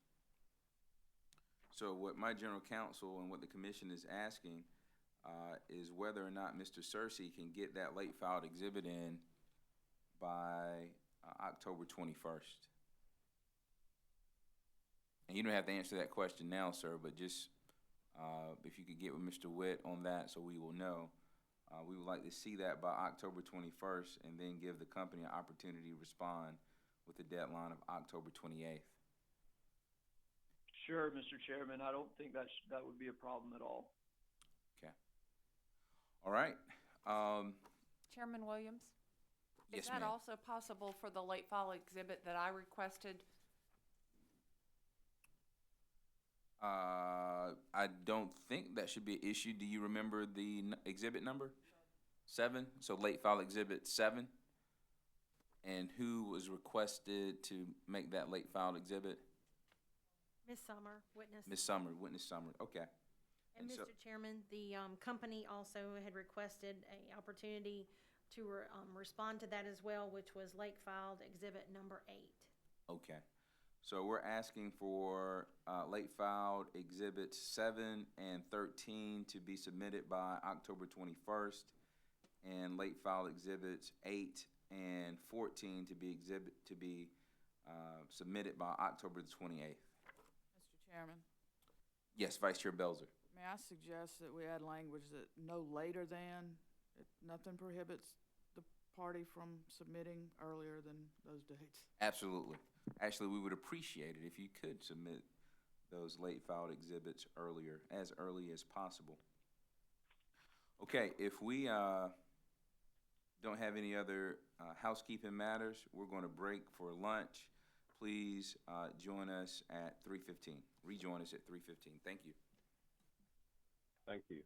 So what my general counsel and what the commission is asking is whether or not Mr. Searcy can get that late filed exhibit in by October 21st. And you don't have to answer that question now, sir, but just if you could get with Mr. Witt on that so we will know. We would like to see that by October 21st and then give the company an opportunity to respond with the deadline of October 28th. Sure, Mr. Chairman. I don't think that would be a problem at all. Okay. All right. Chairman Williams? Yes, Is that ma'am. also possible for the late file exhibit that I requested? I don't think that should be an issue. Do you remember the exhibit number? 7? So late file exhibit 7? And who was requested to make that late file exhibit? Ms. Summer, witness. Ms. Summer, witness Summer. Okay. And so- Mr. Chairman, the company also had requested an opportunity to respond to that as well, which was late filed exhibit number 8. Okay. So we're asking for late filed exhibits 7 and 13 to be submitted by October 21st, and late filed exhibits 8 and 14 to be submitted by October the 28th. Mr. Chairman, Yes, Vice Chair Belzer. may I suggest that we add language that no later than, nothing prohibits the party from submitting earlier than those dates? Absolutely. Actually, we would appreciate it if you could submit those late filed exhibits earlier, as early as possible. Okay, if we don't have any other housekeeping matters, we're going to break for lunch. Please join us at 3:15. Rejoin us at 3:15. Thank you. Thank you.